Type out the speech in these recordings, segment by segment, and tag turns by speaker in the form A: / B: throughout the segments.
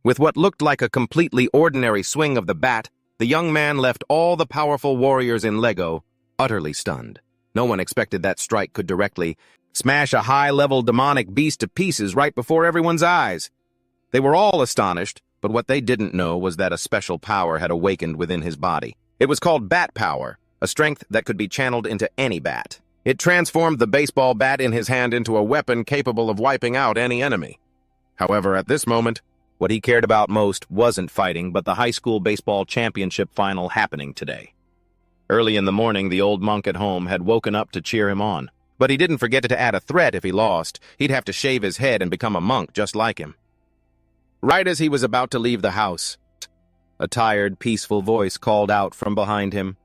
A: With what looked like a completely ordinary swing of the bat, the young man left all the powerful warriors in Lego utterly stunned. No one expected that strike could directly smash a high-level demonic beast to pieces right before everyone's eyes. They were all astonished, but what they didn't know was that a special power had awakened within his body. It was called bat power, a strength that could be channeled into any bat. It transformed the baseball bat in his hand into a weapon capable of wiping out any enemy. However, at this moment, what he cared about most wasn't fighting, but the high school baseball championship final happening today. Early in the morning, the old monk at home had woken up to cheer him on. But he didn't forget to add a threat if he lost. He'd have to shave his head and become a monk just like him. Right as he was about to leave the house, a tired, peaceful voice called out from behind him.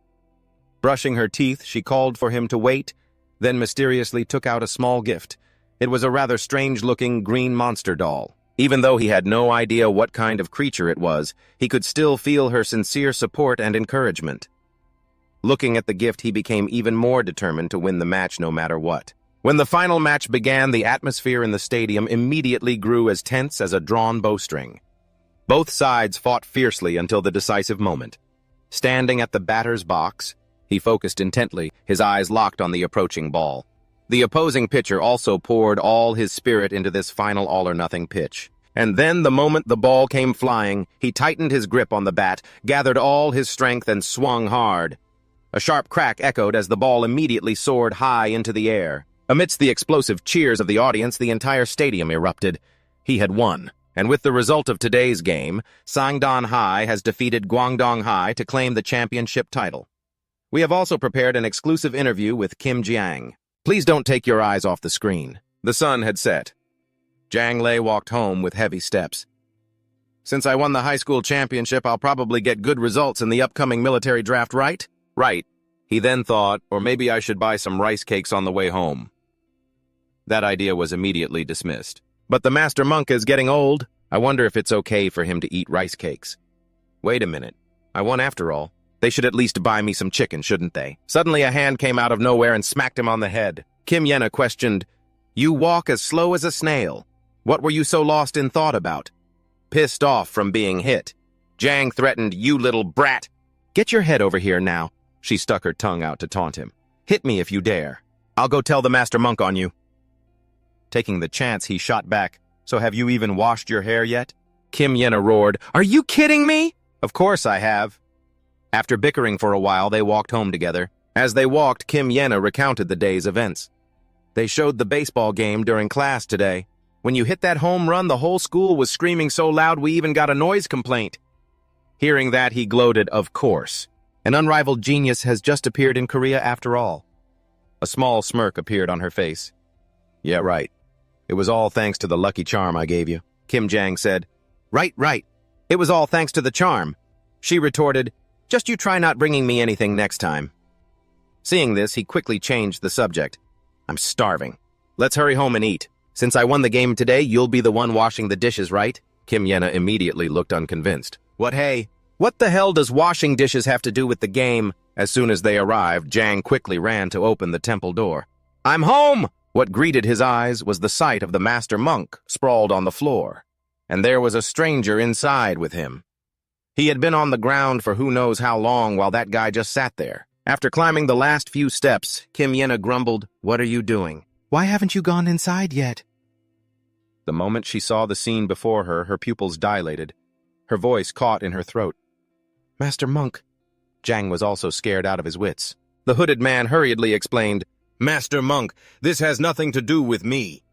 A: Brushing her teeth, she called for him to wait, then mysteriously took out a small gift. It was a rather strange-looking green monster doll. Even though he had no idea what kind of creature it was, he could still feel her sincere support and encouragement. Looking at the gift, he became even more determined to win the match no matter what. When the final match began, the atmosphere in the stadium immediately grew as tense as a drawn bowstring. Both sides fought fiercely until the decisive moment. Standing at the batter's box, he focused intently, his eyes locked on the approaching ball. The opposing pitcher also poured all his spirit into this final all-or-nothing pitch. And then, the moment the ball came flying, he tightened his grip on the bat, gathered all his strength, and swung hard. A sharp crack echoed as the ball immediately soared high into the air. Amidst the explosive cheers of the audience, the entire stadium erupted. He had won. And with the result of today's game, Sangdong High has defeated Guangdong High to claim the championship title. We have also prepared an exclusive interview with Kim Jiang. Please don't take your eyes off the screen. The sun had set. Jiang Lei walked home with heavy steps. Since I won the high school championship, I'll probably get good results in the upcoming military draft, right? Right. He then thought, or maybe I should buy some rice cakes on the way home. That idea was immediately dismissed. But the master monk is getting old. I wonder if it's okay for him to eat rice cakes. Wait a minute. I won after all. They should at least buy me some chicken, shouldn't they? Suddenly a hand came out of nowhere and smacked him on the head. Kim Yena questioned, "You walk as slow as a snail. What were you so lost in thought about?" Pissed off from being hit, Jiang threatened, "You little brat! Get your head over here now." She stuck her tongue out to taunt him. "Hit me if you dare. I'll go tell the master monk on you." Taking the chance, he shot back, "So have you even washed your hair yet?" Kim Yena roared, "Are you kidding me?" "Of course I have." After bickering for a while, they walked home together. As they walked, Kim Yena recounted the day's events. "They showed the baseball game during class today. When you hit that home run, the whole school was screaming so loud we even got a noise complaint." Hearing that, he gloated, "Of course. An unrivaled genius has just appeared in Korea after all." A small smirk appeared on her face. "Yeah, right. It was all thanks to the lucky charm I gave you," Kim Jiang said. Right. It was all thanks to the charm." She retorted, "Just you try not bringing me anything next time." Seeing this, he quickly changed the subject. "I'm starving. Let's hurry home and eat. Since I won the game today, you'll be the one washing the dishes, right?" Kim Yena immediately looked unconvinced. What the hell does washing dishes have to do with the game?" As soon as they arrived, Jiang quickly ran to open the temple door. "I'm home!" What greeted his eyes was the sight of the master monk sprawled on the floor. And there was a stranger inside with him. He had been on the ground for who knows how long while that guy just sat there. After climbing the last few steps, Kim Yena grumbled, "What are you doing? Why haven't you gone inside yet?" The moment she saw the scene before her, her pupils dilated. Her voice caught in her throat. "Master monk." Jiang was also scared out of his wits. The hooded man hurriedly explained, "Master monk, this has nothing to do with me."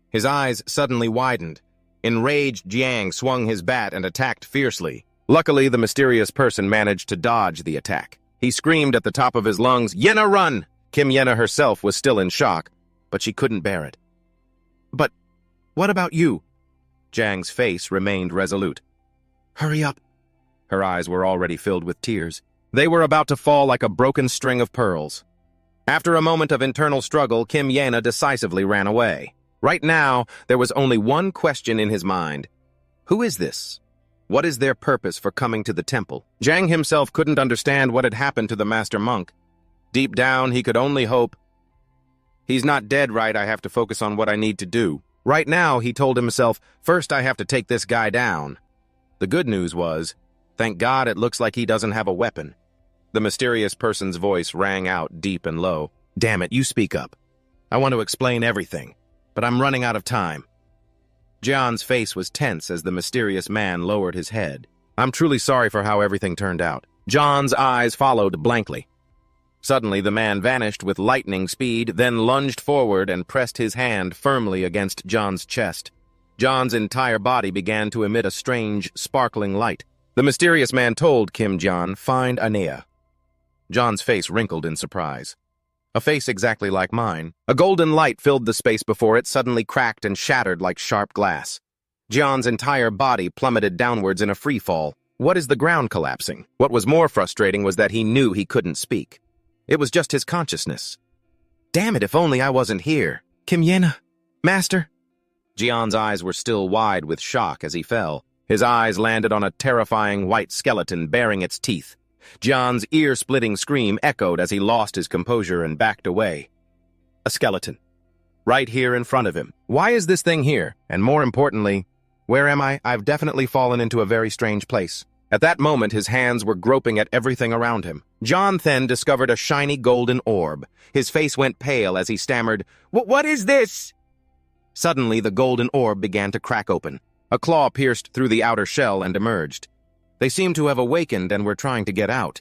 A: His eyes suddenly widened. Enraged, Jiang swung his bat and attacked fiercely. Luckily, the mysterious person managed to dodge the attack. He screamed at the top of his lungs, "Yena, run!" Kim Yena herself was still in shock, but she couldn't bear it. "But what about you?" Jiang's face remained resolute. "Hurry up." Her eyes were already filled with tears. They were about to fall like a broken string of pearls. After a moment of internal struggle, Kim Yena decisively ran away. Right now, there was only one question in his mind. Who is this? What is their purpose for coming to the temple? Jiang himself couldn't understand what had happened to the master monk. Deep down, he could only hope. He's not dead, right? I have to focus on what I need to do. Right now, he told himself, first I have to take this guy down. The good news was, thank God it looks like he doesn't have a weapon. The mysterious person's voice rang out deep and low. Damn it, you speak up. I want to explain everything, but I'm running out of time. Jian's face was tense as the mysterious man lowered his head. I'm truly sorry for how everything turned out. John's eyes followed blankly. Suddenly, the man vanished with lightning speed, then lunged forward and pressed his hand firmly against John's chest. John's entire body began to emit a strange, sparkling light. The mysterious man told Kim Jian, "Find Anea." John's face wrinkled in surprise. A face exactly like mine. A golden light filled the space before it, suddenly cracked and shattered like sharp glass. Jian's entire body plummeted downwards in a free fall. What is the ground collapsing? What was more frustrating was that he knew he couldn't speak. It was just his consciousness. Damn it, if only I wasn't here. Kim Yena, Master. Jian's eyes were still wide with shock as he fell. His eyes landed on a terrifying white skeleton baring its teeth. Jian's ear-splitting scream echoed as he lost his composure and backed away. A skeleton. Right here in front of him. Why is this thing here? And more importantly, where am I? I've definitely fallen into a very strange place. At that moment, his hands were groping at everything around him. John then discovered a shiny golden orb. His face went pale as he stammered, What is this?" Suddenly, the golden orb began to crack open. A claw pierced through the outer shell and emerged. They seemed to have awakened and were trying to get out.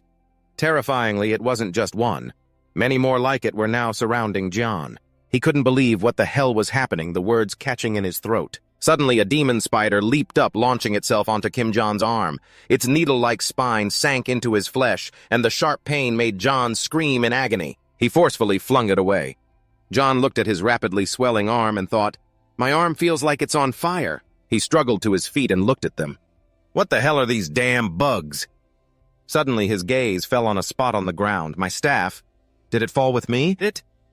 A: Terrifyingly, it wasn't just one. Many more like it were now surrounding John. He couldn't believe what the hell was happening, the words catching in his throat. Suddenly, a demon spider leaped up, launching itself onto Kim John's arm. Its needle-like spine sank into his flesh, and the sharp pain made John scream in agony. He forcefully flung it away. John looked at his rapidly swelling arm and thought, "My arm feels like it's on fire." He struggled to his feet and looked at them. What the hell are these damn bugs? Suddenly, his gaze fell on a spot on the ground. My staff. Did it fall with me?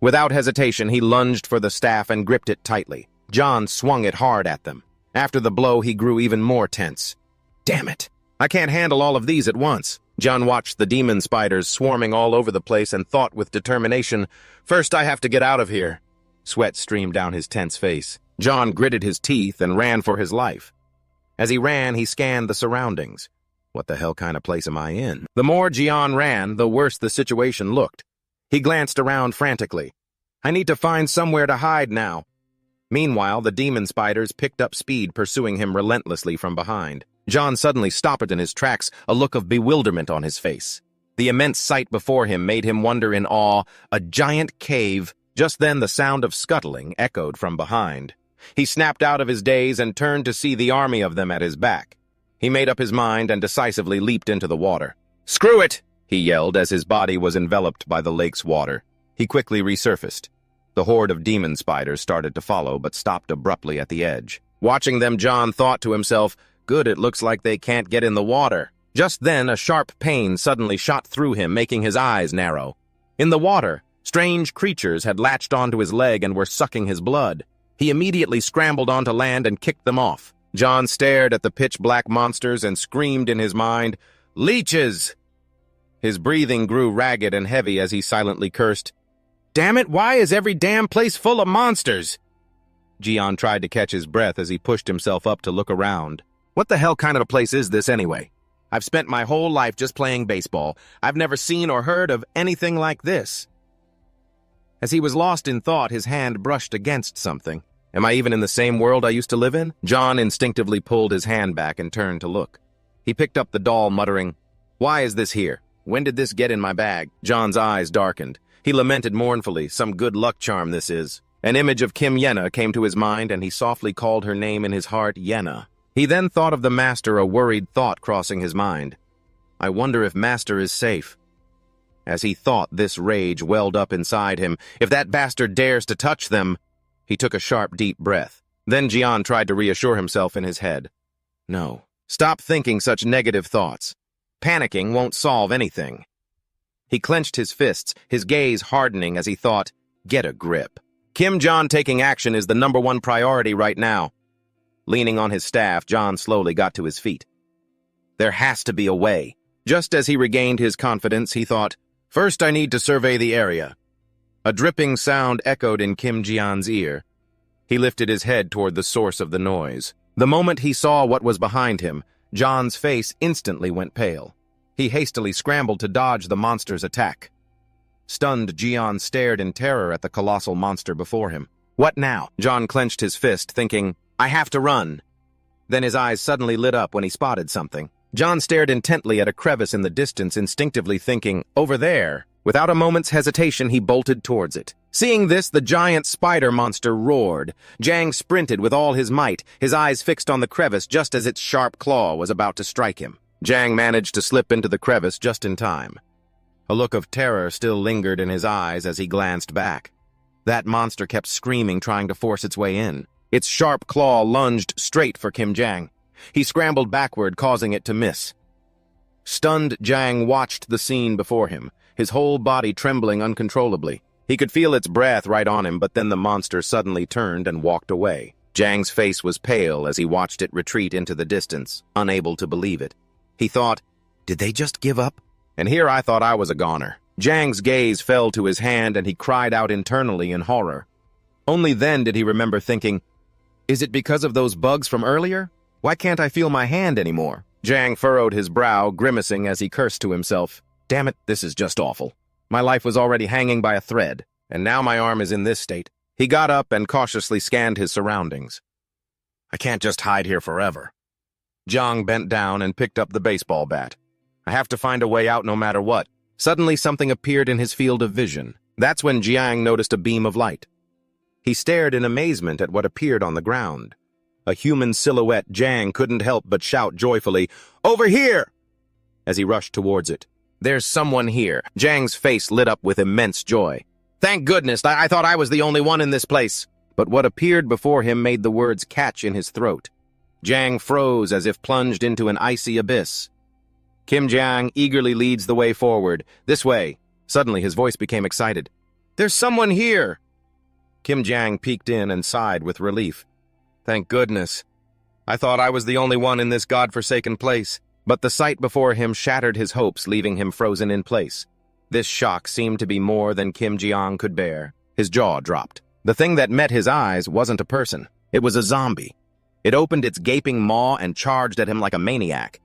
A: Without hesitation, he lunged for the staff and gripped it tightly. John swung it hard at them. After the blow, he grew even more tense. Damn it! I can't handle all of these at once. John watched the demon spiders swarming all over the place and thought with determination, "First I have to get out of here." Sweat streamed down his tense face. John gritted his teeth and ran for his life. As he ran, he scanned the surroundings. What the hell kind of place am I in? The more Jian ran, the worse the situation looked. He glanced around frantically. I need to find somewhere to hide now. Meanwhile, the demon spiders picked up speed, pursuing him relentlessly from behind. John suddenly stopped in his tracks, a look of bewilderment on his face. The immense sight before him made him wonder in awe, a giant cave. Just then the sound of scuttling echoed from behind. He snapped out of his daze and turned to see the army of them at his back. He made up his mind and decisively leaped into the water. "Screw it!" he yelled as his body was enveloped by the lake's water. He quickly resurfaced. The horde of demon spiders started to follow, but stopped abruptly at the edge. Watching them, John thought to himself, "Good, it looks like they can't get in the water." Just then, a sharp pain suddenly shot through him, making his eyes narrow. In the water, strange creatures had latched onto his leg and were sucking his blood. He immediately scrambled onto land and kicked them off. John stared at the pitch-black monsters and screamed in his mind, "Leeches!" His breathing grew ragged and heavy as he silently cursed, "Damn it, why is every damn place full of monsters?" Jian tried to catch his breath as he pushed himself up to look around. What the hell kind of a place is this anyway? I've spent my whole life just playing baseball. I've never seen or heard of anything like this. As he was lost in thought, his hand brushed against something. Am I even in the same world I used to live in? John instinctively pulled his hand back and turned to look. He picked up the doll, muttering, "Why is this here? When did this get in my bag?" John's eyes darkened. He lamented mournfully, "Some good luck charm this is." An image of Kim Yena came to his mind, and he softly called her name in his heart, Yena. He then thought of the Master, a worried thought crossing his mind. I wonder if Master is safe. As he thought, this rage welled up inside him. If that bastard dares to touch them... He took a sharp, deep breath. Then Jian tried to reassure himself in his head. No, stop thinking such negative thoughts. Panicking won't solve anything. He clenched his fists, his gaze hardening as he thought, get a grip. Kim John taking action is the #1 priority right now. Leaning on his staff, John slowly got to his feet. There has to be a way. Just as he regained his confidence, he thought, first I need to survey the area. A dripping sound echoed in Kim Jian's ear. He lifted his head toward the source of the noise. The moment he saw what was behind him, John's face instantly went pale. He hastily scrambled to dodge the monster's attack. Stunned, Jian stared in terror at the colossal monster before him. What now? John clenched his fist, thinking, I have to run. Then his eyes suddenly lit up when he spotted something. John stared intently at a crevice in the distance, instinctively thinking, over there. Without a moment's hesitation, he bolted towards it. Seeing this, the giant spider monster roared. Jiang sprinted with all his might, his eyes fixed on the crevice just as its sharp claw was about to strike him. Jiang managed to slip into the crevice just in time. A look of terror still lingered in his eyes as he glanced back. That monster kept screaming, trying to force its way in. Its sharp claw lunged straight for Kim Jiang. He scrambled backward, causing it to miss. Stunned, Jiang watched the scene before him, his whole body trembling uncontrollably. He could feel its breath right on him, but then the monster suddenly turned and walked away. Jiang's face was pale as he watched it retreat into the distance, unable to believe it. He thought, did they just give up? And here I thought I was a goner. Jiang's gaze fell to his hand and he cried out internally in horror. Only then did he remember thinking, is it because of those bugs from earlier? Why can't I feel my hand anymore? Jiang furrowed his brow, grimacing as he cursed to himself. Damn it, this is just awful. My life was already hanging by a thread, and now my arm is in this state. He got up and cautiously scanned his surroundings. I can't just hide here forever. Jiang bent down and picked up the baseball bat. I have to find a way out no matter what. Suddenly something appeared in his field of vision. That's when Jiang noticed a beam of light. He stared in amazement at what appeared on the ground. A human silhouette. Jiang couldn't help but shout joyfully, "Over here!" as he rushed towards it. There's someone here. Jiang's face lit up with immense joy. Thank goodness, I thought I was the only one in this place. But what appeared before him made the words catch in his throat. Jiang froze as if plunged into an icy abyss. Kim Jiang eagerly leads the way forward. This way. Suddenly his voice became excited. There's someone here! Kim Jiang peeked in and sighed with relief. Thank goodness. I thought I was the only one in this godforsaken place. But the sight before him shattered his hopes, leaving him frozen in place. This shock seemed to be more than Kim Jiang could bear. His jaw dropped. The thing that met his eyes wasn't a person. It was a zombie. It opened its gaping maw and charged at him like a maniac.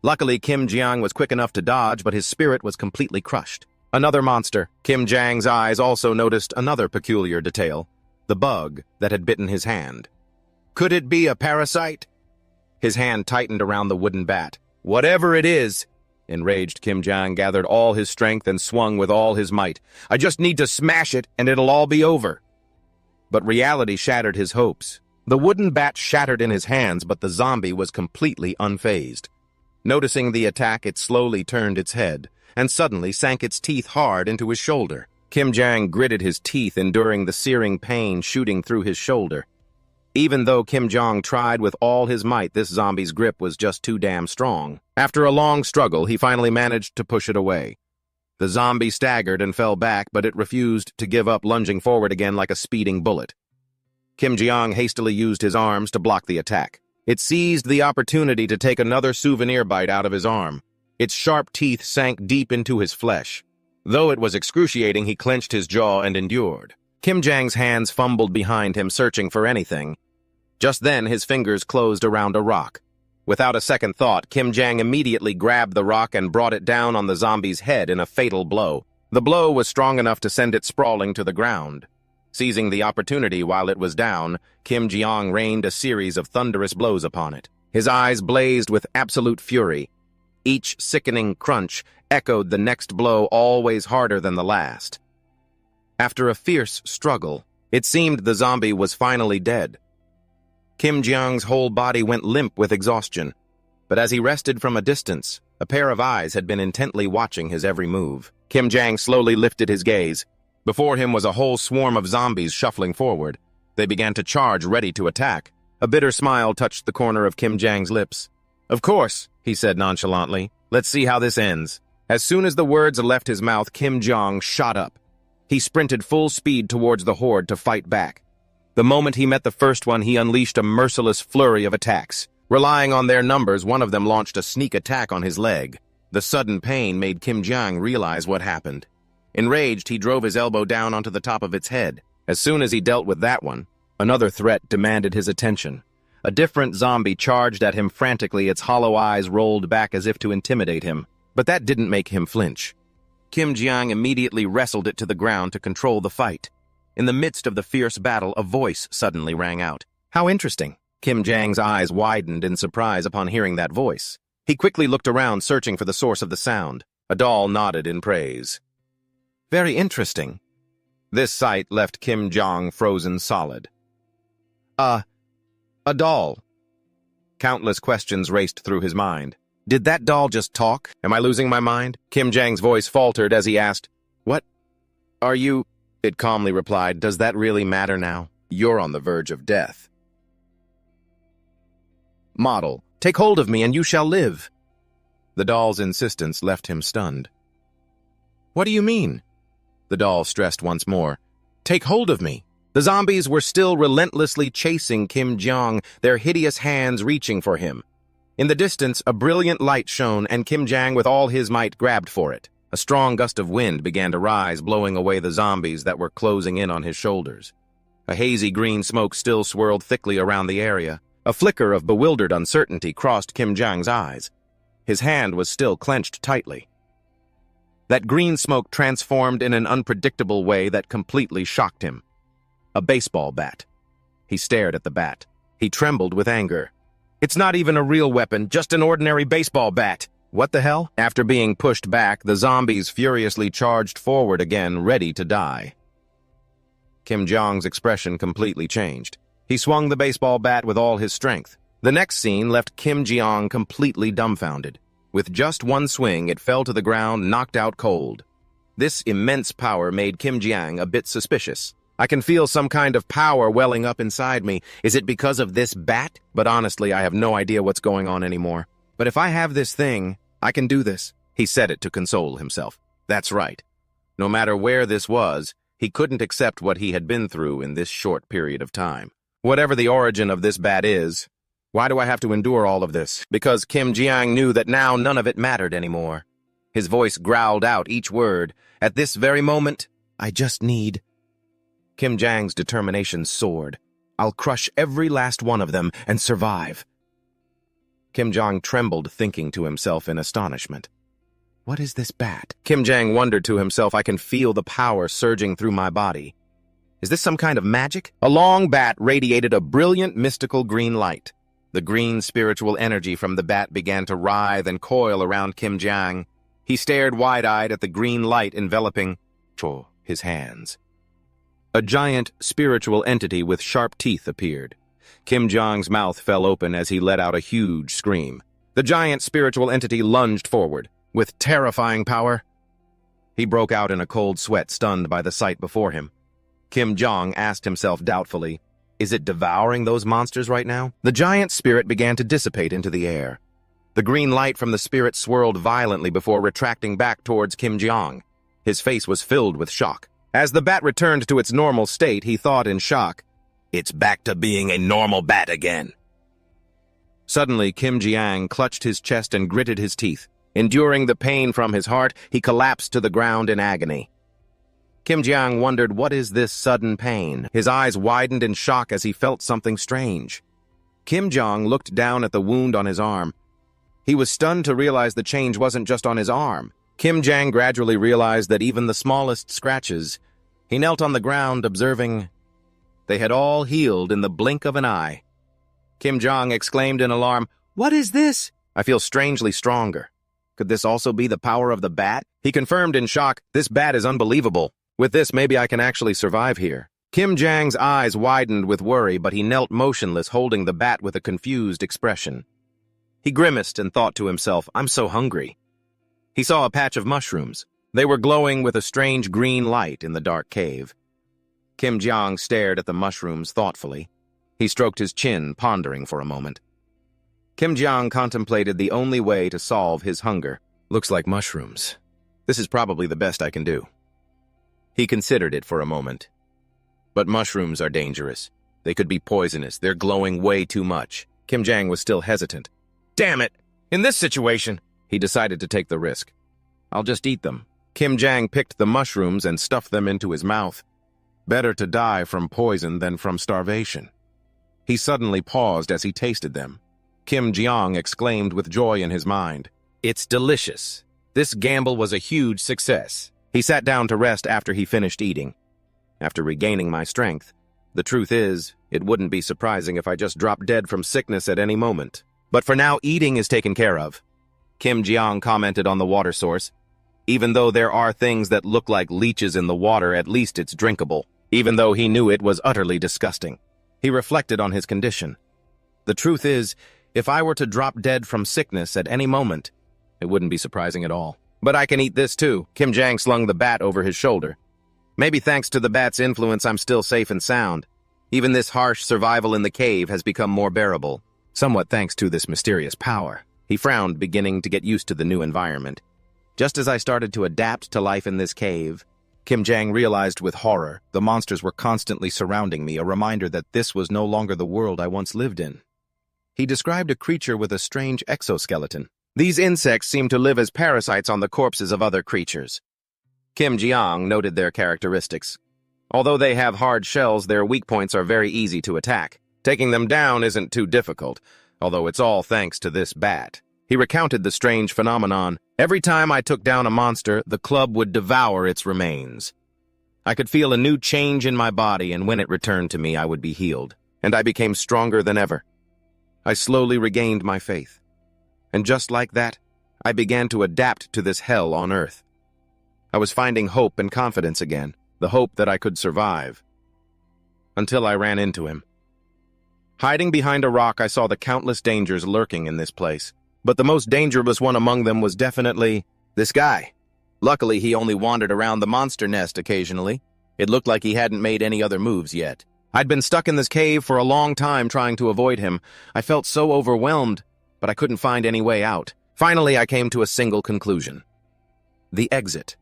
A: Luckily, Kim Jiang was quick enough to dodge, but his spirit was completely crushed. Another monster. Kim Jiang's eyes also noticed another peculiar detail. The bug that had bitten his hand. Could it be a parasite? His hand tightened around the wooden bat. Whatever it is, enraged Kim Jiang gathered all his strength and swung with all his might. I just need to smash it and it'll all be over. But reality shattered his hopes. The wooden bat shattered in his hands, but the zombie was completely unfazed. Noticing the attack, it slowly turned its head, and suddenly sank its teeth hard into his shoulder. Kim Jiang gritted his teeth, enduring the searing pain shooting through his shoulder. Even though Kim Jiang tried with all his might, this zombie's grip was just too damn strong. After a long struggle, he finally managed to push it away. The zombie staggered and fell back, but it refused to give up, lunging forward again like a speeding bullet. Kim Jiang hastily used his arms to block the attack. It seized the opportunity to take another souvenir bite out of his arm. Its sharp teeth sank deep into his flesh. Though it was excruciating, he clenched his jaw and endured. Kim Jiang's hands fumbled behind him, searching for anything. Just then, his fingers closed around a rock. Without a second thought, Kim Jiang immediately grabbed the rock and brought it down on the zombie's head in a fatal blow. The blow was strong enough to send it sprawling to the ground. Seizing the opportunity while it was down, Kim Jiang rained a series of thunderous blows upon it. His eyes blazed with absolute fury. Each sickening crunch echoed the next blow, always harder than the last. After a fierce struggle, it seemed the zombie was finally dead. Kim Jiang's whole body went limp with exhaustion, but as he rested from a distance, a pair of eyes had been intently watching his every move. Kim Jiang slowly lifted his gaze. Before him was a whole swarm of zombies shuffling forward. They began to charge, ready to attack. A bitter smile touched the corner of Kim Jiang's lips. Of course, he said nonchalantly. Let's see how this ends. As soon as the words left his mouth, Kim Jiang shot up. He sprinted full speed towards the horde to fight back. The moment he met the first one, he unleashed a merciless flurry of attacks. Relying on their numbers, one of them launched a sneak attack on his leg. The sudden pain made Kim Jiang realize what happened. Enraged, he drove his elbow down onto the top of its head. As soon as he dealt with that one, another threat demanded his attention. A different zombie charged at him frantically, its hollow eyes rolled back as if to intimidate him. But that didn't make him flinch. Kim Jiang immediately wrestled it to the ground to control the fight. In the midst of the fierce battle, a voice suddenly rang out. How interesting. Kim Jiang's eyes widened in surprise upon hearing that voice. He quickly looked around, searching for the source of the sound. A doll nodded in praise. Very interesting. This sight left Kim Jiang frozen solid. A doll. Countless questions raced through his mind. Did that doll just talk? Am I losing my mind? Kim Jiang's voice faltered as he asked, What are you? It calmly replied, Does that really matter now? You're on the verge of death. Model, take hold of me and you shall live. The doll's insistence left him stunned. What do you mean? The doll stressed once more. Take hold of me. The zombies were still relentlessly chasing Kim Jiang, their hideous hands reaching for him. In the distance, a brilliant light shone, and Kim Jiang with all his might grabbed for it. A strong gust of wind began to rise, blowing away the zombies that were closing in on his shoulders. A hazy green smoke still swirled thickly around the area. A flicker of bewildered uncertainty crossed Kim Jiang's eyes. His hand was still clenched tightly. That green smoke transformed in an unpredictable way that completely shocked him. A baseball bat. He stared at the bat. He trembled with anger. It's not even a real weapon, just an ordinary baseball bat. What the hell? After being pushed back, the zombies furiously charged forward again, ready to die. Kim Jiang's expression completely changed. He swung the baseball bat with all his strength. The next scene left Kim Jiang completely dumbfounded. With just one swing, it fell to the ground, knocked out cold. This immense power made Kim Jiang a bit suspicious. I can feel some kind of power welling up inside me. Is it because of this bat? But honestly, I have no idea what's going on anymore. But if I have this thing, I can do this. He said it to console himself. That's right. No matter where this was, he couldn't accept what he had been through in this short period of time. Whatever the origin of this bat is, why do I have to endure all of this? Because Kim Jiang knew that now none of it mattered anymore. His voice growled out each word. At this very moment, I just need... Kim Jiang's determination soared. I'll crush every last one of them and survive. Kim Jiang trembled, thinking to himself in astonishment. What is this bat? Kim Jiang wondered to himself, I can feel the power surging through my body. Is this some kind of magic? A long bat radiated a brilliant mystical green light. The green spiritual energy from the bat began to writhe and coil around Kim Jiang. He stared wide-eyed at the green light enveloping his hands. A giant spiritual entity with sharp teeth appeared. Kim Jiang's mouth fell open as he let out a huge scream. The giant spiritual entity lunged forward. With terrifying power, he broke out in a cold sweat, stunned by the sight before him. Kim Jiang asked himself doubtfully, is it devouring those monsters right now? The giant spirit began to dissipate into the air. The green light from the spirit swirled violently before retracting back towards Kim Jiang. His face was filled with shock. As the bat returned to its normal state, he thought in shock, it's back to being a normal bat again. Suddenly, Kim Jiang clutched his chest and gritted his teeth. Enduring the pain from his heart, he collapsed to the ground in agony. Kim Jiang wondered, what is this sudden pain? His eyes widened in shock as he felt something strange. Kim Jiang looked down at the wound on his arm. He was stunned to realize the change wasn't just on his arm. Kim Jiang gradually realized that even the smallest scratches. He knelt on the ground, observing. They had all healed in the blink of an eye. Kim Jiang exclaimed in alarm, What is this? I feel strangely stronger. Could this also be the power of the bat? He confirmed in shock, this bat is unbelievable. With this, maybe I can actually survive here. Kim Jiang's eyes widened with worry, but he knelt motionless, holding the bat with a confused expression. He grimaced and thought to himself, I'm so hungry. He saw a patch of mushrooms. They were glowing with a strange green light in the dark cave. Kim Jiang stared at the mushrooms thoughtfully. He stroked his chin, pondering for a moment. Kim Jiang contemplated the only way to solve his hunger. Looks like mushrooms. This is probably the best I can do. He considered it for a moment. But mushrooms are dangerous. They could be poisonous. They're glowing way too much. Kim Jiang was still hesitant. Damn it! In this situation, he decided to take the risk. I'll just eat them. Kim Jiang picked the mushrooms and stuffed them into his mouth. Better to die from poison than from starvation. He suddenly paused as he tasted them. Kim Jiang exclaimed with joy in his mind, "It's delicious. This gamble was a huge success." He sat down to rest after he finished eating. After regaining my strength, the truth is, it wouldn't be surprising if I just dropped dead from sickness at any moment. But for now, eating is taken care of. Kim Jiang commented on the water source. Even though there are things that look like leeches in the water, at least it's drinkable, even though he knew it was utterly disgusting. He reflected on his condition. The truth is, if I were to drop dead from sickness at any moment, it wouldn't be surprising at all. But I can eat this too. Kim Jiang slung the bat over his shoulder. Maybe thanks to the bat's influence, I'm still safe and sound. Even this harsh survival in the cave has become more bearable, somewhat thanks to this mysterious power. He frowned, beginning to get used to the new environment. Just as I started to adapt to life in this cave, Kim Jiang realized with horror the monsters were constantly surrounding me, a reminder that this was no longer the world I once lived in. He described a creature with a strange exoskeleton. These insects seem to live as parasites on the corpses of other creatures. Kim Jiang noted their characteristics. Although they have hard shells, their weak points are very easy to attack. Taking them down isn't too difficult, although it's all thanks to this bat. He recounted the strange phenomenon. Every time I took down a monster, the club would devour its remains. I could feel a new change in my body, and when it returned to me, I would be healed, and I became stronger than ever. I slowly regained my faith. And just like that, I began to adapt to this hell on Earth. I was finding hope and confidence again, the hope that I could survive. Until I ran into him. Hiding behind a rock, I saw the countless dangers lurking in this place. But the most dangerous one among them was definitely this guy. Luckily, he only wandered around the monster nest occasionally. It looked like he hadn't made any other moves yet. I'd been stuck in this cave for a long time trying to avoid him. I felt so overwhelmed, but I couldn't find any way out. Finally, I came to a single conclusion. The exit.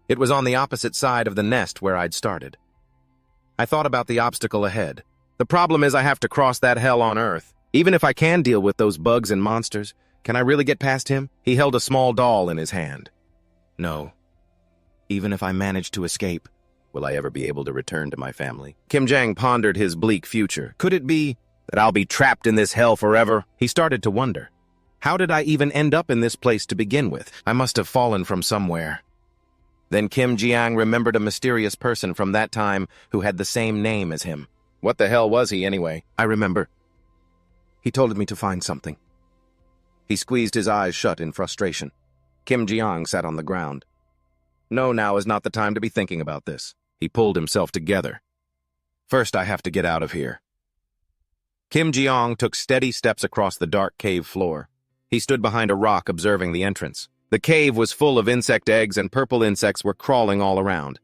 A: It was on the opposite side of the nest where I'd started. I thought about the obstacle ahead. The problem is I have to cross that hell on Earth. Even if I can deal with those bugs and monsters, can I really get past him? He held a small doll in his hand. No. Even if I manage to escape, will I ever be able to return to my family? Kim Jiang pondered his bleak future. Could it be that I'll be trapped in this hell forever? He started to wonder. How did I even end up in this place to begin with? I must have fallen from somewhere. Then Kim Jiang remembered a mysterious person from that time who had the same name as him. What the hell was he anyway? I remember. He told me to find something. He squeezed his eyes shut in frustration. Kim Jiang sat on the ground. No, now is not the time to be thinking about this. He pulled himself together. First, I have to get out of here. Kim Jiang took steady steps across the dark cave floor. He stood behind a rock observing the entrance. The cave was full of insect eggs and purple insects were crawling all around.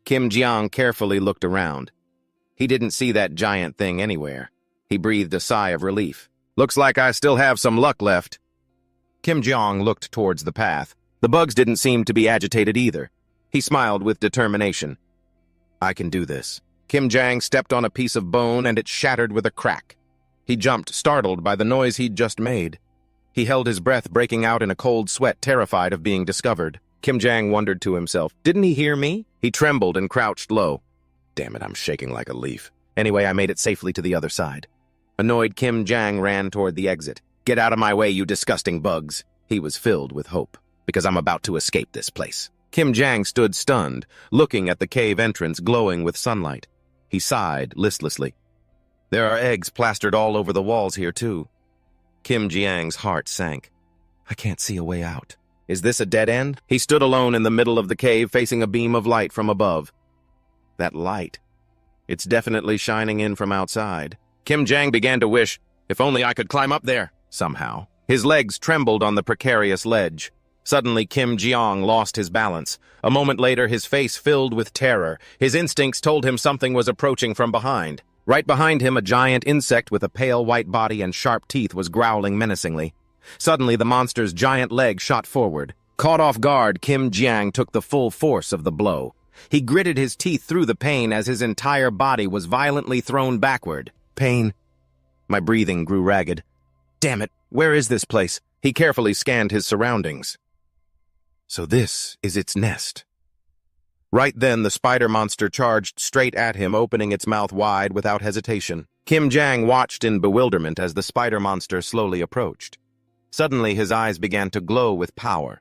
A: Kim Jiang carefully looked around. He didn't see that giant thing anywhere. He breathed a sigh of relief. Looks like I still have some luck left. Kim Jiang looked towards the path. The bugs didn't seem to be agitated either. He smiled with determination. I can do this. Kim Jiang stepped on a piece of bone and it shattered with a crack. He jumped, startled by the noise he'd just made. He held his breath, breaking out in a cold sweat, terrified of being discovered. Kim Jiang wondered to himself, didn't he hear me? He trembled and crouched low. Damn it, I'm shaking like a leaf. Anyway, I made it safely to the other side. Annoyed, Kim Jiang ran toward the exit. Get out of my way, you disgusting bugs. He was filled with hope, because I'm about to escape this place. Kim Jiang stood stunned, looking at the cave entrance glowing with sunlight. He sighed listlessly. There are eggs plastered all over the walls here, too. Kim Jiang's heart sank. I can't see a way out. Is this a dead end? He stood alone in the middle of the cave, facing a beam of light from above. That light. It's definitely shining in from outside. Kim Jiang began to wish, if only I could climb up there, somehow. His legs trembled on the precarious ledge. Suddenly, Kim Jiang lost his balance. A moment later, his face filled with terror. His instincts told him something was approaching from behind. Right behind him, a giant insect with a pale white body and sharp teeth was growling menacingly. Suddenly, the monster's giant leg shot forward. Caught off guard, Kim Jiang took the full force of the blow. He gritted his teeth through the pain as his entire body was violently thrown backward. Pain. My breathing grew ragged. Damn it, where is this place? He carefully scanned his surroundings. So this is its nest. Right then, the spider monster charged straight at him, opening its mouth wide without hesitation. Kim Jang watched in bewilderment as the spider monster slowly approached. Suddenly, his eyes began to glow with power.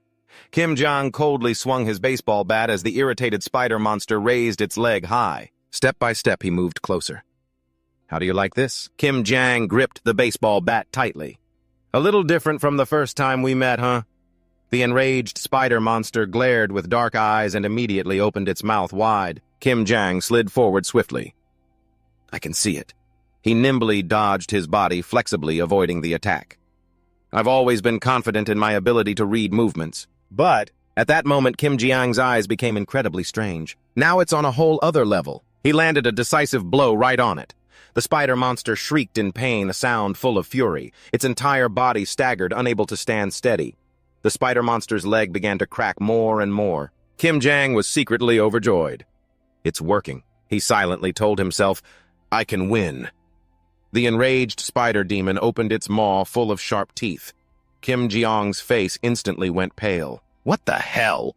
A: Kim Jang coldly swung his baseball bat as the irritated spider monster raised its leg high. Step by step, he moved closer. "How do you like this?" Kim Jang gripped the baseball bat tightly. "A little different from the first time we met, huh?" The enraged spider monster glared with dark eyes and immediately opened its mouth wide. Kim Jang slid forward swiftly. "I can see it." He nimbly dodged his body, flexibly avoiding the attack. "I've always been confident in my ability to read movements. But at that moment, Kim Jiang's eyes became incredibly strange. Now it's on a whole other level. He landed a decisive blow right on it. The spider monster shrieked in pain, a sound full of fury. Its entire body staggered, unable to stand steady. The spider monster's leg began to crack more and more. Kim Jang was secretly overjoyed. "It's working," he silently told himself. "I can win." The enraged spider demon opened its maw full of sharp teeth. Kim Jiang's face instantly went pale. "What the hell?"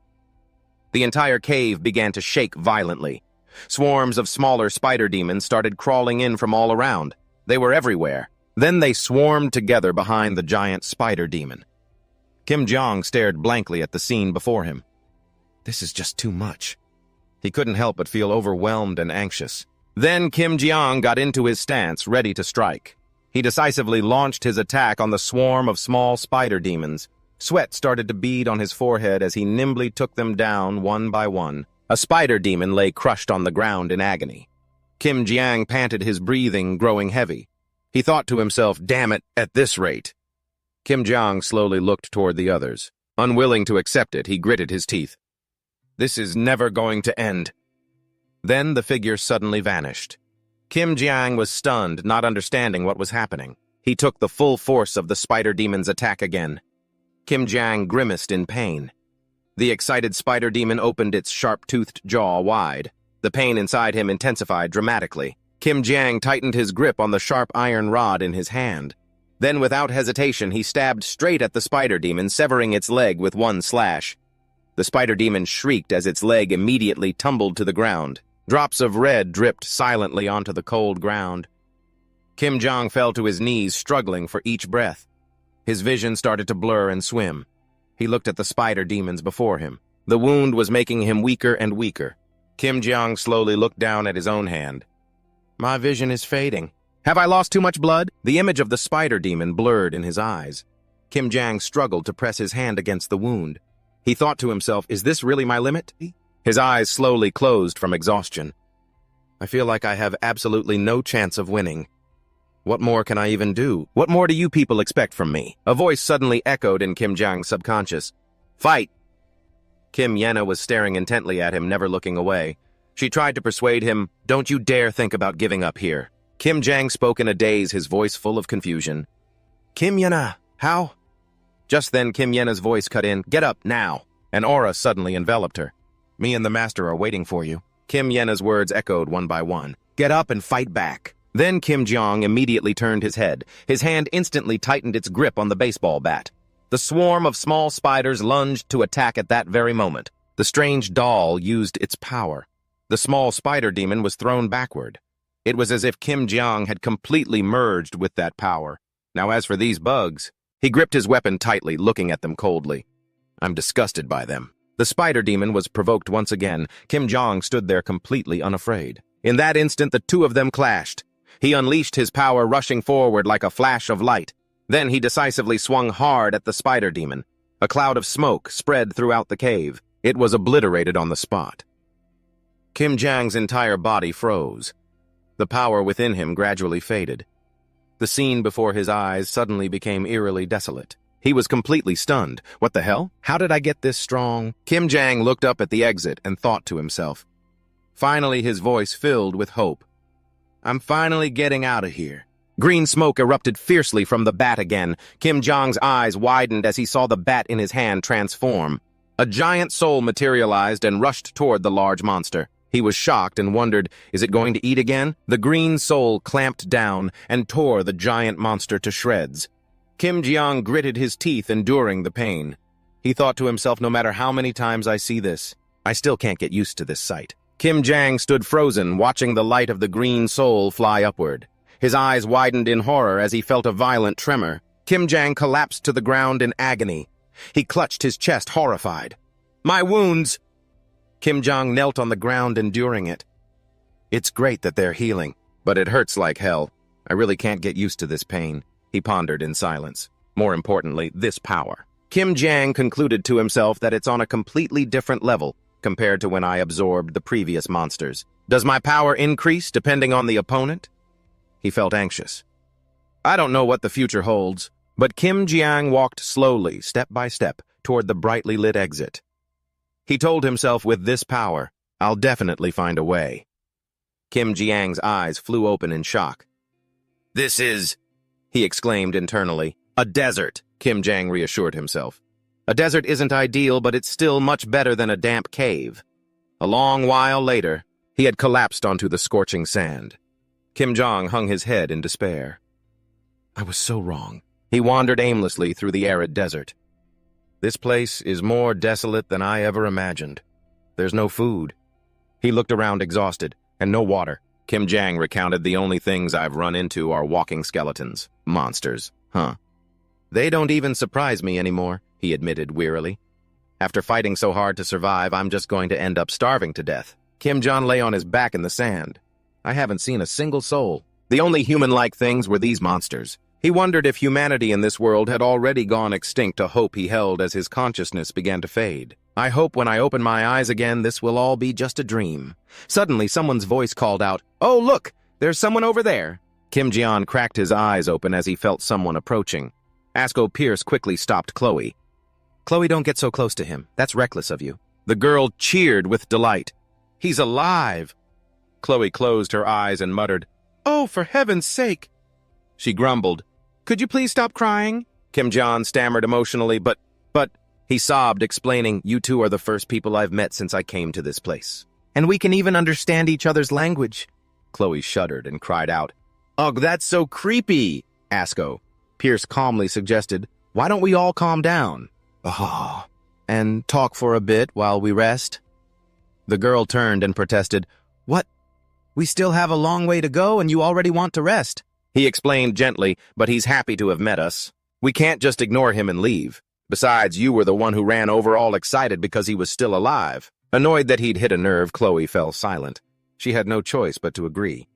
A: The entire cave began to shake violently. Swarms of smaller spider demons started crawling in from all around. They were everywhere. Then they swarmed together behind the giant spider demon. Kim Jiang stared blankly at the scene before him. This is just too much. He couldn't help but feel overwhelmed and anxious. Then Kim Jiang got into his stance, ready to strike. He decisively launched his attack on the swarm of small spider demons. Sweat started to bead on his forehead as he nimbly took them down one by one. A spider demon lay crushed on the ground in agony. Kim Jiang panted, his breathing growing heavy. He thought to himself, "Damn it, at this rate." Kim Jiang slowly looked toward the others. Unwilling to accept it, he gritted his teeth. "This is never going to end." Then the figure suddenly vanished. Kim Jiang was stunned, not understanding what was happening. He took the full force of the spider demon's attack again. Kim Jiang grimaced in pain. The excited spider demon opened its sharp-toothed jaw wide. The pain inside him intensified dramatically. Kim Jiang tightened his grip on the sharp iron rod in his hand. Then, without hesitation, he stabbed straight at the spider demon, severing its leg with one slash. The spider demon shrieked as its leg immediately tumbled to the ground. Drops of red dripped silently onto the cold ground. Kim Jiang fell to his knees, struggling for each breath. His vision started to blur and swim. He looked at the spider demons before him. The wound was making him weaker and weaker. Kim Jiang slowly looked down at his own hand. "My vision is fading. Have I lost too much blood?" The image of the spider demon blurred in his eyes. Kim Jiang struggled to press his hand against the wound. He thought to himself, "Is this really my limit?" His eyes slowly closed from exhaustion. "I feel like I have absolutely no chance of winning. What more can I even do? What more do you people expect from me?" A voice suddenly echoed in Kim Jiang's subconscious. "Fight!" Kim Yena was staring intently at him, never looking away. She tried to persuade him, "Don't you dare think about giving up here." Kim Jiang spoke in a daze, his voice full of confusion. "Kim Yena, how?" Just then Kim Yena's voice cut in, "Get up, now!" An aura suddenly enveloped her. "Me and the master are waiting for you." Kim Yena's words echoed one by one. "Get up and fight back." Then Kim Jiang immediately turned his head. His hand instantly tightened its grip on the baseball bat. The swarm of small spiders lunged to attack at that very moment. The strange doll used its power. The small spider demon was thrown backward. It was as if Kim Jiang had completely merged with that power. Now as for these bugs, he gripped his weapon tightly, looking at them coldly. "I'm disgusted by them." The spider demon was provoked once again. Kim Jiang stood there completely unafraid. In that instant, the two of them clashed. He unleashed his power, rushing forward like a flash of light. Then he decisively swung hard at the spider demon. A cloud of smoke spread throughout the cave. It was obliterated on the spot. Kim Jiang's entire body froze. The power within him gradually faded. The scene before his eyes suddenly became eerily desolate. He was completely stunned. What the hell? How did I get this strong? Kim Jiang looked up at the exit and thought to himself. Finally, his voice filled with hope. "I'm finally getting out of here." Green smoke erupted fiercely from the bat again. Kim Jiang's eyes widened as he saw the bat in his hand transform. A giant soul materialized and rushed toward the large monster. He was shocked and wondered, is it going to eat again? The green soul clamped down and tore the giant monster to shreds. Kim Jiang gritted his teeth, enduring the pain. He thought to himself, no matter how many times I see this, I still can't get used to this sight. Kim Jiang stood frozen, watching the light of the green soul fly upward. His eyes widened in horror as he felt a violent tremor. Kim Jang collapsed to the ground in agony. He clutched his chest, horrified. "My wounds!" Kim Jong knelt on the ground, enduring it. "It's great that they're healing, but it hurts like hell. I really can't get used to this pain," he pondered in silence. More importantly, this power. Kim Jang concluded to himself that it's on a completely different level compared to when I absorbed the previous monsters. Does my power increase depending on the opponent? He felt anxious. I don't know what the future holds, but Kim Jiang walked slowly, step by step, toward the brightly lit exit. He told himself, with this power, I'll definitely find a way. Kim Jiang's eyes flew open in shock. "This is," he exclaimed internally. "A desert," Kim Jang reassured himself. A desert isn't ideal, but it's still much better than a damp cave. A long while later, he had collapsed onto the scorching sand. Kim Jong hung his head in despair. I was so wrong. He wandered aimlessly through the arid desert. This place is more desolate than I ever imagined. There's no food. He looked around exhausted, and no water. Kim Jang recounted, the only things I've run into are walking skeletons. Monsters, huh? They don't even surprise me anymore, he admitted wearily. After fighting so hard to survive, I'm just going to end up starving to death. Kim Jong lay on his back in the sand. I haven't seen a single soul. The only human-like things were these monsters. He wondered if humanity in this world had already gone extinct, a hope he held as his consciousness began to fade. I hope when I open my eyes again, this will all be just a dream. Suddenly, someone's voice called out, "Oh, look! There's someone over there!" Kim Jian cracked his eyes open as he felt someone approaching. Asko Pierce quickly stopped Chloe. "Chloe, don't get so close to him. That's reckless of you." The girl cheered with delight. "He's alive!" Chloe closed her eyes and muttered, "Oh, for heaven's sake!" She grumbled, "Could you please stop crying?" Kim Jong stammered emotionally, but, he sobbed, explaining, "You two are the first people I've met since I came to this place. And we can even understand each other's language." Chloe shuddered and cried out, "Ugh, that's so creepy!" Asko Pierce calmly suggested, "Why don't we all calm down? Oh, and talk for a bit while we rest?" The girl turned and protested, "What? We still have a long way to go and you already want to rest?" He explained gently, "But he's happy to have met us. We can't just ignore him and leave. Besides, you were the one who ran over all excited because he was still alive." Annoyed that he'd hit a nerve, Chloe fell silent. She had no choice but to agree.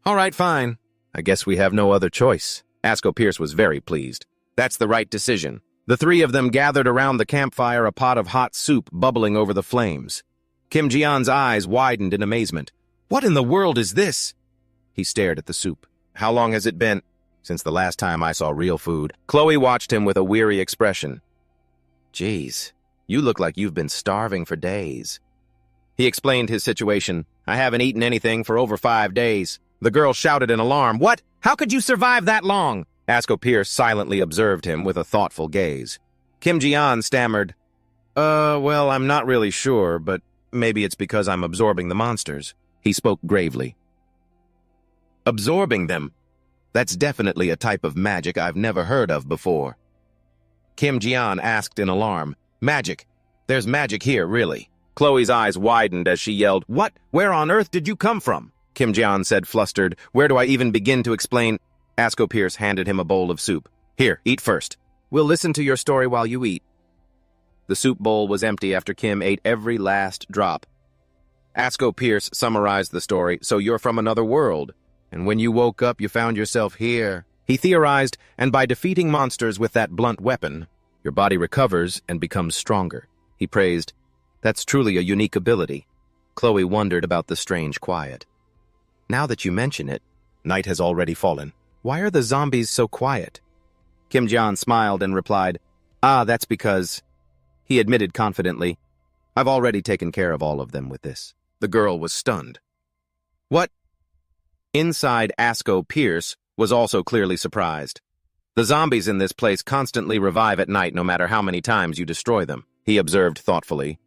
A: "All right, fine. I guess we have no other choice." Asko Pierce was very pleased. That's the right decision. The three of them gathered around the campfire, a pot of hot soup bubbling over the flames. Kim Jian's eyes widened in amazement. "What in the world is this?" He stared at the soup. "How long has it been?" "Since the last time I saw real food." Chloe watched him with a weary expression. "Geez, you look like you've been starving for days." He explained his situation. "I haven't eaten anything for over 5 days." The girl shouted in alarm, "What? How could you survive that long?" Asko Pierce silently observed him with a thoughtful gaze. Kim Jian stammered, Well, I'm not really sure, but maybe it's because I'm absorbing the monsters." He spoke gravely. "Absorbing them? That's definitely a type of magic I've never heard of before." Kim Jian asked in alarm, "Magic? There's magic here, really?" Chloe's eyes widened as she yelled, "What? Where on earth did you come from?" Kim Jian said, flustered, "Where do I even begin to explain?" Asko Pierce handed him a bowl of soup. "Here, eat first. We'll listen to your story while you eat." The soup bowl was empty after Kim ate every last drop. Asko Pierce summarized the story. "So you're from another world, and when you woke up, you found yourself here." He theorized, "And by defeating monsters with that blunt weapon, your body recovers and becomes stronger." He praised, "That's truly a unique ability." Chloe wondered about the strange quiet. "Now that you mention it, night has already fallen. Why are the zombies so quiet?" Kim Jong smiled and replied, That's because," he admitted confidently, "I've already taken care of all of them with this." The girl was stunned. "What?" Inside, Asko Pierce was also clearly surprised. "The zombies in this place constantly revive at night no matter how many times you destroy them," he observed thoughtfully.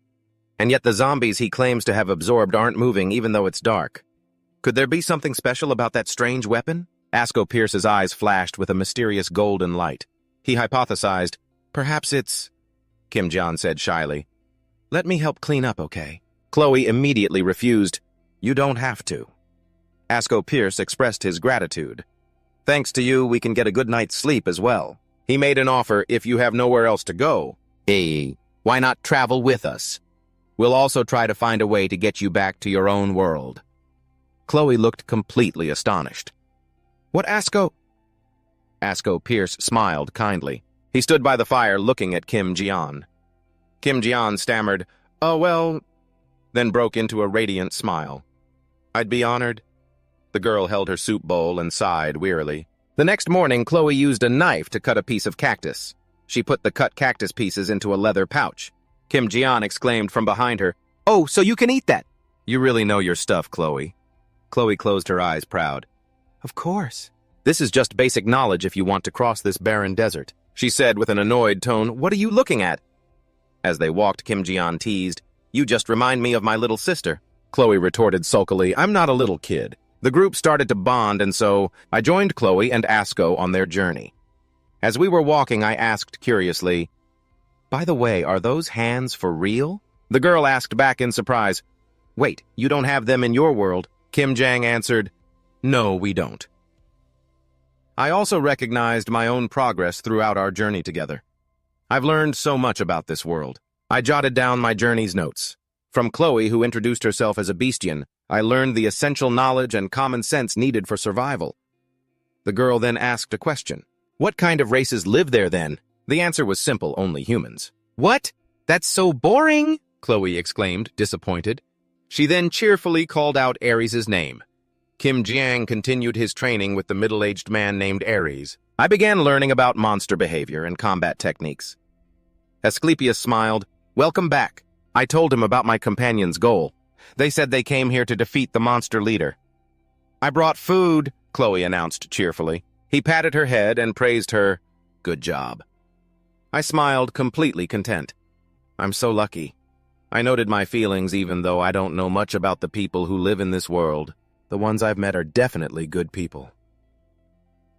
A: "And yet the zombies he claims to have absorbed aren't moving even though it's dark. Could there be something special about that strange weapon?" Asko Pierce's eyes flashed with a mysterious golden light. He hypothesized, "Perhaps it's—" Kim Jong said shyly, "Let me help clean up, okay?" Chloe immediately refused. "You don't have to." Asko Pierce expressed his gratitude. Thanks to you, we can get a good night's sleep as well. He made an offer if you have nowhere else to go. Hey, why not travel with us? We'll also try to find a way to get you back to your own world. Chloe looked completely astonished. What, Asko? Asko Pierce smiled kindly. He stood by the fire looking at Kim Jian. Kim Jian stammered, "Oh, well," then broke into a radiant smile. I'd be honored. The girl held her soup bowl and sighed wearily. The next morning, Chloe used a knife to cut a piece of cactus. She put the cut cactus pieces into a leather pouch. Kim Jian exclaimed from behind her, "Oh, so you can eat that!" You really know your stuff, Chloe. Chloe closed her eyes, proud. Of course. This is just basic knowledge if you want to cross this barren desert, she said with an annoyed tone. What are you looking at? As they walked, Kim Jian teased, You just remind me of my little sister. Chloe retorted sulkily, I'm not a little kid. The group started to bond, and so I joined Chloe and Asko on their journey. As we were walking, I asked curiously, By the way, are those hands for real? The girl asked back in surprise, Wait, you don't have them in your world? Kim Jang answered, No, we don't. I also recognized my own progress throughout our journey together. I've learned so much about this world. I jotted down my journey's notes. From Chloe, who introduced herself as a Beastian, I learned the essential knowledge and common sense needed for survival. The girl then asked a question. What kind of races live there then? The answer was simple, only humans. What? That's so boring, Chloe exclaimed, disappointed. She then cheerfully called out Ares' name. Kim Jiang continued his training with the middle-aged man named Ares. I began learning about monster behavior and combat techniques. Asclepius smiled. Welcome back. I told him about my companion's goal. They said they came here to defeat the monster leader. I brought food, Chloe announced cheerfully. He patted her head and praised her. Good job. I smiled, completely content. I'm so lucky. I noted my feelings even though I don't know much about the people who live in this world. The ones I've met are definitely good people.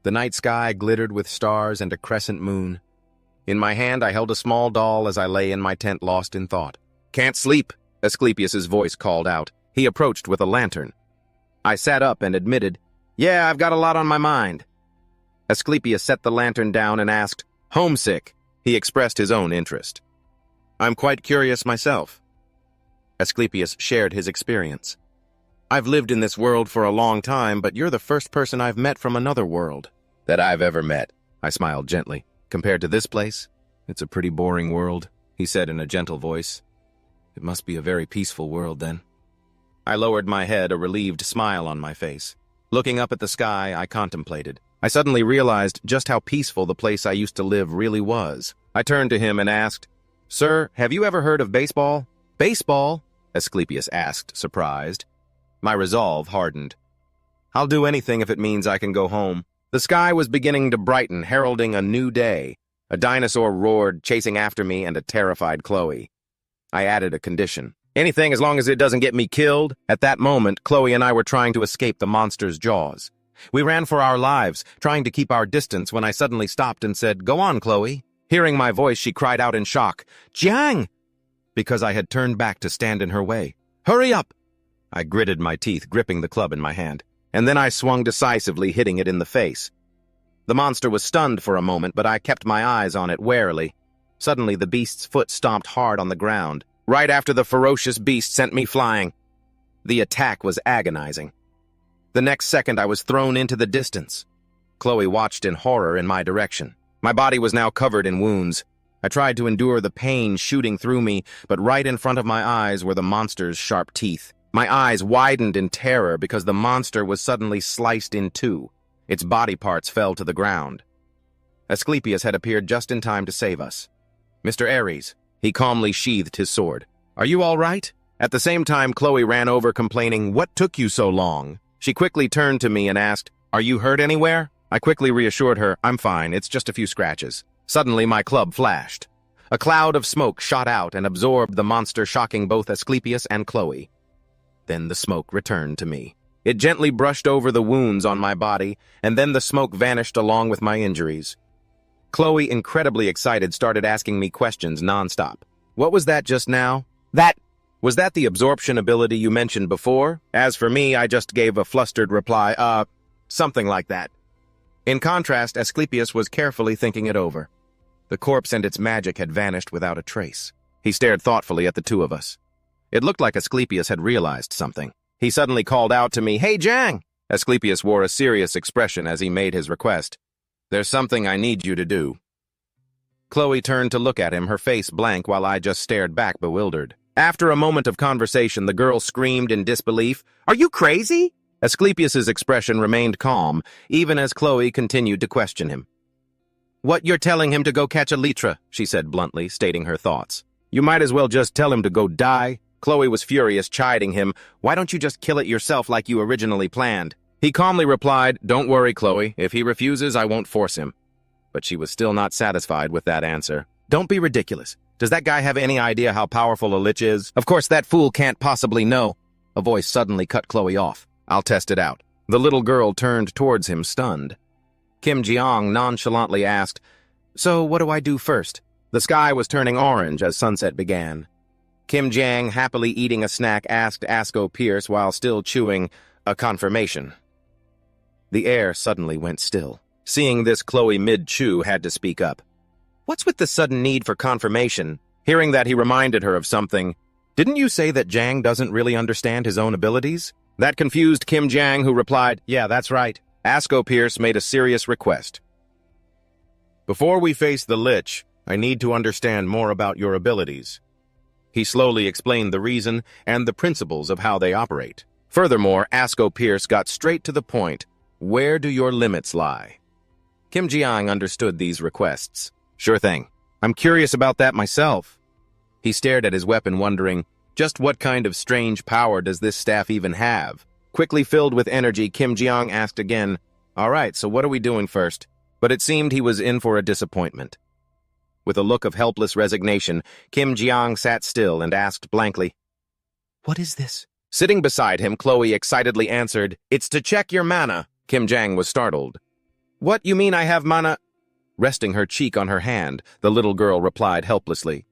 A: The night sky glittered with stars and a crescent moon. In my hand, I held a small doll as I lay in my tent lost in thought. Can't sleep, Asclepius's voice called out. He approached with a lantern. I sat up and admitted, Yeah, I've got a lot on my mind. Asclepius set the lantern down and asked, Homesick? He expressed his own interest. I'm quite curious myself. Asclepius shared his experience. I've lived in this world for a long time, but you're the first person I've met from another world. That I've ever met, I smiled gently. Compared to this place, it's a pretty boring world, he said in a gentle voice. It must be a very peaceful world then. I lowered my head, a relieved smile on my face. Looking up at the sky, I contemplated. I suddenly realized just how peaceful the place I used to live really was. I turned to him and asked, Sir, have you ever heard of baseball? Baseball? Asclepius asked, surprised. My resolve hardened. I'll do anything if it means I can go home. The sky was beginning to brighten, heralding a new day. A dinosaur roared, chasing after me and a terrified Chloe. I added a condition. Anything as long as it doesn't get me killed. At that moment, Chloe and I were trying to escape the monster's jaws. We ran for our lives, trying to keep our distance when I suddenly stopped and said, Go on, Chloe. Hearing my voice, she cried out in shock, Jiang! Because I had turned back to stand in her way. Hurry up! I gritted my teeth, gripping the club in my hand, and then I swung decisively, hitting it in the face. The monster was stunned for a moment, but I kept my eyes on it warily. Suddenly, the beast's foot stomped hard on the ground, right after the ferocious beast sent me flying. The attack was agonizing. The next second, I was thrown into the distance. Chloe watched in horror in my direction. My body was now covered in wounds. I tried to endure the pain shooting through me, but right in front of my eyes were the monster's sharp teeth. My eyes widened in terror because the monster was suddenly sliced in two. Its body parts fell to the ground. Asclepius had appeared just in time to save us. Mr. Ares, he calmly sheathed his sword. Are you all right? At the same time, Chloe ran over complaining, What took you so long? She quickly turned to me and asked, Are you hurt anywhere? I quickly reassured her, I'm fine, it's just a few scratches. Suddenly, my club flashed. A cloud of smoke shot out and absorbed the monster, shocking both Asclepius and Chloe. Then the smoke returned to me. It gently brushed over the wounds on my body, and then the smoke vanished along with my injuries. Chloe, incredibly excited, started asking me questions nonstop. What was that just now? That... Was that the absorption ability you mentioned before? As for me, I just gave a flustered reply, something like that. In contrast, Asclepius was carefully thinking it over. The corpse and its magic had vanished without a trace. He stared thoughtfully at the two of us. It looked like Asclepius had realized something. He suddenly called out to me, "Hey, Jang!" Asclepius wore a serious expression as he made his request. "There's something I need you to do." Chloe turned to look at him, her face blank, while I just stared back bewildered. After a moment of conversation, the girl screamed in disbelief, "Are you crazy?" Asclepius's expression remained calm, even as Chloe continued to question him. "What, you're telling him to go catch a Litra," she said bluntly, stating her thoughts. "You might as well just tell him to go die." Chloe was furious, chiding him. "Why don't you just kill it yourself like you originally planned?" He calmly replied, "Don't worry, Chloe. If he refuses, I won't force him." But she was still not satisfied with that answer. "Don't be ridiculous. Does that guy have any idea how powerful a lich is? Of course that fool can't possibly know." A voice suddenly cut Chloe off. "I'll test it out." The little girl turned towards him, stunned. Kim Jeong nonchalantly asked, "So what do I do first?" The sky was turning orange as sunset began. Kim Jang, happily eating a snack, asked Asko Pierce while still chewing, "A confirmation." The air suddenly went still. Seeing this, Chloe mid-chew had to speak up. "What's with the sudden need for confirmation?" Hearing that, he reminded her of something. "Didn't you say that Jang doesn't really understand his own abilities?" That confused Kim Jang, who replied, "Yeah, that's right." Asko Pierce made a serious request. "Before we face the Lich, I need to understand more about your abilities." He slowly explained the reason and the principles of how they operate. Furthermore, Asko Pierce got straight to the point. "Where do your limits lie?" Kim Jiang understood these requests. "Sure thing. I'm curious about that myself." He stared at his weapon, wondering, just what kind of strange power does this staff even have? Quickly filled with energy, Kim Jiang asked again, "All right, so what are we doing first?" But it seemed he was in for a disappointment. With a look of helpless resignation, Kim Jiang sat still and asked blankly, "What is this?" Sitting beside him, Chloe excitedly answered, "It's to check your mana." Kim Jiang was startled. "What, you mean I have mana?" Resting her cheek on her hand, the little girl replied helplessly,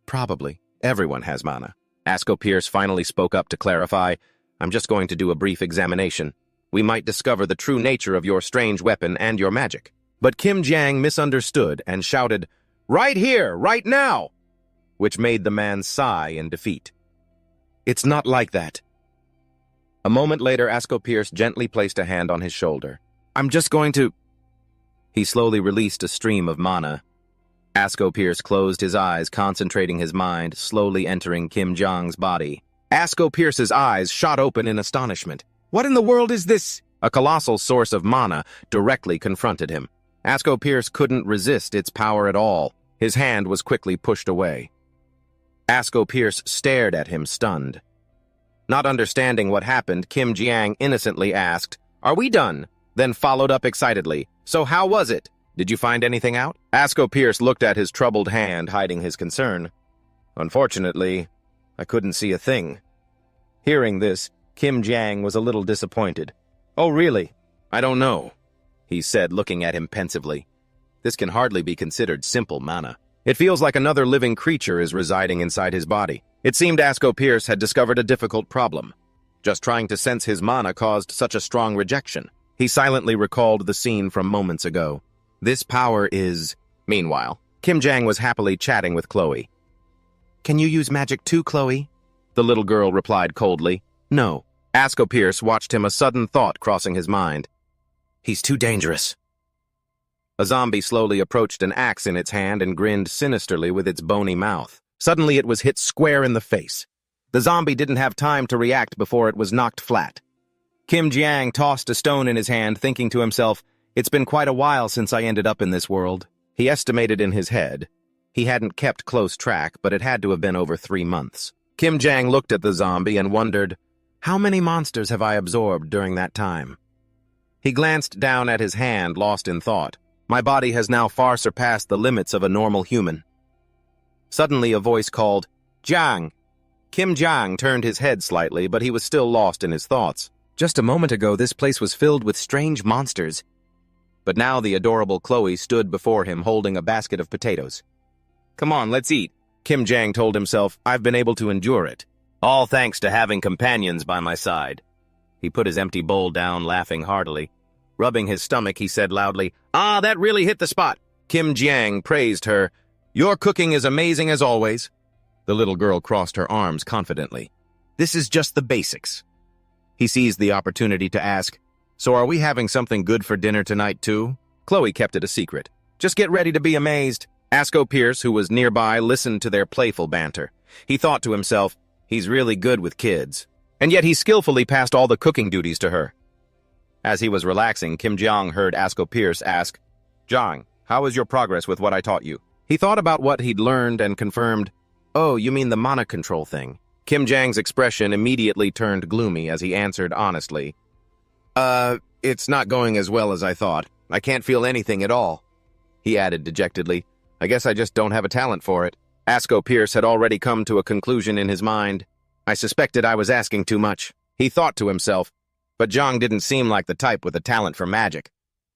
A: "Probably. Everyone has mana." Asko Pierce finally spoke up to clarify, "I'm just going to do a brief examination. We might discover the true nature of your strange weapon and your magic." But Kim Jiang misunderstood and shouted, "Right here, right now!" which made the man sigh in defeat. "It's not like that." A moment later, Asko Pierce gently placed a hand on his shoulder. "I'm just going to—" He slowly released a stream of mana. Asko Pierce closed his eyes, concentrating his mind, slowly entering Kim Jiang's body. Asko Pierce's eyes shot open in astonishment. "What in the world is this?" A colossal source of mana directly confronted him. Asko Pierce couldn't resist its power at all. His hand was quickly pushed away. Asko Pierce stared at him, stunned. Not understanding what happened, Kim Jiang innocently asked, "Are we done?" Then followed up excitedly, "So how was it? Did you find anything out?" Asko Pierce looked at his troubled hand, hiding his concern. "Unfortunately, I couldn't see a thing." Hearing this, Kim Jiang was a little disappointed. "Oh, really? I don't know," he said, looking at him pensively. "This can hardly be considered simple mana. It feels like another living creature is residing inside his body." It seemed Asko Pierce had discovered a difficult problem. Just trying to sense his mana caused such a strong rejection. He silently recalled the scene from moments ago. This power is... Meanwhile, Kim Jiang was happily chatting with Chloe. "Can you use magic too, Chloe?" The little girl replied coldly, "No." Asko Pierce watched him, a sudden thought crossing his mind. "He's too dangerous." A zombie slowly approached, an axe in its hand, and grinned sinisterly with its bony mouth. Suddenly it was hit square in the face. The zombie didn't have time to react before it was knocked flat. Kim Jiang tossed a stone in his hand, thinking to himself, "It's been quite a while since I ended up in this world." He estimated in his head. He hadn't kept close track, but it had to have been over 3 months. Kim Jiang looked at the zombie and wondered, "How many monsters have I absorbed during that time?" He glanced down at his hand, lost in thought. "My body has now far surpassed the limits of a normal human." Suddenly a voice called, "Jiang!" Kim Jiang turned his head slightly, but he was still lost in his thoughts. Just a moment ago, this place was filled with strange monsters. But now the adorable Chloe stood before him, holding a basket of potatoes. "Come on, let's eat." Kim Jiang told himself, "I've been able to endure it." All thanks to having companions by my side. He put his empty bowl down, laughing heartily. Rubbing his stomach, he said loudly, "Ah, that really hit the spot." Kim Jiang praised her. "Your cooking is amazing as always." The little girl crossed her arms confidently. "This is just the basics." He seized the opportunity to ask, "So are we having something good for dinner tonight too?" Chloe kept it a secret. "Just get ready to be amazed." Asko Pierce, who was nearby, listened to their playful banter. He thought to himself, he's really good with kids. And yet he skillfully passed all the cooking duties to her. As he was relaxing, Kim Jiang heard Asko Pierce ask, "Jiang, how is your progress with what I taught you?" He thought about what he'd learned and confirmed, "Oh, you mean the mana control thing?" Kim Jiang's expression immediately turned gloomy as he answered honestly, It's not going as well as I thought. I can't feel anything at all." He added dejectedly, "I guess I just don't have a talent for it." Asko Pierce had already come to a conclusion in his mind. "I suspected I was asking too much," he thought to himself, but Jiang didn't seem like the type with a talent for magic.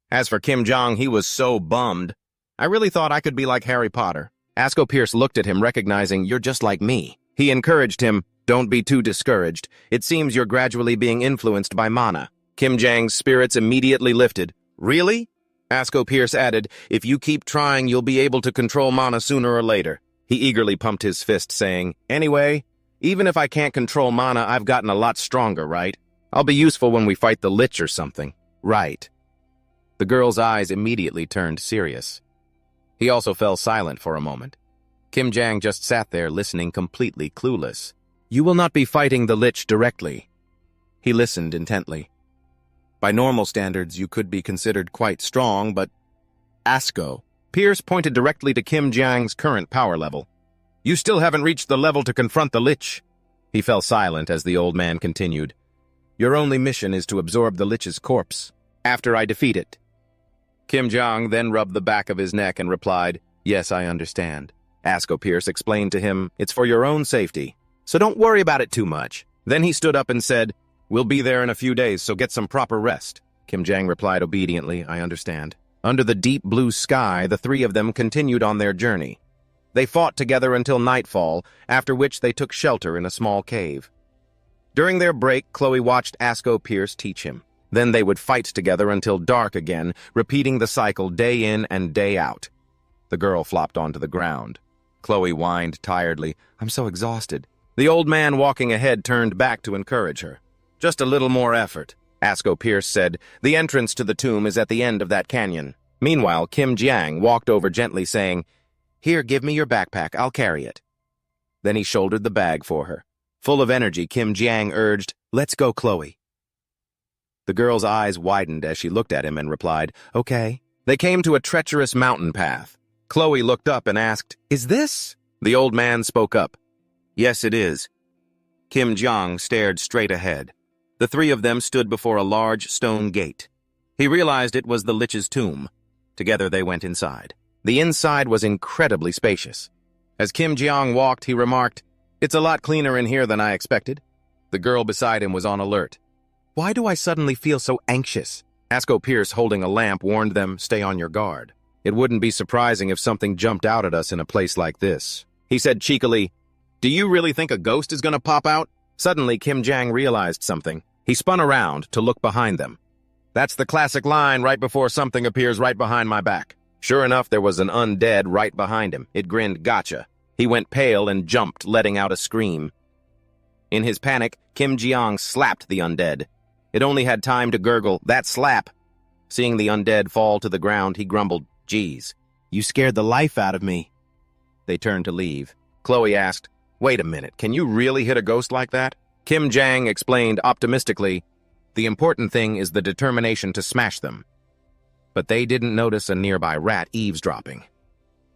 A: As for Kim Jiang, he was so bummed. "I really thought I could be like Harry Potter." Asko Pierce looked at him, recognizing, "You're just like me." He encouraged him, "Don't be too discouraged. It seems you're gradually being influenced by mana." Kim Jiang's spirits immediately lifted. "Really?" Asko Pierce added, "If you keep trying, you'll be able to control mana sooner or later." He eagerly pumped his fist, saying, "Anyway, even if I can't control mana, I've gotten a lot stronger, right? I'll be useful when we fight the Lich or something." "Right." The girl's eyes immediately turned serious. He also fell silent for a moment. Kim Jiang just sat there listening, completely clueless. "You will not be fighting the Lich directly." He listened intently. "By normal standards, you could be considered quite strong, but..." Asko Pierce pointed directly to Kim Jiang's current power level. "You still haven't reached the level to confront the Lich." He fell silent as the old man continued. "Your only mission is to absorb the Lich's corpse, after I defeat it." Kim Jiang then rubbed the back of his neck and replied, "Yes, I understand." Asko Pierce explained to him, "It's for your own safety, so don't worry about it too much." Then he stood up and said, "We'll be there in a few days, so get some proper rest." Kim Jiang replied obediently, "I understand." Under the deep blue sky, the three of them continued on their journey. They fought together until nightfall, after which they took shelter in a small cave. During their break, Chloe watched Asko Pierce teach him. Then they would fight together until dark again, repeating the cycle day in and day out. The girl flopped onto the ground. Chloe whined tiredly, "I'm so exhausted." The old man walking ahead turned back to encourage her. "Just a little more effort," Asko Pierce said. "The entrance to the tomb is at the end of that canyon." Meanwhile, Kim Jiang walked over gently, saying, "Here, give me your backpack, I'll carry it." Then he shouldered the bag for her. Full of energy, Kim Jiang urged, "Let's go, Chloe." The girl's eyes widened as she looked at him and replied, "Okay." They came to a treacherous mountain path. Chloe looked up and asked, "Is this?" The old man spoke up. "Yes, it is." Kim Jiang stared straight ahead. The three of them stood before a large stone gate. He realized it was the Lich's tomb. Together they went inside. The inside was incredibly spacious. As Kim Jiang walked, he remarked, "It's a lot cleaner in here than I expected." The girl beside him was on alert. "Why do I suddenly feel so anxious?" Asko Pierce, holding a lamp, warned them, "Stay on your guard. It wouldn't be surprising if something jumped out at us in a place like this." He said cheekily, "Do you really think a ghost is going to pop out?" Suddenly, Kim Jiang realized something. He spun around to look behind them. "That's the classic line right before something appears right behind my back." Sure enough, there was an undead right behind him. It grinned, "Gotcha." He went pale and jumped, letting out a scream. In his panic, Kim Jiang slapped the undead. It only had time to gurgle, "That slap." Seeing the undead fall to the ground, he grumbled, "Geez, you scared the life out of me." They turned to leave. Chloe asked, "Wait a minute, can you really hit a ghost like that?" Kim Jiang explained optimistically, "The important thing is the determination to smash them." But they didn't notice a nearby rat eavesdropping.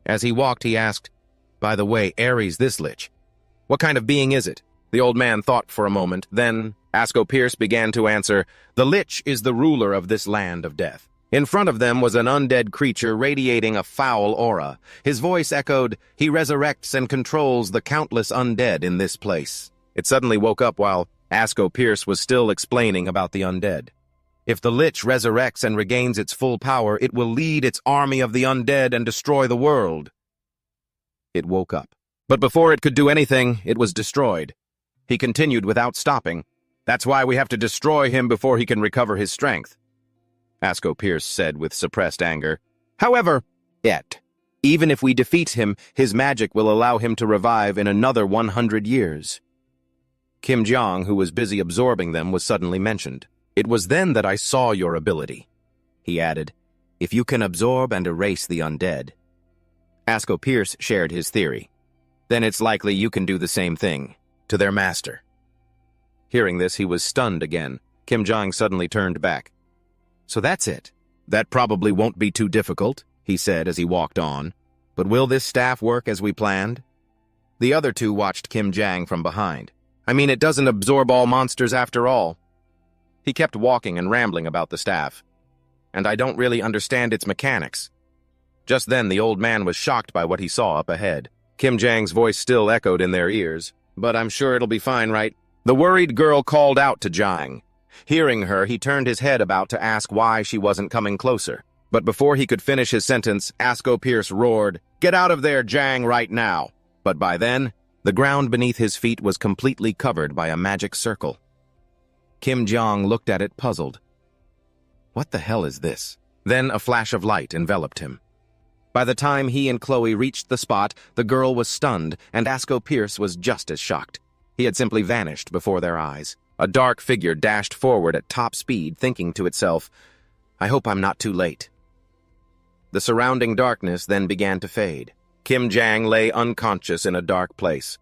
A: As he walked, he asked, "By the way, Ares, this Lich, what kind of being is it?" The old man thought for a moment. Then Asko Pierce began to answer, "The Lich is the ruler of this land of death." In front of them was an undead creature radiating a foul aura. His voice echoed, "He resurrects and controls the countless undead in this place." It suddenly woke up while Asko Pierce was still explaining about the undead. "If the Lich resurrects and regains its full power, it will lead its army of the undead and destroy the world." It woke up. But before it could do anything, it was destroyed. He continued without stopping. That's why we have to destroy him before he can recover his strength, Asko Pierce said with suppressed anger. However, even if we defeat him, his magic will allow him to revive in another 100 years. Kim Jong, who was busy absorbing them, was suddenly mentioned. It was then that I saw your ability, he added. If you can absorb and erase the undead. Asko Pierce shared his theory. Then it's likely you can do the same thing to their master. Hearing this, he was stunned again. Kim Jong suddenly turned back. So that's it. That probably won't be too difficult, he said as he walked on. But will this staff work as we planned? The other two watched Kim Jong from behind. I mean, it doesn't absorb all monsters after all. He kept walking and rambling about the staff. And I don't really understand its mechanics. Just then, the old man was shocked by what he saw up ahead. Kim Jong's voice still echoed in their ears. But I'm sure it'll be fine, right? The worried girl called out to Jang. Hearing her, he turned his head about to ask why she wasn't coming closer. But before he could finish his sentence, Asko Pierce roared, "Get out of there, Jang, right now!" But by then, the ground beneath his feet was completely covered by a magic circle. Kim Jong looked at it puzzled. What the hell is this? Then a flash of light enveloped him. By the time he and Chloe reached the spot, the girl was stunned, and Asko Pierce was just as shocked. He had simply vanished before their eyes. A dark figure dashed forward at top speed, thinking to itself, I hope I'm not too late. The surrounding darkness then began to fade. Kim Jong lay unconscious in a dark place.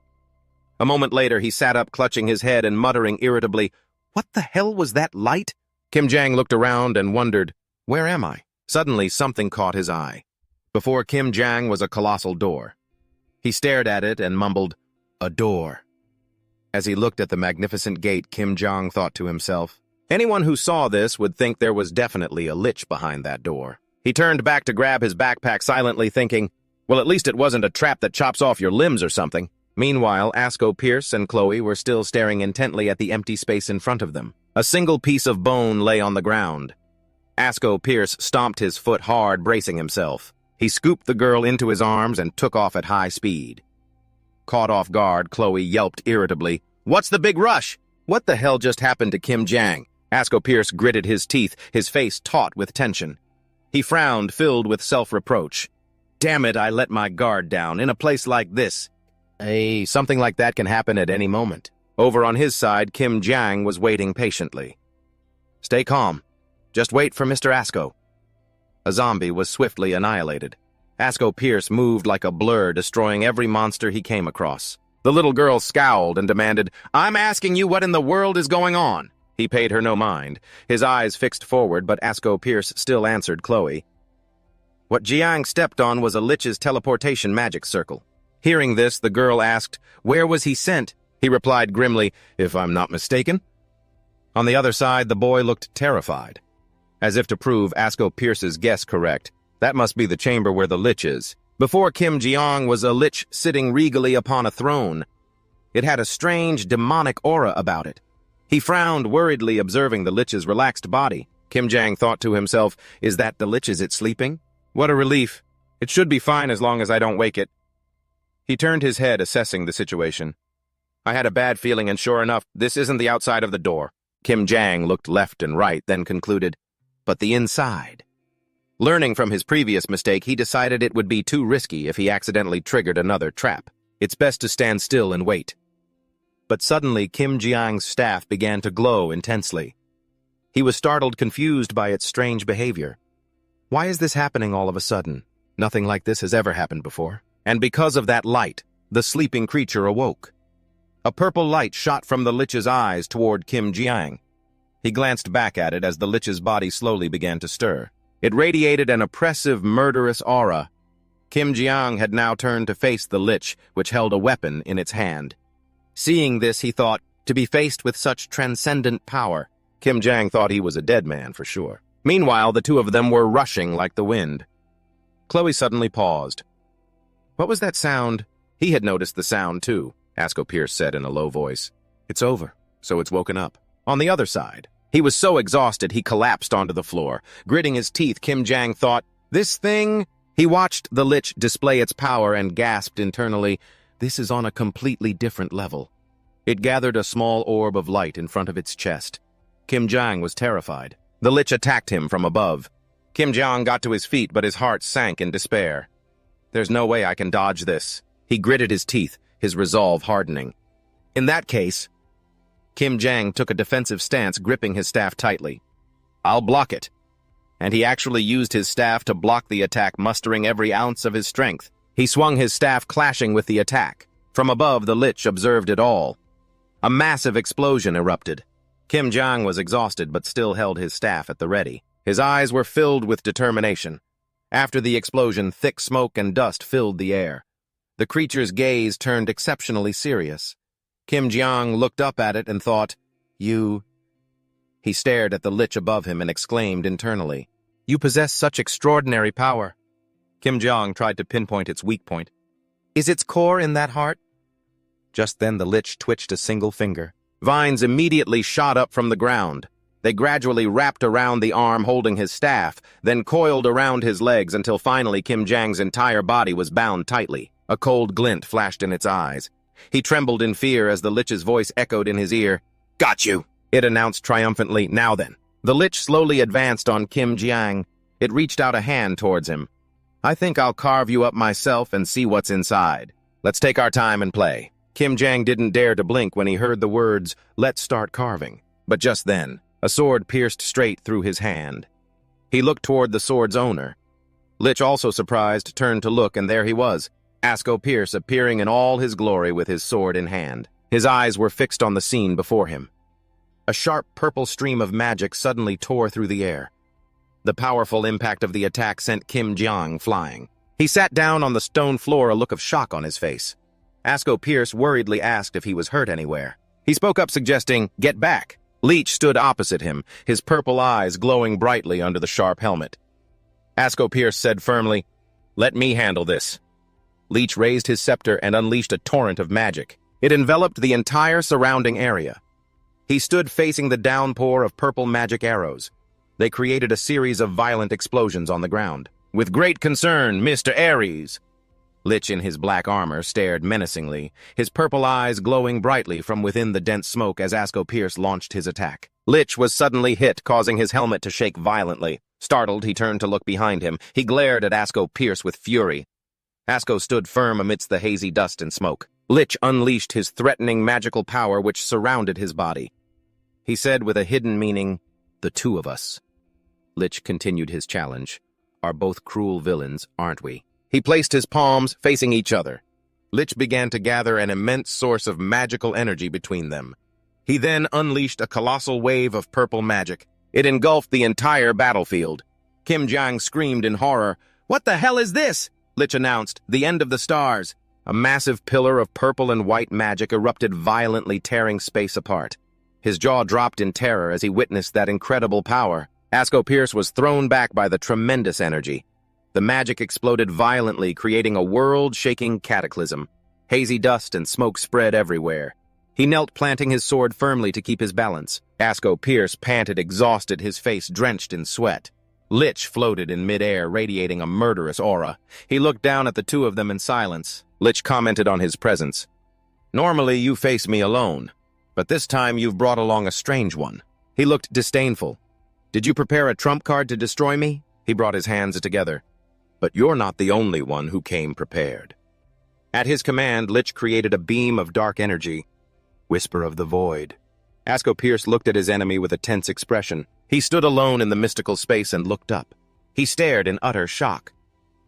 A: A moment later, he sat up, clutching his head and muttering irritably, What the hell was that light? Kim Jong looked around and wondered, Where am I? Suddenly, something caught his eye. Before Kim Jong was a colossal door. He stared at it and mumbled, A door. As he looked at the magnificent gate, Kim Jong thought to himself, anyone who saw this would think there was definitely a lich behind that door. He turned back to grab his backpack, silently thinking, well, at least it wasn't a trap that chops off your limbs or something. Meanwhile, Asko Pierce and Chloe were still staring intently at the empty space in front of them. A single piece of bone lay on the ground. Asko Pierce stomped his foot hard, bracing himself. He scooped the girl into his arms and took off at high speed. Caught off guard, Chloe yelped irritably, What's the big rush? What the hell just happened to Kim Jong? Asko Pierce gritted his teeth, his face taut with tension. He frowned, filled with self-reproach. Damn it, I let my guard down in a place like this. Something like that can happen at any moment. Over on his side, Kim Jong was waiting patiently. Stay calm. Just wait for Mr. Asko. A zombie was swiftly annihilated. Asko Pierce moved like a blur, destroying every monster he came across. The little girl scowled and demanded, I'm asking you what in the world is going on? He paid her no mind, his eyes fixed forward, but Asko Pierce still answered Chloe. What Jiang stepped on was a lich's teleportation magic circle. Hearing this, the girl asked, Where was he sent? He replied grimly, If I'm not mistaken. On the other side, the boy looked terrified. As if to prove Asko Pierce's guess correct, that must be the chamber where the lich is. Before Kim Jong was a lich sitting regally upon a throne. It had a strange, demonic aura about it. He frowned worriedly, observing the lich's relaxed body. Kim Jong thought to himself, Is that the lich? Is it sleeping? What a relief. It should be fine as long as I don't wake it. He turned his head, assessing the situation. I had a bad feeling, and sure enough, this isn't the outside of the door. Kim Jong looked left and right, then concluded, But the inside. Learning from his previous mistake, he decided it would be too risky if he accidentally triggered another trap. It's best to stand still and wait. But suddenly, Kim Jong's staff began to glow intensely. He was startled, confused by its strange behavior. Why is this happening all of a sudden? Nothing like this has ever happened before. And because of that light, the sleeping creature awoke. A purple light shot from the lich's eyes toward Kim Jong. He glanced back at it as the lich's body slowly began to stir. It radiated an oppressive, murderous aura. Kim Jong had now turned to face the lich, which held a weapon in its hand. Seeing this, he thought, to be faced with such transcendent power. Kim Jong thought he was a dead man for sure. Meanwhile, the two of them were rushing like the wind. Chloe suddenly paused. What was that sound? He had noticed the sound, too, Asko Pierce said in a low voice. It's over, so it's woken up. On the other side, he was so exhausted he collapsed onto the floor. Gritting his teeth, Kim Jong thought, This thing? He watched the lich display its power and gasped internally, This is on a completely different level. It gathered a small orb of light in front of its chest. Kim Jang was terrified. The lich attacked him from above. Kim Jang got to his feet, but his heart sank in despair. There's no way I can dodge this. He gritted his teeth, his resolve hardening. In that case, Kim Jang took a defensive stance, gripping his staff tightly. I'll block it. And he actually used his staff to block the attack, mustering every ounce of his strength. He swung his staff, clashing with the attack. From above, the lich observed it all. A massive explosion erupted. Kim Jang was exhausted, but still held his staff at the ready. His eyes were filled with determination. After the explosion, thick smoke and dust filled the air. The creature's gaze turned exceptionally serious. Kim Jang looked up at it and thought, "You..." He stared at the lich above him and exclaimed internally, "You possess such extraordinary power." Kim Jang tried to pinpoint its weak point. "Is its core in that heart?" Just then the lich twitched a single finger. Vines immediately shot up from the ground. They gradually wrapped around the arm holding his staff, then coiled around his legs until finally Kim Jang's entire body was bound tightly. A cold glint flashed in its eyes. He trembled in fear as the lich's voice echoed in his ear. "Got you!" it announced triumphantly. "Now then." The lich slowly advanced on Kim Jang. It reached out a hand towards him. "I think I'll carve you up myself and see what's inside. Let's take our time and play." Kim Jang didn't dare to blink when he heard the words, "Let's start carving." But just then, a sword pierced straight through his hand. He looked toward the sword's owner. Lich, also surprised, turned to look, and there he was, Asko Pierce, appearing in all his glory with his sword in hand. His eyes were fixed on the scene before him. A sharp purple stream of magic suddenly tore through the air. The powerful impact of the attack sent Kim Jang flying. He sat down on the stone floor, a look of shock on his face. Asko Pierce worriedly asked if he was hurt anywhere. He spoke up, suggesting, "Get back." Leech stood opposite him, his purple eyes glowing brightly under the sharp helmet. Asko Pierce said firmly, "Let me handle this." Leech raised his scepter and unleashed a torrent of magic. It enveloped the entire surrounding area. He stood facing the downpour of purple magic arrows. They created a series of violent explosions on the ground. "With great concern, Mr. Ares." Lich in his black armor stared menacingly, his purple eyes glowing brightly from within the dense smoke as Asko Pierce launched his attack. Lich was suddenly hit, causing his helmet to shake violently. Startled, he turned to look behind him. He glared at Asko Pierce with fury. Asko stood firm amidst the hazy dust and smoke. Lich unleashed his threatening magical power which surrounded his body. He said with a hidden meaning, "The two of us." Lich continued his challenge. "Are both cruel villains, aren't we?" He placed his palms facing each other. Lich began to gather an immense source of magical energy between them. He then unleashed a colossal wave of purple magic. It engulfed the entire battlefield. Kim Jang screamed in horror. "What the hell is this?" Lich announced, "The end of the stars." A massive pillar of purple and white magic erupted violently, tearing space apart. His jaw dropped in terror as he witnessed that incredible power. Asko Pierce was thrown back by the tremendous energy. The magic exploded violently, creating a world-shaking cataclysm. Hazy dust and smoke spread everywhere. He knelt, planting his sword firmly to keep his balance. Asko Pierce panted, exhausted, his face drenched in sweat. Lich floated in midair, radiating a murderous aura. He looked down at the two of them in silence. Lich commented on his presence. "Normally you face me alone, but this time you've brought along a strange one." He looked disdainful. "Did you prepare a trump card to destroy me?" He brought his hands together. "But you're not the only one who came prepared." At his command, Lich created a beam of dark energy. Whisper of the void. Asko Pierce looked at his enemy with a tense expression. He stood alone in the mystical space and looked up. He stared in utter shock.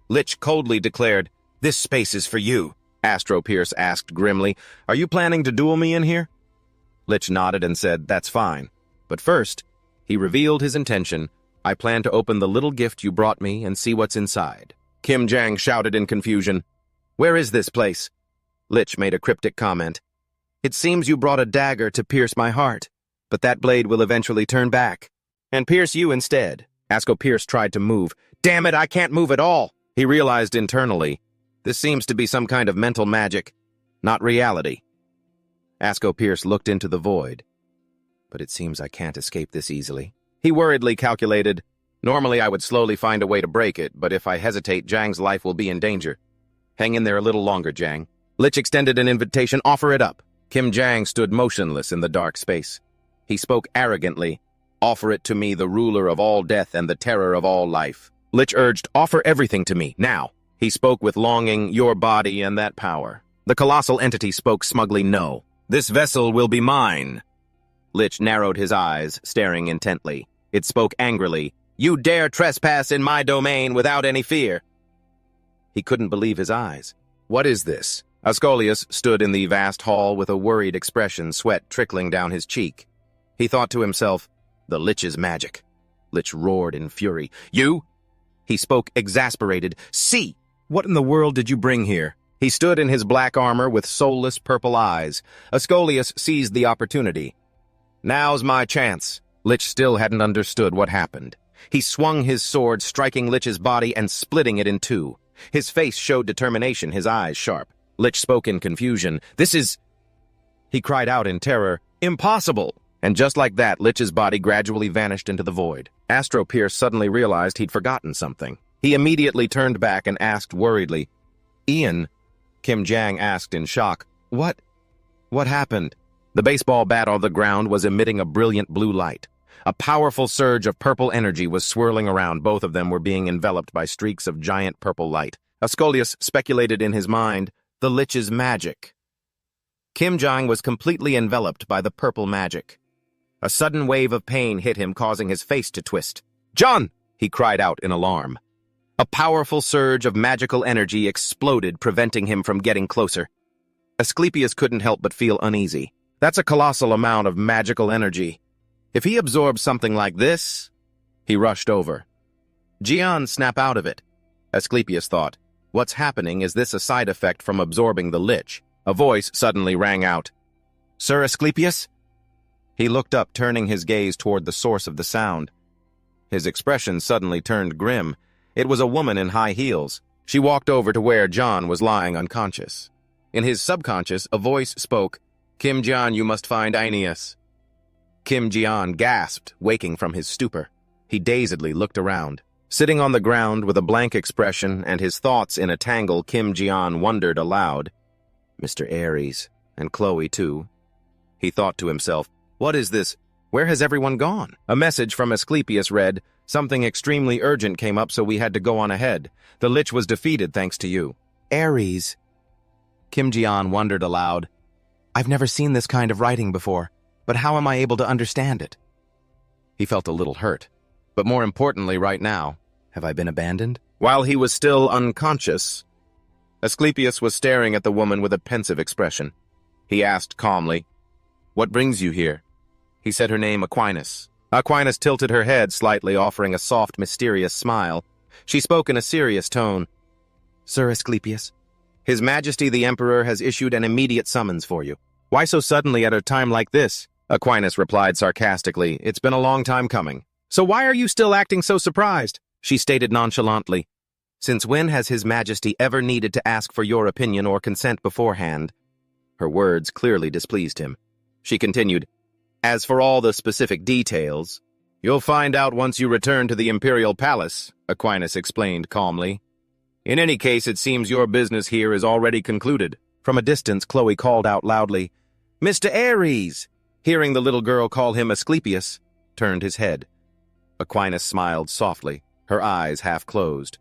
A: Lich coldly declared, "This space is for you." Asko Pierce asked grimly, "Are you planning to duel me in here?" Lich nodded and said, "That's fine. But first," he revealed his intention, "I plan to open the little gift you brought me and see what's inside." Kim Jang shouted in confusion, "Where is this place?" Lich made a cryptic comment. "It seems you brought a dagger to pierce my heart, but that blade will eventually turn back and pierce you instead." Asko Pierce tried to move. "Damn it, I can't move at all." He realized internally, this seems to be some kind of mental magic, not reality. Asko Pierce looked into the void. "But it seems I can't escape this easily." He worriedly calculated, "Normally I would slowly find a way to break it, but if I hesitate, Jang's life will be in danger. Hang in there a little longer, Jang." Lich extended an invitation. "Offer it up." Kim Jang stood motionless in the dark space. He spoke arrogantly. "Offer it to me, the ruler of all death and the terror of all life." Lich urged, "Offer everything to me, now." He spoke with longing, "Your body and that power." The colossal entity spoke smugly, "No. This vessel will be mine." Lich narrowed his eyes, staring intently. It spoke angrily, "You dare trespass in my domain without any fear." He couldn't believe his eyes. "What is this?" Ascolius stood in the vast hall with a worried expression, sweat trickling down his cheek. He thought to himself, "The Lich's magic." Lich roared in fury. "You?" He spoke exasperated. "See! What in the world did you bring here?" He stood in his black armor with soulless purple eyes. Ascolius seized the opportunity. "Now's my chance." Lich still hadn't understood what happened. He swung his sword, striking Lich's body and splitting it in two. His face showed determination, his eyes sharp. Lich spoke in confusion. "This is—" He cried out in terror, "Impossible!" And just like that, Lich's body gradually vanished into the void. Astro Pierce suddenly realized he'd forgotten something. He immediately turned back and asked worriedly, "Ian?" Kim Jang asked in shock, What happened?" The baseball bat on the ground was emitting a brilliant blue light. A powerful surge of purple energy was swirling around. Both of them were being enveloped by streaks of giant purple light. Ascolius speculated in his mind, the Lich's magic. Kim Jang was completely enveloped by the purple magic. A sudden wave of pain hit him, causing his face to twist. "John!" he cried out in alarm. A powerful surge of magical energy exploded, preventing him from getting closer. Asclepius couldn't help but feel uneasy. That's a colossal amount of magical energy. If he absorbed something like this... He rushed over. "Jian, snap out of it." Asclepius thought, "What's happening? Is this a side effect from absorbing the Lich?" A voice suddenly rang out. "Sir Asclepius?" He looked up, turning his gaze toward the source of the sound. His expression suddenly turned grim. It was a woman in high heels. She walked over to where John was lying unconscious. In his subconscious, a voice spoke, "Kim Jian, you must find Aeneas." Kim Jian gasped, waking from his stupor. He dazedly looked around. Sitting on the ground with a blank expression and his thoughts in a tangle, Kim Jian wondered aloud. Mr. Ares, and Chloe too. He thought to himself, "What is this? Where has everyone gone?" A message from Asclepius read, "Something extremely urgent came up, so we had to go on ahead. The Lich was defeated thanks to you." Ares. Kim Jian wondered aloud. "I've never seen this kind of writing before, but how am I able to understand it?" He felt a little hurt. But more importantly right now, have I been abandoned? While he was still unconscious, Asclepius was staring at the woman with a pensive expression. He asked calmly, "What brings you here?" He said her name, Aquinas. Aquinas tilted her head slightly, offering a soft, mysterious smile. She spoke in a serious tone. "Sir Asclepius, His Majesty the Emperor has issued an immediate summons for you." "Why so suddenly at a time like this?" Aquinas replied sarcastically. "It's been a long time coming." "So why are you still acting so surprised?" She stated nonchalantly. "Since when has His Majesty ever needed to ask for your opinion or consent beforehand?" Her words clearly displeased him. She continued, "As for all the specific details, you'll find out once you return to the Imperial Palace," Aquinas explained calmly. "In any case, it seems your business here is already concluded." From a distance, Chloe called out loudly, "Mr. Ares!" Hearing the little girl call him Asclepius, turned his head. Aquinas smiled softly, her eyes half closed.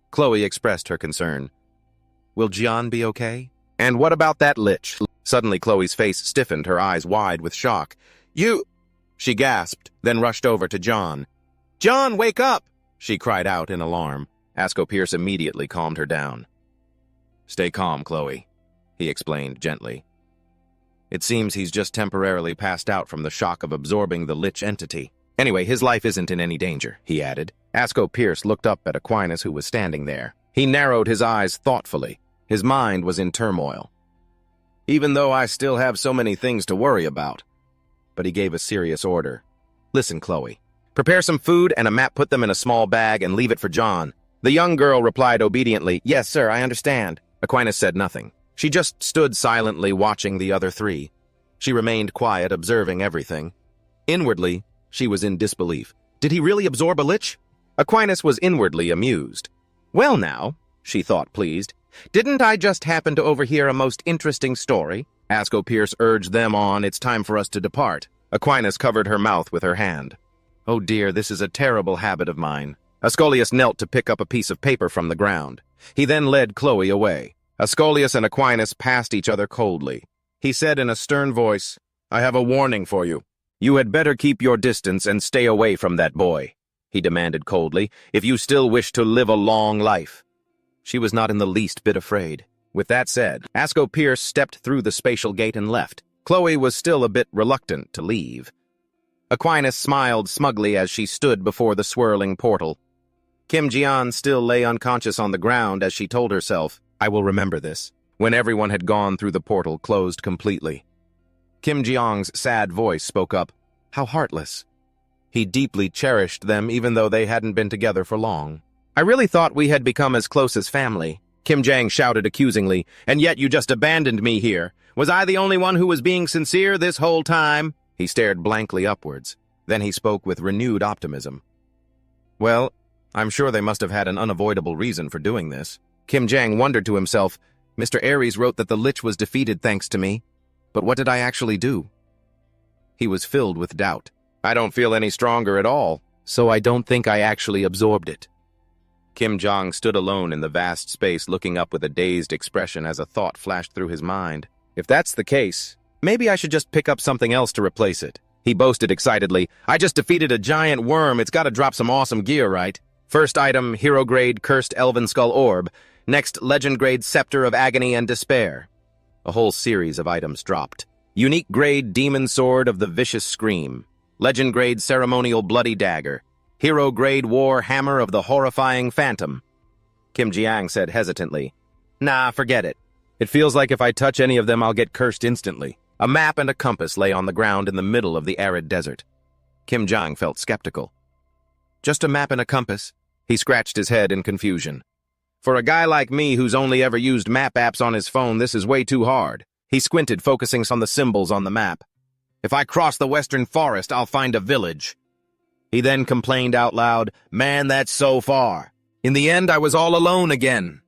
A: Chloe expressed her concern. "Will Jian be okay? And what about that Lich?" Suddenly Chloe's face stiffened, her eyes wide with shock. "You—" She gasped, then rushed over to John. "John, wake up!" she cried out in alarm. Asco Pierce immediately calmed her down. "Stay calm, Chloe," he explained gently. "It seems he's just temporarily passed out from the shock of absorbing the Lich entity. Anyway, his life isn't in any danger," he added. Asco Pierce looked up at Aquinas, who was standing there. He narrowed his eyes thoughtfully. His mind was in turmoil. "Even though I still have so many things to worry about." But he gave a serious order. "Listen, Chloe. Prepare some food and a map, put them in a small bag, and leave it for John." The young girl replied obediently, "Yes, sir, I understand." Aquinas said nothing. She just stood silently watching the other three. She remained quiet, observing everything. Inwardly, she was in disbelief. Did he really absorb a Lich? Aquinas was inwardly amused. "Well now," she thought, pleased, Didn't I just happen to overhear a most interesting story? Asco Pierce urged them on. It's time for us to depart. Aquinas covered her mouth with her hand. Oh dear, this is a terrible habit of mine. Ascolius knelt to pick up a piece of paper from the ground. He then led Chloe away. Ascolius and Aquinas passed each other coldly. He said in a stern voice, I have a warning for you. You had better keep your distance and stay away from that boy, he demanded coldly, if you still wish to live a long life. She was not in the least bit afraid. With that said, Asco Pierce stepped through the spatial gate and left. Chloe was still a bit reluctant to leave. Aquinas smiled smugly as she stood before the swirling portal. Kim Jian still lay unconscious on the ground as she told herself, I will remember this, when everyone had gone through the portal closed completely. Kim Jiang's sad voice spoke up, how heartless. He deeply cherished them even though they hadn't been together for long. I really thought we had become as close as family, Kim Jiang shouted accusingly, and yet you just abandoned me here. Was I the only one who was being sincere this whole time? He stared blankly upwards. Then he spoke with renewed optimism. Well, I'm sure they must have had an unavoidable reason for doing this. Kim Jiang wondered to himself, Mr. Ares wrote that the Lich was defeated thanks to me. But what did I actually do? He was filled with doubt. I don't feel any stronger at all, so I don't think I actually absorbed it. Kim Jiang stood alone in the vast space looking up with a dazed expression as a thought flashed through his mind. If that's the case, maybe I should just pick up something else to replace it. He boasted excitedly, I just defeated a giant worm, it's gotta drop some awesome gear, right? First item, hero grade Cursed Elven Skull Orb. Next, legend grade Scepter of Agony and Despair. A whole series of items dropped. Unique grade Demon Sword of the Vicious Scream. Legend grade Ceremonial Bloody Dagger. Hero grade War Hammer of the Horrifying Phantom. Kim Jiang said hesitantly, Nah, forget it. It feels like if I touch any of them, I'll get cursed instantly. A map and a compass lay on the ground in the middle of the arid desert. Kim Jiang felt skeptical. Just a map and a compass? He scratched his head in confusion. For a guy like me who's only ever used map apps on his phone, this is way too hard. He squinted, focusing on the symbols on the map. If I cross the western forest, I'll find a village. He then complained out loud, Man, that's so far. In the end, I was all alone again.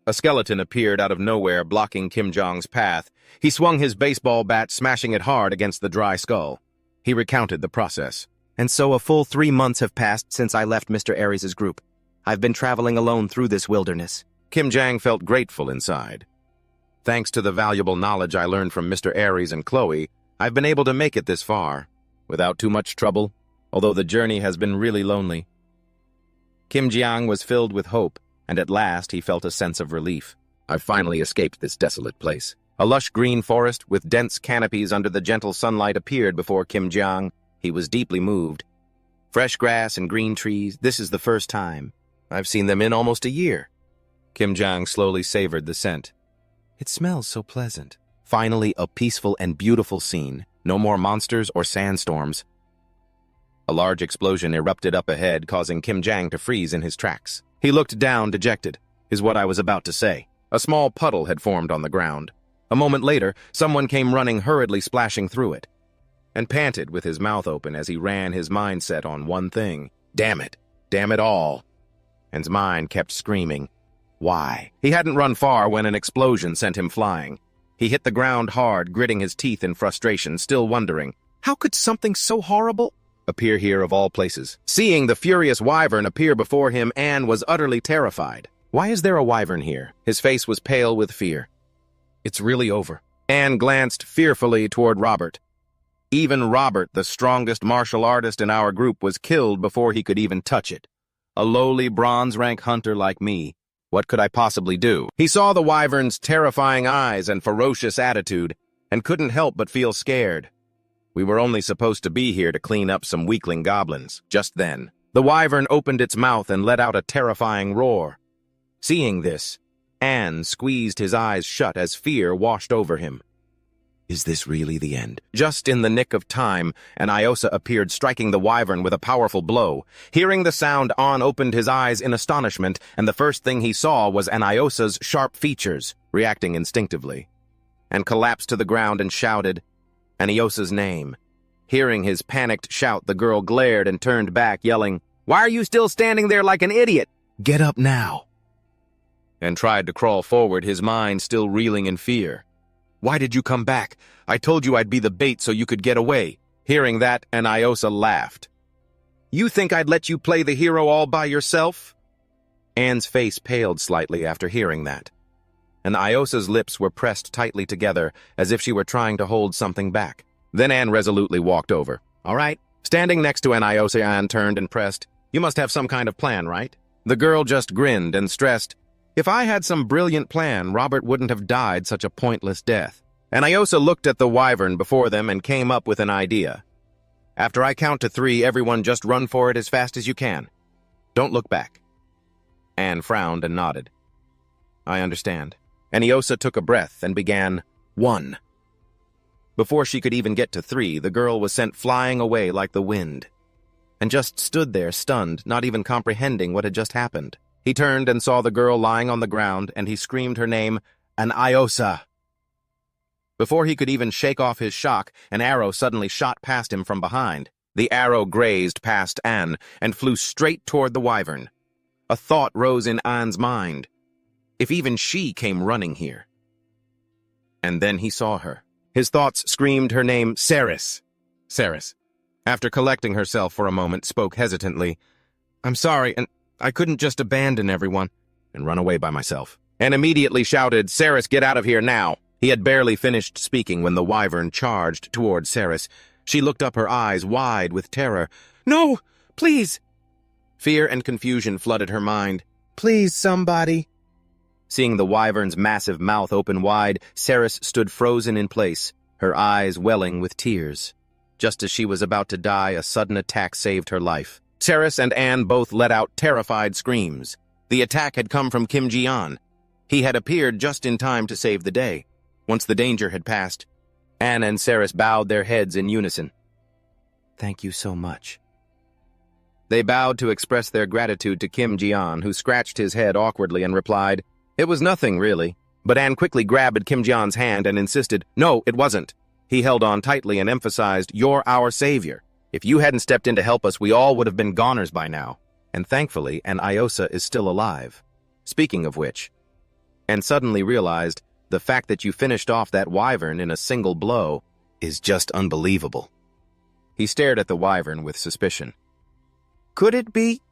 A: A skeleton appeared out of nowhere, blocking Kim Jiang's path. He swung his baseball bat, smashing it hard against the dry skull. He recounted the process. And so a full 3 months have passed since I left Mr. Ares' group. I've been traveling alone through this wilderness. Kim Jiang felt grateful inside. Thanks to the valuable knowledge I learned from Mr. Ares and Chloe, I've been able to make it this far, without too much trouble, although the journey has been really lonely. Kim Jiang was filled with hope, and at last he felt a sense of relief. I've finally escaped this desolate place. A lush green forest with dense canopies under the gentle sunlight appeared before Kim Jiang. He was deeply moved. Fresh grass and green trees, this is the first time. I've seen them in almost a year. Kim Jiang slowly savored the scent. It smells so pleasant. Finally, a peaceful and beautiful scene. No more monsters or sandstorms. A large explosion erupted up ahead, causing Kim Jiang to freeze in his tracks. He looked down, dejected, is what I was about to say. A small puddle had formed on the ground. A moment later, someone came running, hurriedly splashing through it, and panted with his mouth open as he ran his mind set on one thing. Damn it all. And his mind kept screaming. Why? He hadn't run far when an explosion sent him flying. He hit the ground hard, gritting his teeth in frustration, still wondering, how could something so horrible appear here of all places? Seeing the furious wyvern appear before him, Anne was utterly terrified. Why is there a wyvern here? His face was pale with fear. It's really over. Anne glanced fearfully toward Robert. Even Robert, the strongest martial artist in our group, was killed before he could even touch it. A lowly bronze-rank hunter like me. What could I possibly do? He saw the wyvern's terrifying eyes and ferocious attitude, and couldn't help but feel scared. We were only supposed to be here to clean up some weakling goblins. Just then, the wyvern opened its mouth and let out a terrifying roar. Seeing this, Anne squeezed his eyes shut as fear washed over him. Is this really the end? Just in the nick of time, an Iosa appeared, striking the wyvern with a powerful blow. Hearing the sound, An opened his eyes in astonishment, and the first thing he saw was an Iosa's sharp features, reacting instinctively, and collapsed to the ground and shouted an Iosa's name. Hearing his panicked shout, the girl glared and turned back, yelling, Why are you still standing there like an idiot? Get up now. and tried to crawl forward, his mind still reeling in fear. "Why did you come back? I told you I'd be the bait so you could get away." Hearing that, Aniosa laughed. "You think I'd let you play the hero all by yourself?" Anne's face paled slightly after hearing that, and Iosa's lips were pressed tightly together as if she were trying to hold something back. Then Anne resolutely walked over. "All right." Standing next to Aniosa, Anne turned and pressed, "You must have some kind of plan, right?" The girl just grinned and stressed, "If I had some brilliant plan, Robert wouldn't have died such a pointless death." Aniosa looked at the wyvern before them and came up with an idea. "After I count to 3, everyone just run for it as fast as you can. Don't look back." Anne frowned and nodded. "I understand." Aniosa took a breath and began, 1. Before she could even get to 3, the girl was sent flying away like the wind, and just stood there stunned, not even comprehending what had just happened. He turned and saw the girl lying on the ground, and he screamed her name, "Aniosa!" Before he could even shake off his shock, an arrow suddenly shot past him from behind. The arrow grazed past Anne and flew straight toward the wyvern. A thought rose in Anne's mind. If even she came running here. And then he saw her. His thoughts screamed her name, Ceres. Ceres, after collecting herself for a moment, spoke hesitantly, "I'm sorry, and I couldn't just abandon everyone and run away by myself." And immediately shouted, "Ceres, get out of here now!" He had barely finished speaking when the wyvern charged toward Ceres. She looked up, her eyes wide with terror. "No, please!" Fear and confusion flooded her mind. "Please, somebody!" Seeing the wyvern's massive mouth open wide, Ceres stood frozen in place, her eyes welling with tears. Just as she was about to die, a sudden attack saved her life. Ceres and Anne both let out terrified screams. The attack had come from Kim Ji-an. He had appeared just in time to save the day. Once the danger had passed, Anne and Ceres bowed their heads in unison. "Thank you so much." They bowed to express their gratitude to Kim Ji-an, who scratched his head awkwardly and replied, "It was nothing, really." But Anne quickly grabbed Kim Ji-an's hand and insisted, "No, it wasn't." He held on tightly and emphasized, "You're our savior. If you hadn't stepped in to help us, we all would have been goners by now. And thankfully, Aniosa is still alive. Speaking of which," and suddenly realized, "the fact that you finished off that wyvern in a single blow is just unbelievable." He stared at the wyvern with suspicion. "Could it be?"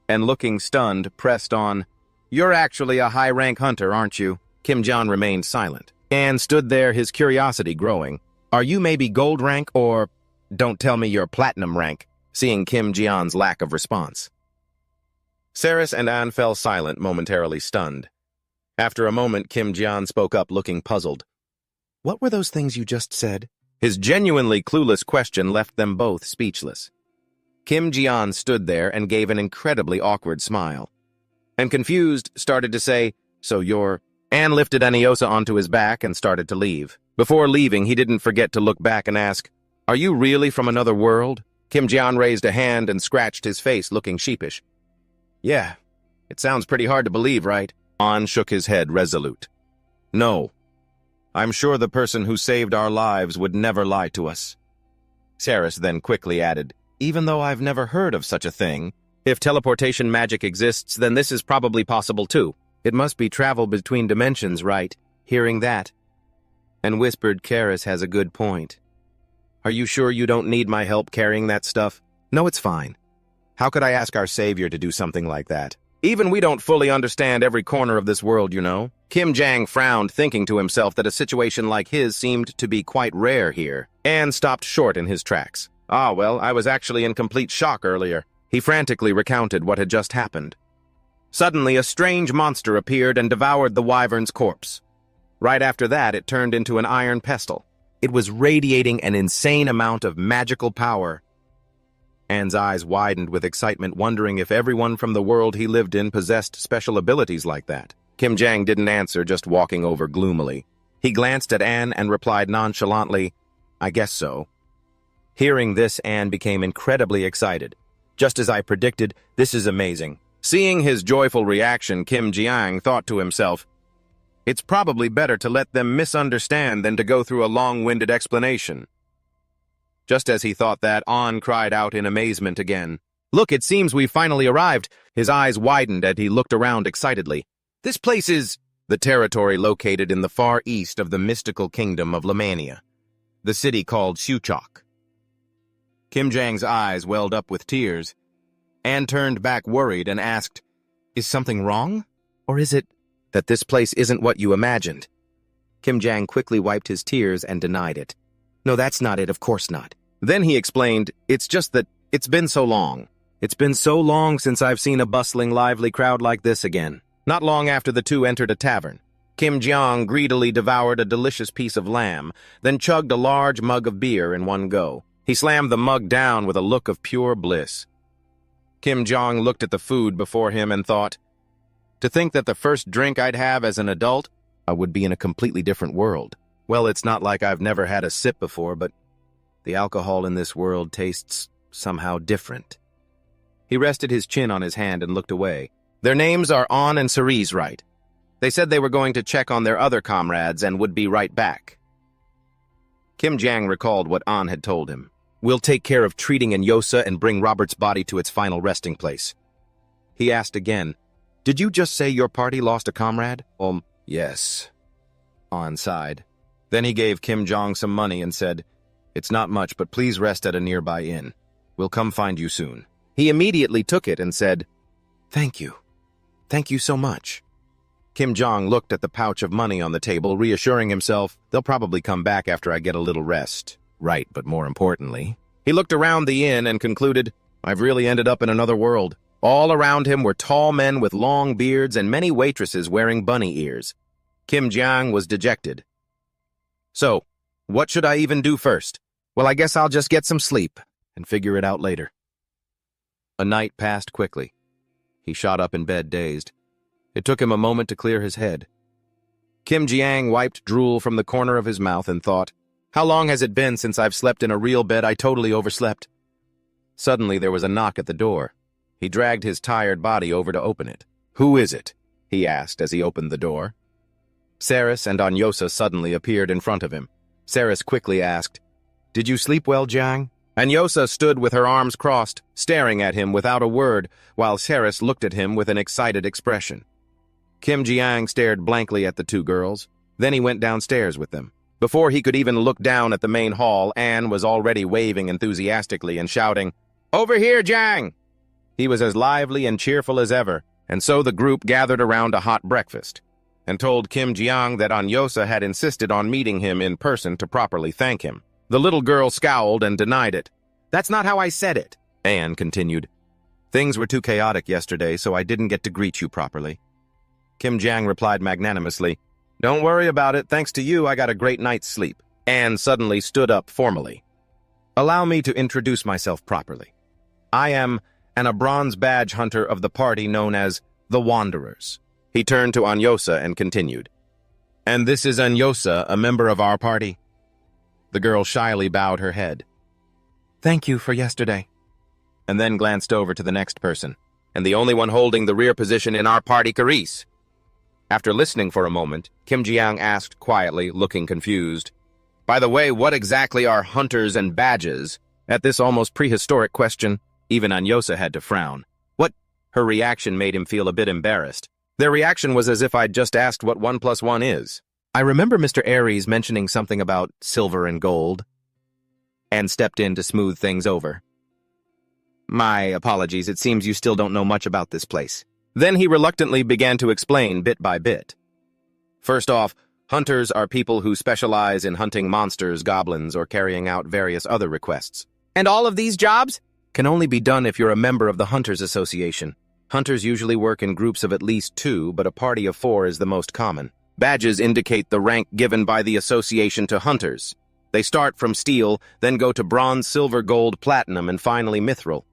A: And looking stunned, pressed on, "You're actually a high-rank hunter, aren't you?" Kim Ji-an remained silent. Anne stood there, his curiosity growing. "Are you maybe gold rank or, don't tell me you're platinum rank?" Seeing Kim Ji-an's lack of response. Ceres and Anne fell silent, momentarily stunned. After a moment, Kim Ji-an spoke up, looking puzzled. "What were those things you just said?" His genuinely clueless question left them both speechless. Kim Ji-an stood there and gave an incredibly awkward smile, and confused, started to say, "So you're—" Anne lifted Aniosa onto his back and started to leave. Before leaving, he didn't forget to look back and ask, "Are you really from another world?" Kim Ji-an raised a hand and scratched his face, looking sheepish. "Yeah, it sounds pretty hard to believe, right?" Anne shook his head, resolute. "No. I'm sure the person who saved our lives would never lie to us." Ceres then quickly added, "Even though I've never heard of such a thing, if teleportation magic exists, then this is probably possible too. It must be travel between dimensions, right?" Hearing that, and whispered, "Ceres has a good point. Are you sure you don't need my help carrying that stuff?" "No, it's fine. How could I ask our savior to do something like that? Even we don't fully understand every corner of this world, you know." Kim Jang frowned, thinking to himself that a situation like his seemed to be quite rare here. Anne stopped short in his tracks. "Ah, well, I was actually in complete shock earlier." He frantically recounted what had just happened. Suddenly, a strange monster appeared and devoured the wyvern's corpse. Right after that, it turned into an iron pestle. It was radiating an insane amount of magical power. Anne's eyes widened with excitement, wondering if everyone from the world he lived in possessed special abilities like that. Kim Jang didn't answer, just walking over gloomily. He glanced at Anne and replied nonchalantly, "I guess so." Hearing this, Anne became incredibly excited. "Just as I predicted, this is amazing." Seeing his joyful reaction, Kim Jiang thought to himself, "It's probably better to let them misunderstand than to go through a long-winded explanation." Just as he thought that, An cried out in amazement again. "Look, it seems we've finally arrived." His eyes widened as he looked around excitedly. This place is the territory located in the far east of the mystical kingdom of Lemania, the city called Shuchok. Kim Jang's eyes welled up with tears. Anne turned back worried and asked, "Is something wrong? Or is it that this place isn't what you imagined?" Kim Jang quickly wiped his tears and denied it. "No, that's not it, of course not." Then he explained, "It's just that it's been so long. It's been so long since I've seen a bustling, lively crowd like this again." Not long after the two entered a tavern, Kim Jang greedily devoured a delicious piece of lamb, then chugged a large mug of beer in one go. He slammed the mug down with a look of pure bliss. Kim Jong looked at the food before him and thought, "To think that the first drink I'd have as an adult, I would be in a completely different world. Well, it's not like I've never had a sip before, but the alcohol in this world tastes somehow different." He rested his chin on his hand and looked away. "Their names are An and Cerise, right? They said they were going to check on their other comrades and would be right back." Kim Jang recalled what An had told him. "We'll take care of treating Anyosa and bring Robert's body to its final resting place." He asked again, "Did you just say your party lost a comrade?" Yes." An sighed. Then he gave Kim Jong some money and said, "It's not much, but please rest at a nearby inn. We'll come find you soon." He immediately took it and said, "Thank you. Thank you so much." Kim Jong looked at the pouch of money on the table, reassuring himself, "They'll probably come back after I get a little rest." Right, but more importantly, he looked around the inn and concluded, "I've really ended up in another world." All around him were tall men with long beards and many waitresses wearing bunny ears. Kim Jang was dejected. "So, what should I even do first? Well, I guess I'll just get some sleep and figure it out later." A night passed quickly. He shot up in bed, dazed. It took him a moment to clear his head. Kim Jiang wiped drool from the corner of his mouth and thought, "How long has it been since I've slept in a real bed? I totally overslept." Suddenly there was a knock at the door. He dragged his tired body over to open it. "Who is it?" he asked as he opened the door. Saris and Anyosa suddenly appeared in front of him. Saris quickly asked, "Did you sleep well, Jiang?" Anyosa stood with her arms crossed, staring at him without a word, while Saris looked at him with an excited expression. Kim Jiang stared blankly at the two girls. Then he went downstairs with them. Before he could even look down at the main hall, Anne was already waving enthusiastically and shouting, "Over here, Jiang!" He was as lively and cheerful as ever, and so the group gathered around a hot breakfast and told Kim Jiang that Anyosa had insisted on meeting him in person to properly thank him. The little girl scowled and denied it. "That's not how I said it," Anne continued. "Things were too chaotic yesterday, so I didn't get to greet you properly." Kim Jang replied magnanimously, "Don't worry about it. Thanks to you, I got a great night's sleep." Anne suddenly stood up formally. "Allow me to introduce myself properly. I am a bronze badge hunter of the party known as the Wanderers." He turned to Anyosa and continued, "And this is Anyosa, a member of our party." The girl shyly bowed her head. "Thank you for yesterday," and then glanced over to the next person, "And the only one holding the rear position in our party, Carice." After listening for a moment, Kim Jiang asked quietly, looking confused, "By the way, what exactly are hunters and badges?" At this almost prehistoric question, even Anyosa had to frown. "What?" Her reaction made him feel a bit embarrassed. Their reaction was as if I'd just asked what 1 + 1 is. "I remember Mr. Aries mentioning something about silver and gold," and stepped in to smooth things over. "My apologies, it seems you still don't know much about this place." Then he reluctantly began to explain bit by bit. First off, hunters are people who specialize in hunting monsters, goblins, or carrying out various other requests. And all of these jobs can only be done if you're a member of the Hunters Association. Hunters usually work in groups of at least 2, but a party of 4 is the most common. Badges indicate the rank given by the association to hunters. They start from steel, then go to bronze, silver, gold, platinum, and finally mithril.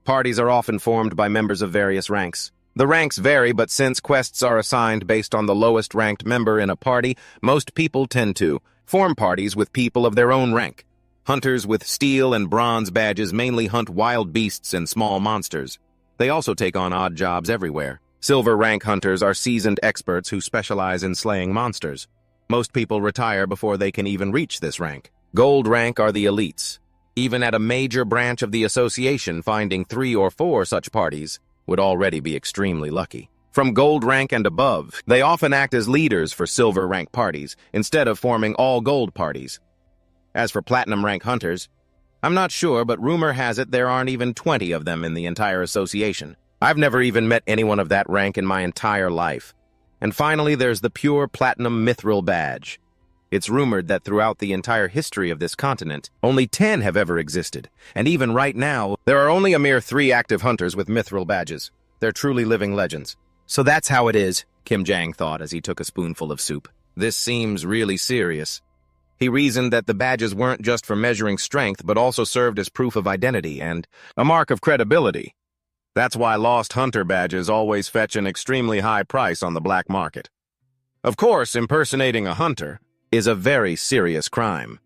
A: Parties are often formed by members of various ranks. The ranks vary, but since quests are assigned based on the lowest ranked member in a party, most people tend to form parties with people of their own rank. Hunters with steel and bronze badges mainly hunt wild beasts and small monsters. They also take on odd jobs everywhere. Silver rank hunters are seasoned experts who specialize in slaying monsters. Most people retire before they can even reach this rank. Gold rank are the elites. Even at a major branch of the association, finding 3 or 4 such parties would already be extremely lucky. From gold rank and above, they often act as leaders for silver rank parties, instead of forming all gold parties. As for platinum rank hunters, I'm not sure, but rumor has it there aren't even 20 of them in the entire association. I've never even met anyone of that rank in my entire life. And finally, there's the pure platinum mithril badge. It's rumored that throughout the entire history of this continent, only 10 have ever existed. And even right now, there are only a mere 3 active hunters with mithril badges. They're truly living legends. So that's how it is, Kim Jang thought as he took a spoonful of soup. This seems really serious. He reasoned that the badges weren't just for measuring strength, but also served as proof of identity and a mark of credibility. That's why lost hunter badges always fetch an extremely high price on the black market. Of course, impersonating a hunter is a very serious crime.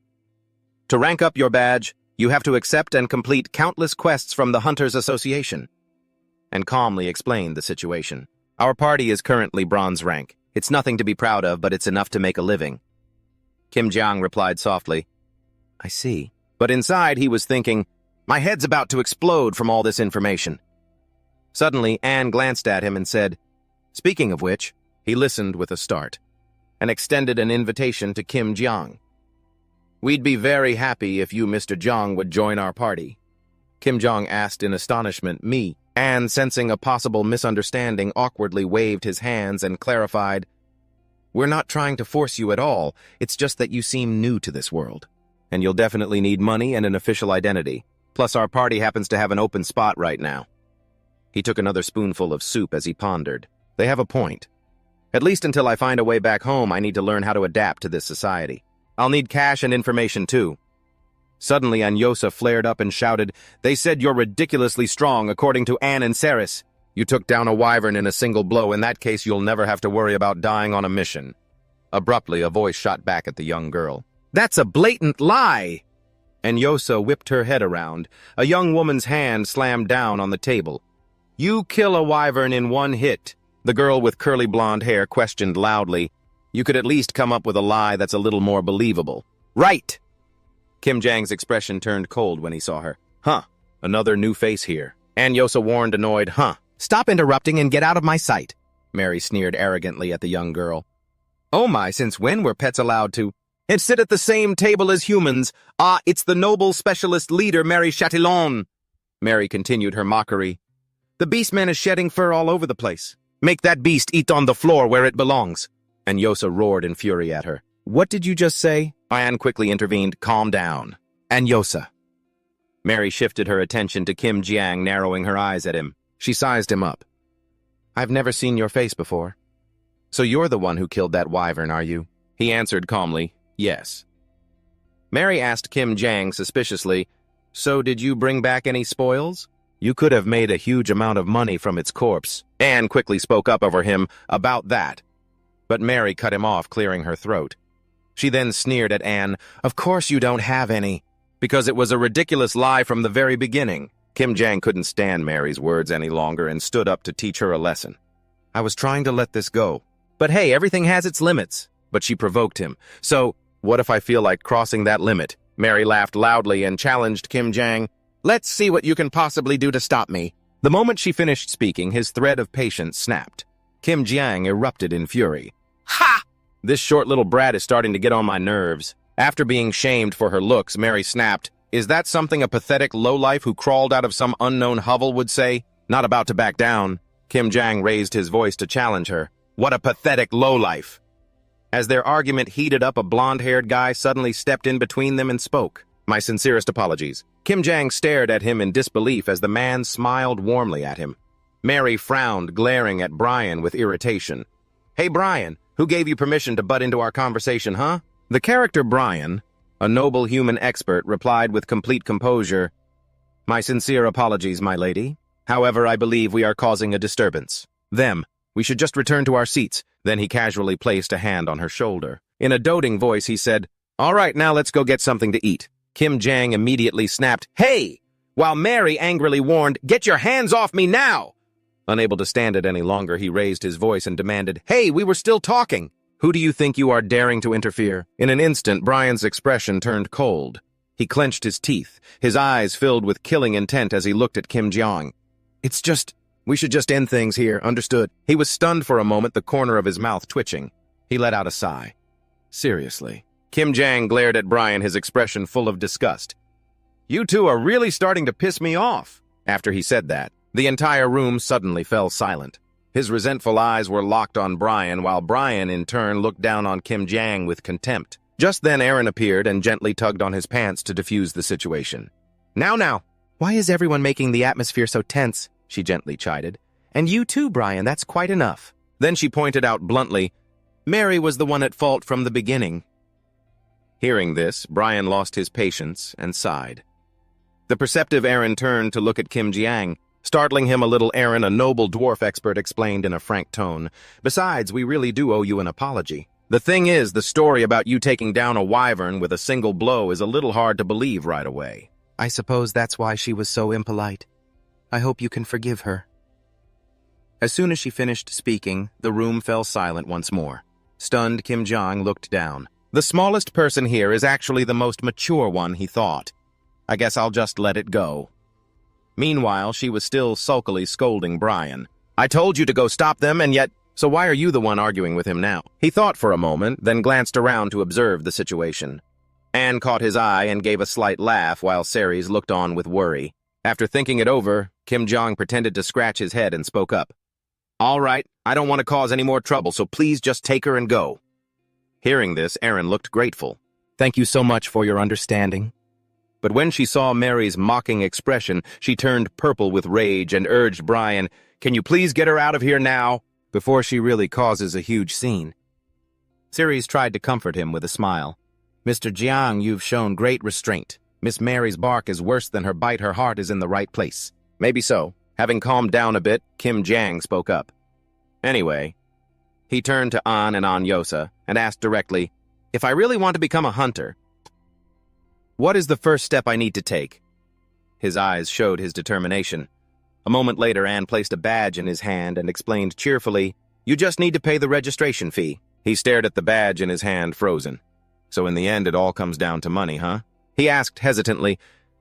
A: To rank up your badge, you have to accept and complete countless quests from the Hunters Association. And calmly explained the situation. Our party is currently bronze rank. It's nothing to be proud of, but it's enough to make a living. Kim Jiang replied softly, I see. But inside he was thinking, my head's about to explode from all this information. Suddenly, Anne glanced at him and said, speaking of which, he listened with a start, and extended an invitation to Kim Jiang. We'd be very happy if you, Mr. Jiang, would join our party. Kim Jiang asked in astonishment, me. Anne, sensing a possible misunderstanding, awkwardly waved his hands and clarified, we're not trying to force you at all, it's just that you seem new to this world. And you'll definitely need money and an official identity. Plus our party happens to have an open spot right now. He took another spoonful of soup as he pondered. They have a point. At least until I find a way back home, I need to learn how to adapt to this society. I'll need cash and information too. Suddenly, Anyosa flared up and shouted, they said you're ridiculously strong, according to Anne and Ceres. You took down a wyvern in a single blow. In that case, you'll never have to worry about dying on a mission. Abruptly, a voice shot back at the young girl. That's a blatant lie! Anyosa whipped her head around. A young woman's hand slammed down on the table. You kill a wyvern in one hit. The girl with curly blonde hair questioned loudly. You could at least come up with a lie that's a little more believable. Right! Kim Jang's expression turned cold when he saw her. Huh, another new face here. Anyosa warned, annoyed, Stop interrupting and get out of my sight. Mary sneered arrogantly at the young girl. Oh my, since when were pets allowed to? And sit at the same table as humans. Ah, it's the noble specialist leader, Mary Chatillon. Mary continued her mockery. The beastman is shedding fur all over the place. Make that beast eat on the floor where it belongs. Anyosa roared in fury at her. What did you just say? Anne quickly intervened. Calm down. Anyosa. Mary shifted her attention to Kim Jiang, narrowing her eyes at him. She sized him up. I've never seen your face before. So you're the one who killed that wyvern, are you? He answered calmly, yes. Mary asked Kim Jiang suspiciously, so did you bring back any spoils? You could have made a huge amount of money from its corpse. Anne quickly spoke up over him about that. But Mary cut him off, clearing her throat. She then sneered at Anne, of course you don't have any. Because it was a ridiculous lie from the very beginning. Kim Jiang couldn't stand Mary's words any longer and stood up to teach her a lesson. I was trying to let this go. But hey, everything has its limits. But she provoked him. So, what if I feel like crossing that limit? Mary laughed loudly and challenged Kim Jiang. Let's see what you can possibly do to stop me. The moment she finished speaking, his thread of patience snapped. Kim Jiang erupted in fury. Ha! This short little brat is starting to get on my nerves. After being shamed for her looks, Mary snapped, is that something a pathetic lowlife who crawled out of some unknown hovel would say? Not about to back down. Kim Jiang raised his voice to challenge her. What a pathetic lowlife. As their argument heated up, a blonde-haired guy suddenly stepped in between them and spoke. My sincerest apologies. Kim Jiang stared at him in disbelief as the man smiled warmly at him. Mary frowned, glaring at Brian with irritation. Hey, Brian, who gave you permission to butt into our conversation, huh? The character Brian, a noble human expert, replied with complete composure, My sincere apologies, my lady. However, I believe we are causing a disturbance. We should just return to our seats. Then he casually placed a hand on her shoulder. In a doting voice, he said, All right, now let's go get something to eat. Kim Jiang immediately snapped, Hey! While Mary angrily warned, Get your hands off me now! Unable to stand it any longer, he raised his voice and demanded, Hey, we were still talking! Who do you think you are daring to interfere? In an instant, Brian's expression turned cold. He clenched his teeth, his eyes filled with killing intent as he looked at Kim Jiang. It's just, We should just end things here, understood? He was stunned for a moment, the corner of his mouth twitching. He let out a sigh. Seriously. Kim Jang glared at Brian, his expression full of disgust. You two are really starting to piss me off. After he said that, the entire room suddenly fell silent. His resentful eyes were locked on Brian, while Brian, in turn, looked down on Kim Jang with contempt. Just then, Aaron appeared and gently tugged on his pants to diffuse the situation. Now, why is everyone making the atmosphere so tense? She gently chided. And you too, Brian, that's quite enough. Then she pointed out bluntly, Mary was the one at fault from the beginning. Hearing this, Brian lost his patience and sighed. The perceptive Aaron turned to look at Kim Jiang. Startling him a little, Aaron, a noble dwarf expert, explained in a frank tone, Besides, we really do owe you an apology. The thing is, the story about you taking down a wyvern with a single blow is a little hard to believe right away. I suppose that's why she was so impolite. I hope you can forgive her. As soon as she finished speaking, the room fell silent once more. Stunned, Kim Jong looked down. The smallest person here is actually the most mature one, he thought. I guess I'll just let it go. Meanwhile, she was still sulkily scolding Brian. I told you to go stop them, and yet, so why are you the one arguing with him now? He thought for a moment, then glanced around to observe the situation. Anne caught his eye and gave a slight laugh while Ceres looked on with worry. After thinking it over, Kim Jong pretended to scratch his head and spoke up. All right, I don't want to cause any more trouble, so please just take her and go. Hearing this, Aaron looked grateful. Thank you so much for your understanding. But when she saw Mary's mocking expression, she turned purple with rage and urged Brian, Can you please get her out of here now, before she really causes a huge scene? Ceres tried to comfort him with a smile. Mr. Jiang, you've shown great restraint. Miss Mary's bark is worse than her bite. Her heart is in the right place. Maybe so. Having calmed down a bit, Kim Jang spoke up. Anyway, he turned to An and Anyosa and asked directly, If I really want to become a hunter, what is the first step I need to take? His eyes showed his determination. A moment later, Anne placed a badge in his hand and explained cheerfully, You just need to pay the registration fee. He stared at the badge in his hand, frozen. So in the end, it all comes down to money, huh? He asked hesitantly,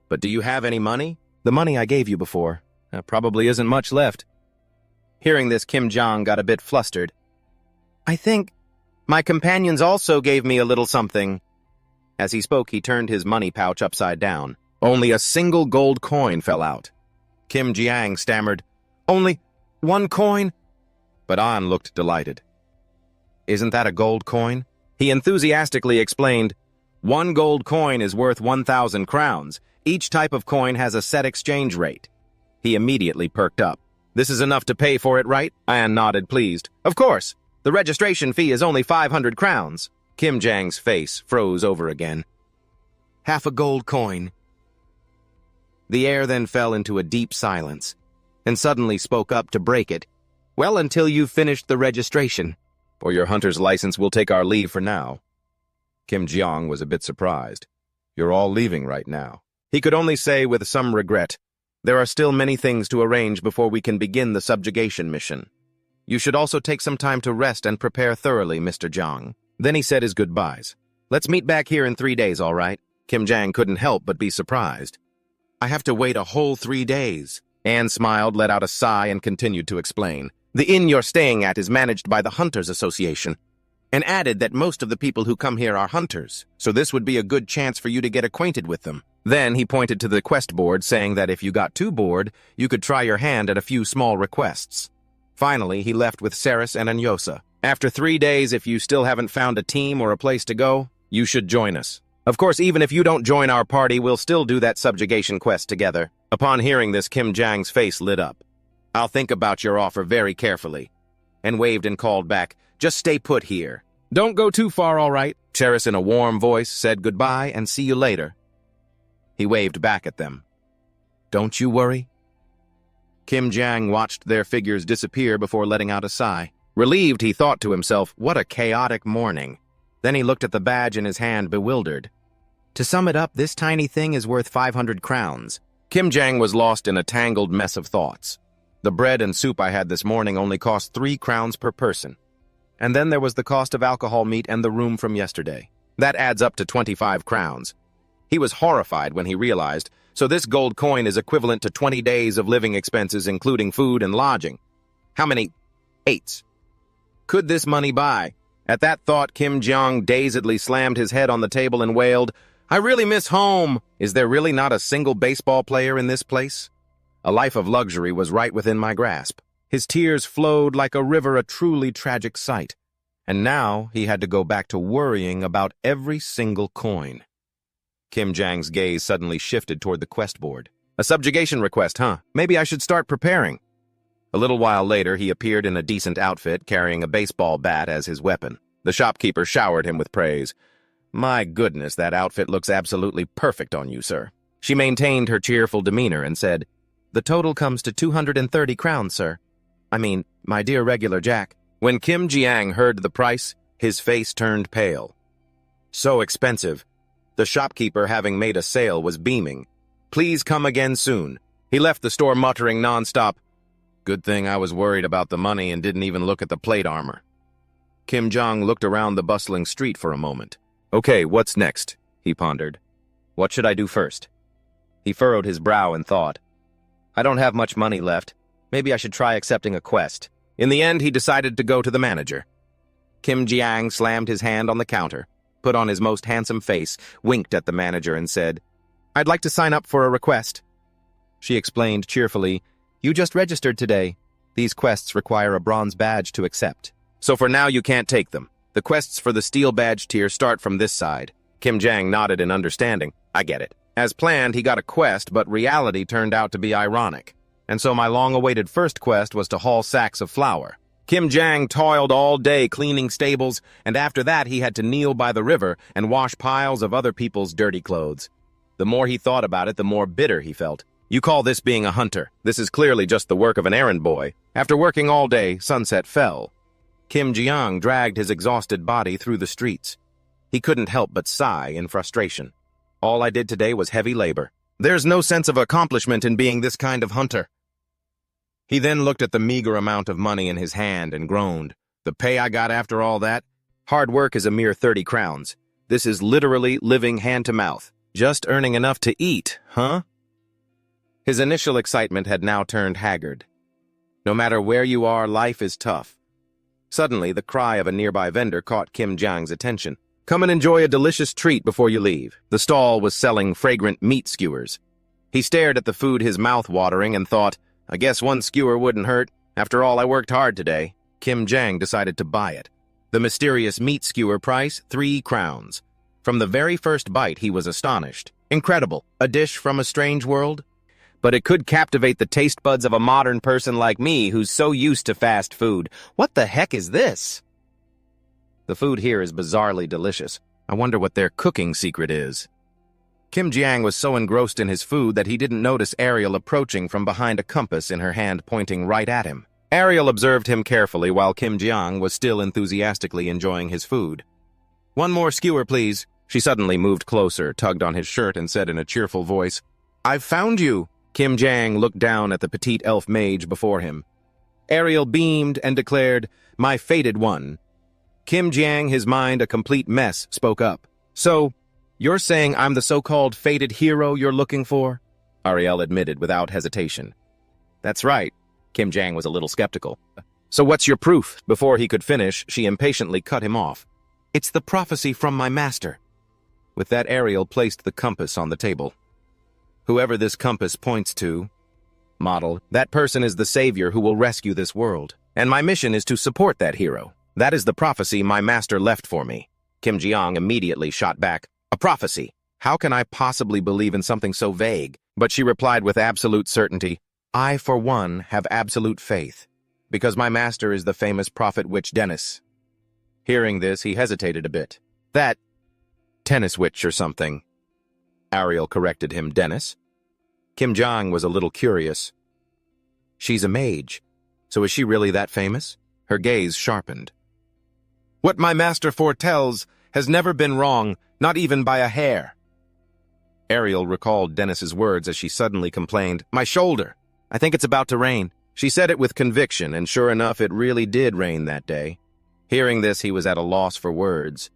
A: But do you have any money? The money I gave you before. Probably isn't much left. Hearing this, Kim Jong got a bit flustered. I think my companions also gave me a little something. As he spoke, he turned his money pouch upside down. Only a single gold coin fell out. Kim Jiang stammered, Only 1 coin? But An looked delighted. Isn't that a gold coin? He enthusiastically explained, 1 gold coin is worth 1,000 crowns. Each type of coin has a set exchange rate. He immediately perked up. This is enough to pay for it, right? Anne nodded, pleased. Of course. The registration fee is only 500 crowns. Kim Jang's face froze over again. Half a gold coin. The air then fell into a deep silence, and suddenly spoke up to break it. Well, until you've finished the registration. For your hunter's license, we'll take our leave for now. Kim Jeong was a bit surprised. You're all leaving right now. He could only say with some regret, There are still many things to arrange before we can begin the subjugation mission. You should also take some time to rest and prepare thoroughly, Mr. Jong. Then he said his goodbyes. Let's meet back here in 3 days, all right? Kim Jang couldn't help but be surprised. I have to wait a whole 3 days. Anne smiled, let out a sigh, and continued to explain. The inn you're staying at is managed by the Hunters Association, and added that most of the people who come here are hunters, so this would be a good chance for you to get acquainted with them. Then he pointed to the quest board, saying that if you got too bored, you could try your hand at a few small requests. Finally, he left with Ceres and Anyosa. After 3 days, if you still haven't found a team or a place to go, you should join us. Of course, even if you don't join our party, we'll still do that subjugation quest together. Upon hearing this, Kim Jang's face lit up. I'll think about your offer very carefully. And waved and called back, Just stay put here. Don't go too far, all right? Ceres in a warm voice said goodbye and see you later. He waved back at them. Don't you worry. Kim Jang watched their figures disappear before letting out a sigh. Relieved, he thought to himself, what a chaotic morning. Then he looked at the badge in his hand, bewildered. To sum it up, this tiny thing is worth 500 crowns. Kim Jang was lost in a tangled mess of thoughts. The bread and soup I had this morning only cost 3 crowns per person. And then there was the cost of alcohol, meat, and the room from yesterday. That adds up to 25 crowns. He was horrified when he realized, So this gold coin is equivalent to 20 days of living expenses, including food and lodging. How many eights could this money buy? At that thought, Kim Jong dazedly slammed his head on the table and wailed, "I really miss home! Is there really not a single baseball player in this place?" A life of luxury was right within my grasp. His tears flowed like a river, a truly tragic sight. And now he had to go back to worrying about every single coin. Kim Jang's gaze suddenly shifted toward the quest board. A subjugation request, huh? Maybe I should start preparing. A little while later, he appeared in a decent outfit, carrying a baseball bat as his weapon. The shopkeeper showered him with praise. "My goodness, that outfit looks absolutely perfect on you, sir." She maintained her cheerful demeanor and said, "The total comes to 230 crowns, sir. I mean, my dear regular Jack." When Kim Jiang heard the price, his face turned pale. So expensive. The shopkeeper, having made a sale, was beaming. "Please come again soon." He left the store muttering nonstop, "Good thing I was worried about the money and didn't even look at the plate armor." Kim Jong looked around the bustling street for a moment. "Okay, what's next?" he pondered. "What should I do first?" He furrowed his brow in thought. "I don't have much money left. Maybe I should try accepting a quest." In the end, he decided to go to the manager. Kim Jiang slammed his hand on the counter, put on his most handsome face, winked at the manager, and said, "I'd like to sign up for a request." She explained cheerfully, "You just registered today. These quests require a bronze badge to accept. So for now, you can't take them. The quests for the steel badge tier start from this side." Kim Jang nodded in understanding. "I get it." As planned, he got a quest, but reality turned out to be ironic. And so my long-awaited first quest was to haul sacks of flour. Kim Jang toiled all day cleaning stables, and after that he had to kneel by the river and wash piles of other people's dirty clothes. The more he thought about it, the more bitter he felt. You call this being a hunter? This is clearly just the work of an errand boy. After working all day, sunset fell. Kim Jiang dragged his exhausted body through the streets. He couldn't help but sigh in frustration. All I did today was heavy labor. There's no sense of accomplishment in being this kind of hunter. He then looked at the meager amount of money in his hand and groaned. The pay I got after all that? Hard work is a mere 30 crowns. This is literally living hand to mouth. Just earning enough to eat, huh? His initial excitement had now turned haggard. No matter where you are, life is tough. Suddenly, the cry of a nearby vendor caught Kim Jiang's attention. "Come and enjoy a delicious treat before you leave." The stall was selling fragrant meat skewers. He stared at the food, his mouth watering, and thought, "I guess one skewer wouldn't hurt. After all, I worked hard today." Kim Jang decided to buy it. The mysterious meat skewer price, 3 crowns. From the very first bite, he was astonished. Incredible. A dish from a strange world? But it could captivate the taste buds of a modern person like me who's so used to fast food. What the heck is this? The food here is bizarrely delicious. I wonder what their cooking secret is. Kim Jiang was so engrossed in his food that he didn't notice Ariel approaching from behind a compass in her hand pointing right at him. Ariel observed him carefully while Kim Jiang was still enthusiastically enjoying his food. "One more skewer, please." She suddenly moved closer, tugged on his shirt, and said in a cheerful voice, "I've found you." Kim Jiang looked down at the petite elf mage before him. Ariel beamed and declared, "My fated one." Kim Jiang, his mind a complete mess, spoke up. "So, you're saying I'm the so-called fated hero you're looking for?" Ariel admitted without hesitation. "That's right." Kim Jiang was a little skeptical. "So what's your proof?" Before he could finish, she impatiently cut him off. "It's the prophecy from my master." With that, Ariel placed the compass on the table. "Whoever this compass points to, model, that person is the savior who will rescue this world. And my mission is to support that hero. That is the prophecy my master left for me." Kim Jiang immediately shot back, "A prophecy? How can I possibly believe in something so vague?" But she replied with absolute certainty, "I, for one, have absolute faith, because my master is the famous prophet witch Dennis." Hearing this, he hesitated a bit. "That tennis witch or something." Ariel corrected him. "Dennis?" Kim Jiang was a little curious. "She's a mage. So is she really that famous?" Her gaze sharpened. "What my master foretells has never been wrong, not even by a hair." Ariel recalled Dennis's words as she suddenly complained, "My shoulder! I think it's about to rain." She said it with conviction, and sure enough, it really did rain that day. Hearing this, he was at a loss for words.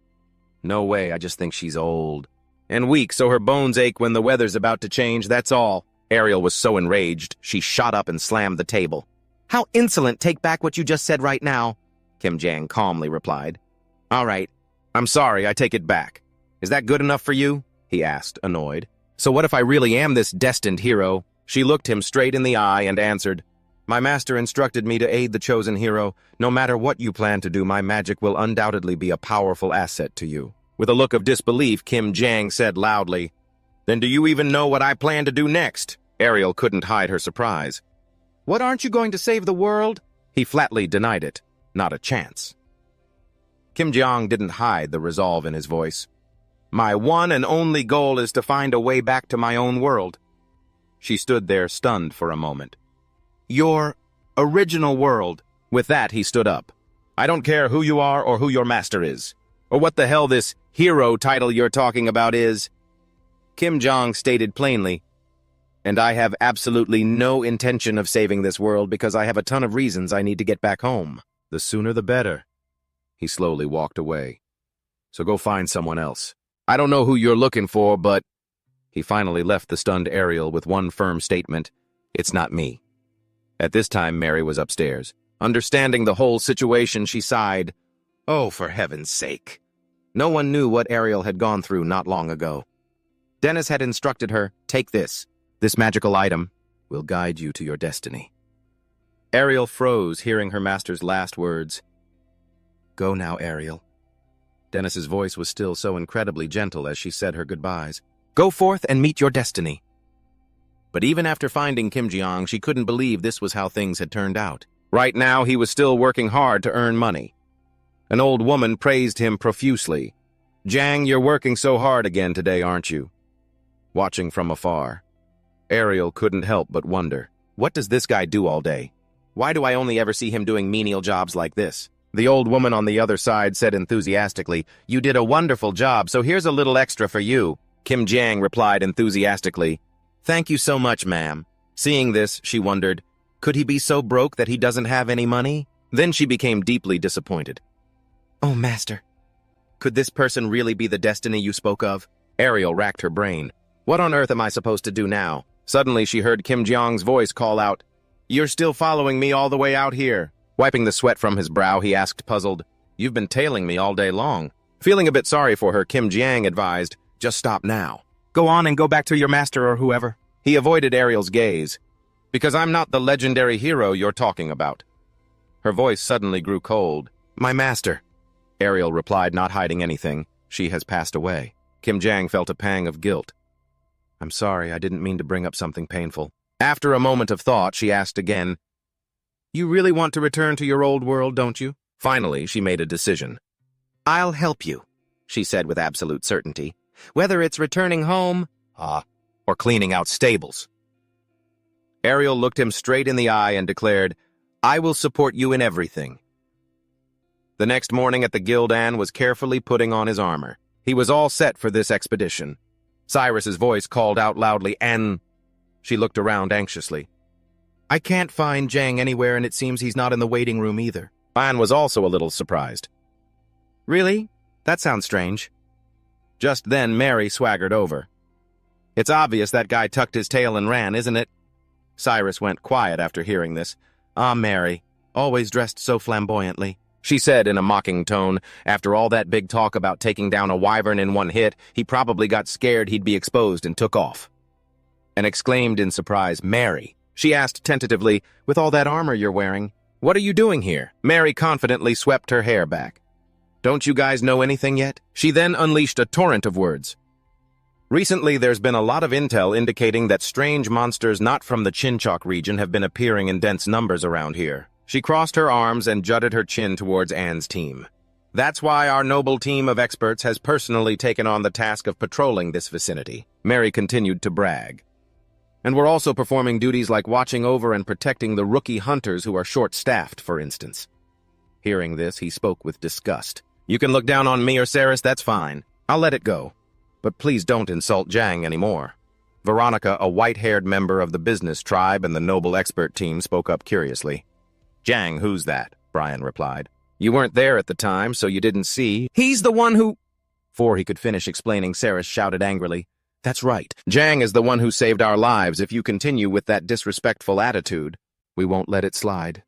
A: "No way, I just think she's old. And weak, so her bones ache when the weather's about to change, that's all. Ariel was so enraged, she shot up and slammed the table. How insolent, take back what you just said right now, Kim Jang calmly replied. All right, I'm sorry, I take it back. Is that good enough for you? He asked, annoyed. So what if I really am this destined hero? She looked him straight in the eye and answered, My master instructed me to aid the chosen hero. No matter what you plan to do, my magic will undoubtedly be a powerful asset to you. With a look of disbelief, Kim Jang said loudly, Then do you even know what I plan to do next? Ariel couldn't hide her surprise. What, aren't you going to save the world? He flatly denied it. Not a chance. Kim Jong didn't hide the resolve in his voice. My one and only goal is to find a way back to my own world. She stood there stunned for a moment. Your original world. With that, he stood up. I don't care who you are or who your master is, or what the hell this hero title you're talking about is. Kim Jong stated plainly, and I have absolutely no intention of saving this world because I have a ton of reasons I need to get back home. The sooner the better. He slowly walked away. So go find someone else. I don't know who you're looking for, but... He finally left the stunned Ariel with one firm statement. It's not me. At this time, Mary was upstairs. Understanding the whole situation, she sighed. Oh, for heaven's sake. No one knew what Ariel had gone through not long ago. Dennis had instructed her, take this. This magical item will guide you to your destiny. Ariel froze, hearing her master's last words. Go now, Ariel. Dennis's voice was still so incredibly gentle as she said her goodbyes. Go forth and meet your destiny. But even after finding Kim Jeong, she couldn't believe this was how things had turned out. Right now, he was still working hard to earn money. An old woman praised him profusely. Jang, you're working so hard again today, aren't you? Watching from afar, Ariel couldn't help but wonder, what does this guy do all day? Why do I only ever see him doing menial jobs like this? The old woman on the other side said enthusiastically, You did a wonderful job, so here's a little extra for you. Kim Jang replied enthusiastically, Thank you so much, ma'am. Seeing this, she wondered, could he be so broke that he doesn't have any money? Then she became deeply disappointed. Oh, master. Could this person really be the destiny you spoke of? Ariel racked her brain. What on earth am I supposed to do now? Suddenly she heard Kim Jeong's voice call out, You're still following me all the way out here. Wiping the sweat from his brow, he asked, puzzled, You've been tailing me all day long. Feeling a bit sorry for her, Kim Jang advised, Just stop now. Go on and go back to your master or whoever. He avoided Ariel's gaze. Because I'm not the legendary hero you're talking about. Her voice suddenly grew cold. My master. Ariel replied, not hiding anything. She has passed away. Kim Jang felt a pang of guilt. I'm sorry, I didn't mean to bring up something painful. After a moment of thought, she asked again, You really want to return to your old world, don't you? Finally, she made a decision. I'll help you, she said with absolute certainty. Whether it's returning home, or cleaning out stables. Ariel looked him straight in the eye and declared, I will support you in everything. The next morning at the guild, Anne was carefully putting on his armor. He was all set for this expedition. Cyrus's voice called out loudly, Anne. She looked around anxiously. I can't find Jang anywhere, and it seems he's not in the waiting room either. Anne was also a little surprised. Really? That sounds strange. Just then, Mary swaggered over. It's obvious that guy tucked his tail and ran, isn't it? Cyrus went quiet after hearing this. Ah, Mary, always dressed so flamboyantly, she said in a mocking tone. After all that big talk about taking down a wyvern in one hit, he probably got scared he'd be exposed and took off. And exclaimed in surprise, Mary, she asked tentatively, with all that armor you're wearing, what are you doing here? Mary confidently swept her hair back. Don't you guys know anything yet? She then unleashed a torrent of words. Recently, there's been a lot of intel indicating that strange monsters not from the Chinchok region have been appearing in dense numbers around here. She crossed her arms and jutted her chin towards Anne's team. That's why our noble team of experts has personally taken on the task of patrolling this vicinity. Mary continued to brag. And we're also performing duties like watching over and protecting the rookie hunters who are short-staffed, for instance. Hearing this, he spoke with disgust. You can look down on me or Saris, that's fine. I'll let it go. But please don't insult Jang anymore. Veronica, a white-haired member of the business tribe and the noble expert team, spoke up curiously. Jang, who's that? Brian replied. You weren't there at the time, so you didn't see. He's the one who... Before he could finish explaining, Saris shouted angrily, "That's right. Jang is the one who saved our lives. If you continue with that disrespectful attitude, we won't let it slide."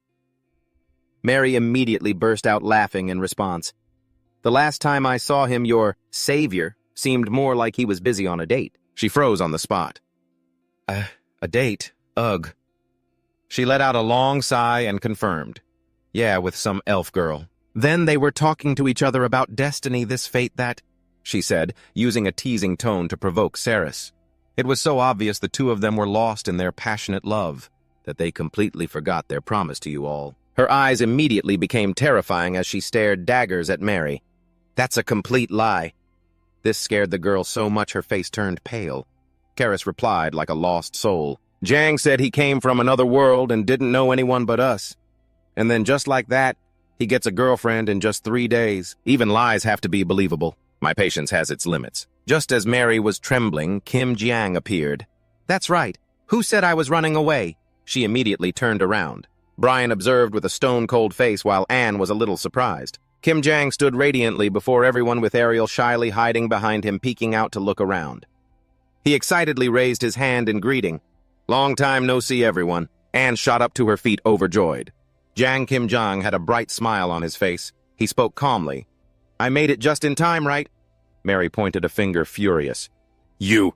A: Mary immediately burst out laughing in response. "The last time I saw him, your savior seemed more like he was busy on a date." She froze on the spot. A date? Ugh." She let out a long sigh and confirmed. "Yeah, with some elf girl." "Then they were talking to each other about destiny, this fate that," she said, using a teasing tone to provoke Saris. It was so obvious the two of them were lost in their passionate love that they completely forgot their promise to you all. Her eyes immediately became terrifying as she stared daggers at Mary. "That's a complete lie." This scared the girl so much her face turned pale. Karis replied like a lost soul. "Jang said he came from another world and didn't know anyone but us. And then just like that, he gets a girlfriend in just 3 days. Even lies have to be believable. My patience has its limits." Just as Mary was trembling, Kim Jiang appeared. "That's right. Who said I was running away?" She immediately turned around. Brian observed with a stone-cold face while Anne was a little surprised. Kim Jiang stood radiantly before everyone with Ariel shyly hiding behind him, peeking out to look around. He excitedly raised his hand in greeting. "Long time no see, everyone." Anne shot up to her feet, overjoyed. Jang Kim Jiang had a bright smile on his face. He spoke calmly. "I made it just in time, right?" Mary pointed a finger, furious. You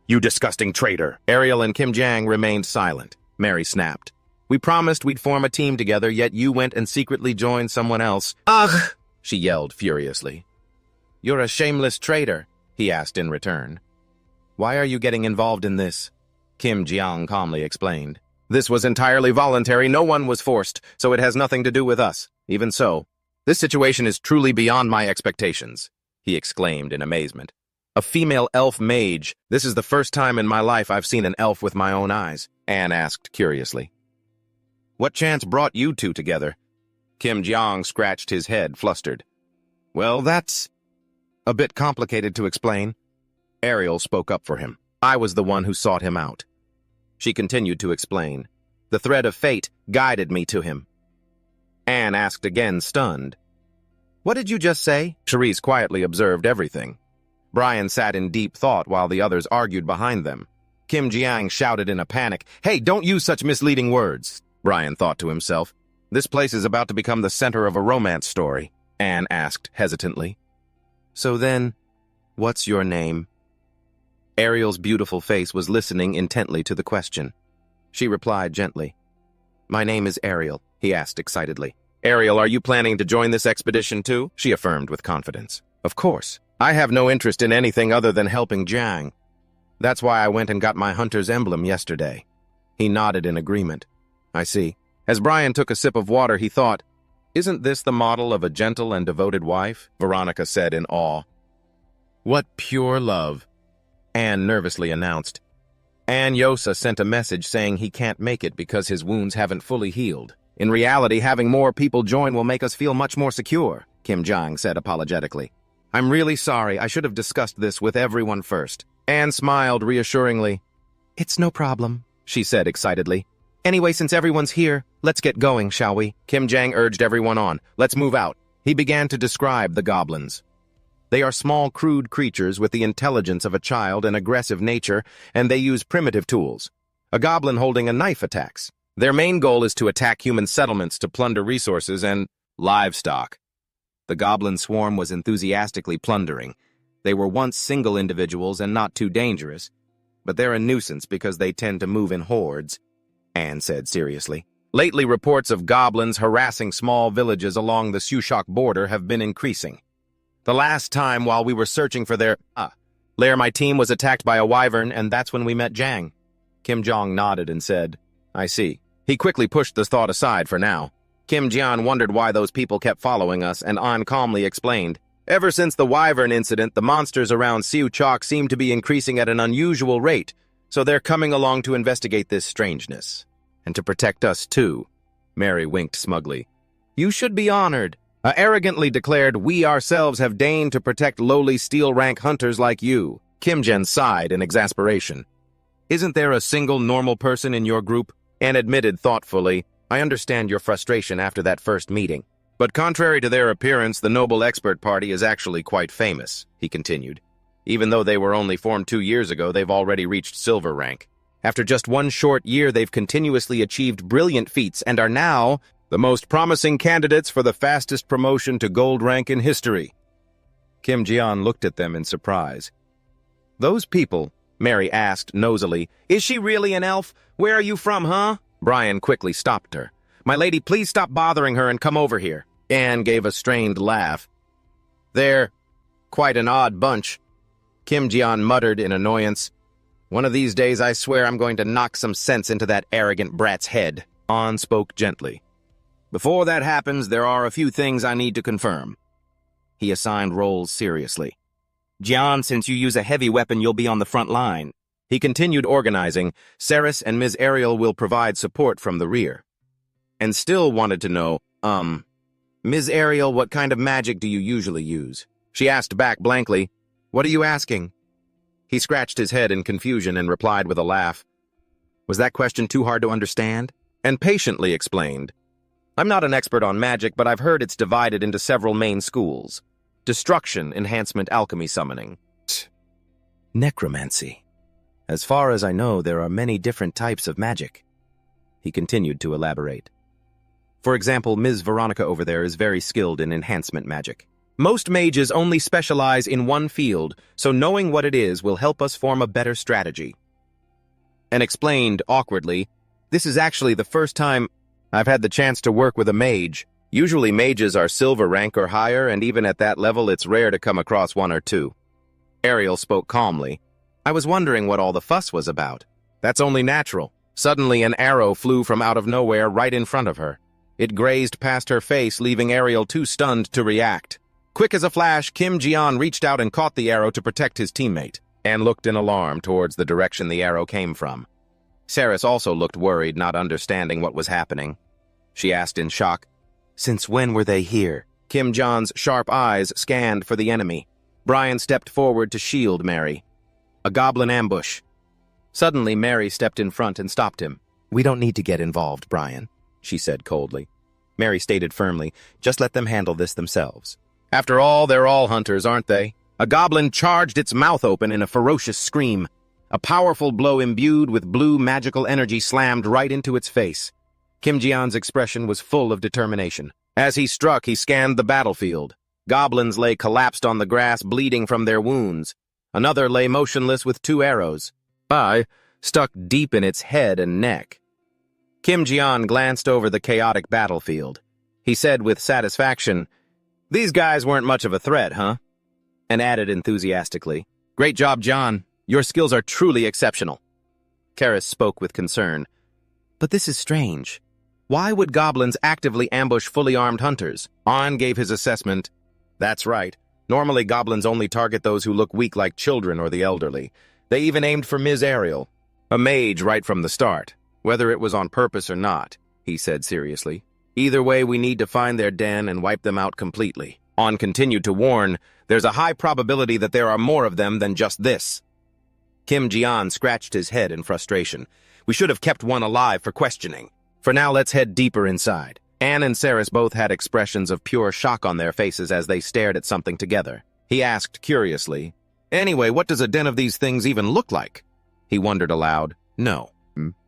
A: disgusting traitor." Ariel and Kim Jiang remained silent. Mary snapped. "We promised we'd form a team together, yet you went and secretly joined someone else." "Ugh!" she yelled furiously. "You're a shameless traitor," he asked in return. "Why are you getting involved in this?" Kim Jiang calmly explained. "This was entirely voluntary, no one was forced, so it has nothing to do with us. Even so, this situation is truly beyond my expectations," he exclaimed in amazement. "A female elf mage. This is the first time in my life I've seen an elf with my own eyes," Anne asked curiously. "What chance brought you two together?" Kim Jiang scratched his head, flustered. "Well, that's a bit complicated to explain." Ariel spoke up for him. "I was the one who sought him out." She continued to explain. "The thread of fate guided me to him." Anne asked again, stunned. "What did you just say?" Charisse quietly observed everything. Brian sat in deep thought while the others argued behind them. Kim Jiang shouted in a panic, "Hey, don't use such misleading words." Brian thought to himself. "This place is about to become the center of a romance story," Anne asked hesitantly. "So then, what's your name?" Ariel's beautiful face was listening intently to the question. She replied gently. "My name is Ariel," he asked excitedly. "Ariel, are you planning to join this expedition too?" she affirmed with confidence. "Of course. I have no interest in anything other than helping Jang. That's why I went and got my hunter's emblem yesterday." He nodded in agreement. "I see." As Brian took a sip of water, he thought, "Isn't this the model of a gentle and devoted wife?" Veronica said in awe. "What pure love," Anne nervously announced. Anne Yosa sent a message saying he can't make it because his wounds haven't fully healed. "In reality, having more people join will make us feel much more secure," Kim Jiang said apologetically. "I'm really sorry. I should have discussed this with everyone first." Anne smiled reassuringly. "It's no problem," she said excitedly. "Anyway, since everyone's here, let's get going, shall we?" Kim Jiang urged everyone on. "Let's move out." He began to describe the goblins. They are small, crude creatures with the intelligence of a child and aggressive nature, and they use primitive tools. A goblin holding a knife attacks. Their main goal is to attack human settlements to plunder resources and livestock. The goblin swarm was enthusiastically plundering. They were once single individuals and not too dangerous, but they're a nuisance because they tend to move in hordes, Anne said seriously. Lately, reports of goblins harassing small villages along the Sushok border have been increasing. The last time while we were searching for their lair, my team was attacked by a wyvern, and that's when we met Jang. Kim Jong nodded and said, "I see." He quickly pushed the thought aside for now. Kim Jian wondered why those people kept following us, and An calmly explained, "Ever since the wyvern incident, the monsters around Sushok seem to be increasing at an unusual rate, so they're coming along to investigate this strangeness. And to protect us, too." Mary winked smugly. "You should be honored." Arrogantly declared, "We ourselves have deigned to protect lowly steel-rank hunters like you." Kim Jen sighed in exasperation. "Isn't there a single normal person in your group?" Anne admitted thoughtfully, "I understand your frustration after that first meeting. But contrary to their appearance, the noble expert party is actually quite famous, he continued. Even though they were only formed 2 years ago, they've already reached silver rank. After just 1 short year, they've continuously achieved brilliant feats and are now the most promising candidates for the fastest promotion to gold rank in history. Kim Jian looked at them in surprise. Those people, Mary asked nosily, is she really an elf? Where are you from, huh? Brian quickly stopped her. My lady, please stop bothering her and come over here. Anne gave a strained laugh. They're quite an odd bunch, Kim Jian muttered in annoyance. One of these days, I swear I'm going to knock some sense into that arrogant brat's head. An spoke gently. Before that happens, there are a few things I need to confirm. He assigned roles seriously. Jian, since you use a heavy weapon, you'll be on the front line. He continued organizing. Ceres and Ms. Ariel will provide support from the rear. And still wanted to know, Ms. Ariel, what kind of magic do you usually use? She asked back blankly, What are you asking? He scratched his head in confusion and replied with a laugh. Was that question too hard to understand? And patiently explained. I'm not an expert on magic, but I've heard it's divided into several main schools. Destruction, enhancement, alchemy, summoning. Necromancy. As far as I know, there are many different types of magic. He continued to elaborate. For example, Ms. Veronica over there is very skilled in enhancement magic. Most mages only specialize in one field, so knowing what it is will help us form a better strategy. And explained awkwardly, this is actually the first time I've had the chance to work with a mage. Usually mages are silver rank or higher, and even at that level it's rare to come across 1 or 2. Ariel spoke calmly. I was wondering what all the fuss was about. That's only natural. Suddenly an arrow flew from out of nowhere right in front of her. It grazed past her face, leaving Ariel too stunned to react. Quick as a flash, Kim Jian reached out and caught the arrow to protect his teammate, and looked in alarm towards the direction the arrow came from. Ceres also looked worried, not understanding what was happening. She asked in shock, Since when were they here? Kim Jian's sharp eyes scanned for the enemy. Brian stepped forward to shield Mary. A goblin ambush. Suddenly, Mary stepped in front and stopped him. We don't need to get involved, Brian, she said coldly. Mary stated firmly, just let them handle this themselves. After all, they're all hunters, aren't they? A goblin charged its mouth open in a ferocious scream. A powerful blow imbued with blue magical energy slammed right into its face. Kim Jian's expression was full of determination. As he struck, he scanned the battlefield. Goblins lay collapsed on the grass, bleeding from their wounds. Another lay motionless with 2 arrows. I stuck deep in its head and neck. Kim Jian glanced over the chaotic battlefield. He said with satisfaction, These guys weren't much of a threat, huh? And added enthusiastically, Great job, John. Your skills are truly exceptional. Karis spoke with concern. But this is strange. Why would goblins actively ambush fully armed hunters? An gave his assessment. That's right. Normally goblins only target those who look weak like children or the elderly. They even aimed for Ms. Ariel, a mage right from the start. Whether it was on purpose or not, he said seriously. Either way, we need to find their den and wipe them out completely. An continued to warn, there's a high probability that there are more of them than just this. Kim Jian scratched his head in frustration. We should have kept one alive for questioning. For now, let's head deeper inside. Anne and Ceres both had expressions of pure shock on their faces as they stared at something together. He asked curiously, Anyway, what does a den of these things even look like? He wondered aloud. No.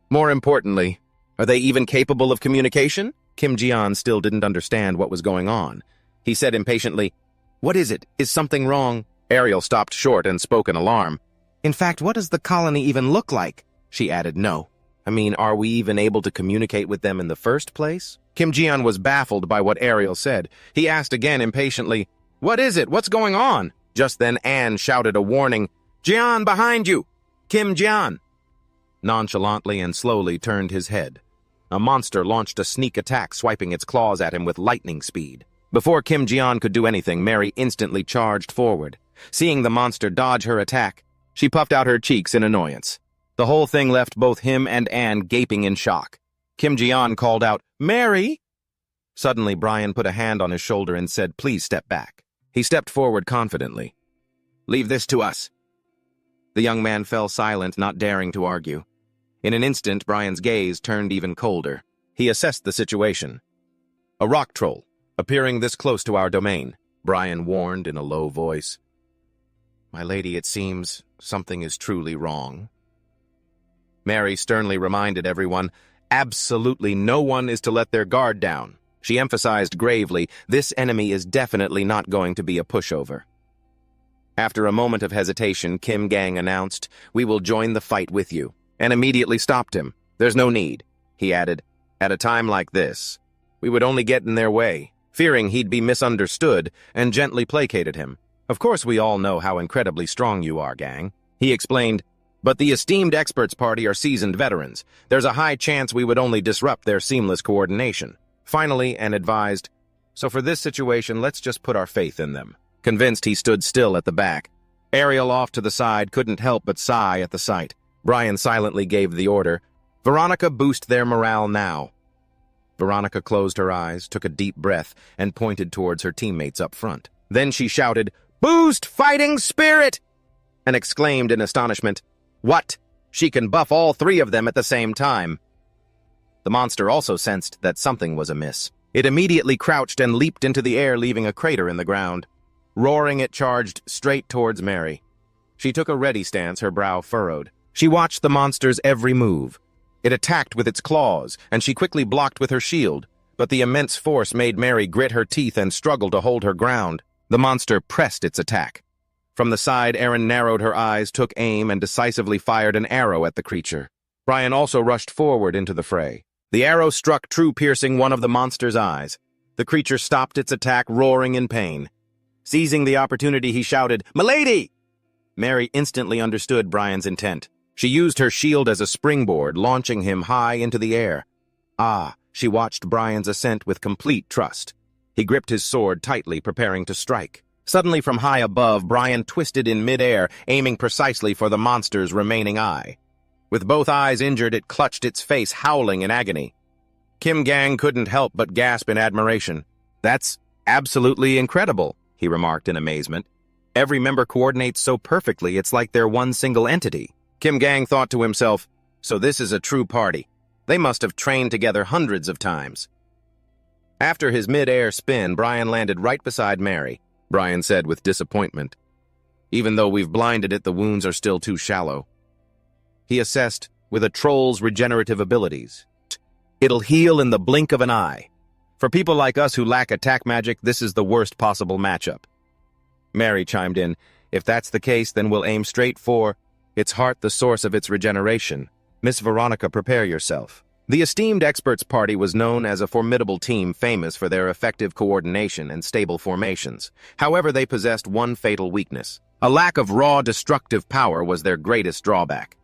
A: More importantly, are they even capable of communication? Kim Jian still didn't understand what was going on. He said impatiently, What is it? Is something wrong? Ariel stopped short and spoke in alarm. In fact, what does the colony even look like? She added, No. I mean, are we even able to communicate with them in the first place? Kim Jian was baffled by what Ariel said. He asked again impatiently, What is it? What's going on? Just then Anne shouted a warning, Jian, behind you! Kim Jian! Nonchalantly and slowly turned his head. A monster launched a sneak attack, swiping its claws at him with lightning speed. Before Kim Jian could do anything, Mary instantly charged forward. Seeing the monster dodge her attack, she puffed out her cheeks in annoyance. The whole thing left both him and Anne gaping in shock. Kim Jian called out, Mary! Suddenly, Brian put a hand on his shoulder and said, Please step back. He stepped forward confidently. Leave this to us. The young man fell silent, not daring to argue. In an instant, Brian's gaze turned even colder. He assessed the situation. A rock troll, appearing this close to our domain, Brian warned in a low voice. My lady, it seems something is truly wrong. Mary sternly reminded everyone, absolutely no one is to let their guard down. She emphasized gravely, this enemy is definitely not going to be a pushover. After a moment of hesitation, Kim Gang announced, we will join the fight with you, and immediately stopped him. There's no need, he added. At a time like this, we would only get in their way, fearing he'd be misunderstood, and gently placated him. Of course we all know how incredibly strong you are, gang, he explained, but the esteemed experts party are seasoned veterans. There's a high chance we would only disrupt their seamless coordination. Finally, and advised, so for this situation, let's just put our faith in them. Convinced, he stood still at the back. Ariel off to the side couldn't help but sigh at the sight. Brian silently gave the order, Veronica, boost their morale now. Veronica closed her eyes, took a deep breath, and pointed towards her teammates up front. Then she shouted, Boost fighting spirit! And exclaimed in astonishment, What? She can buff all three of them at the same time. The monster also sensed that something was amiss. It immediately crouched and leaped into the air, leaving a crater in the ground. Roaring, it charged straight towards Mary. She took a ready stance, her brow furrowed. She watched the monster's every move. It attacked with its claws, and she quickly blocked with her shield, but the immense force made Mary grit her teeth and struggle to hold her ground. The monster pressed its attack. From the side, Erin narrowed her eyes, took aim, and decisively fired an arrow at the creature. Brian also rushed forward into the fray. The arrow struck true, piercing one of the monster's eyes. The creature stopped its attack, roaring in pain. Seizing the opportunity, he shouted, Milady! Mary instantly understood Brian's intent. She used her shield as a springboard, launching him high into the air. She watched Brian's ascent with complete trust. He gripped his sword tightly, preparing to strike. Suddenly, from high above, Brian twisted in midair, aiming precisely for the monster's remaining eye. With both eyes injured, it clutched its face, howling in agony. Kim Gang couldn't help but gasp in admiration. That's absolutely incredible, he remarked in amazement. Every member coordinates so perfectly, it's like they're one single entity. Kim Gang thought to himself, so this is a true party. They must have trained together hundreds of times. After his mid-air spin, Brian landed right beside Mary. Brian said with disappointment. Even though we've blinded it, the wounds are still too shallow. He assessed, with a troll's regenerative abilities. It'll heal in the blink of an eye. For people like us who lack attack magic, this is the worst possible matchup. Mary chimed in, if that's the case, then we'll aim straight for its heart, the source of its regeneration. Miss Veronica, prepare yourself. The esteemed experts party was known as a formidable team famous for their effective coordination and stable formations. However, they possessed one fatal weakness. A lack of raw destructive power was their greatest drawback.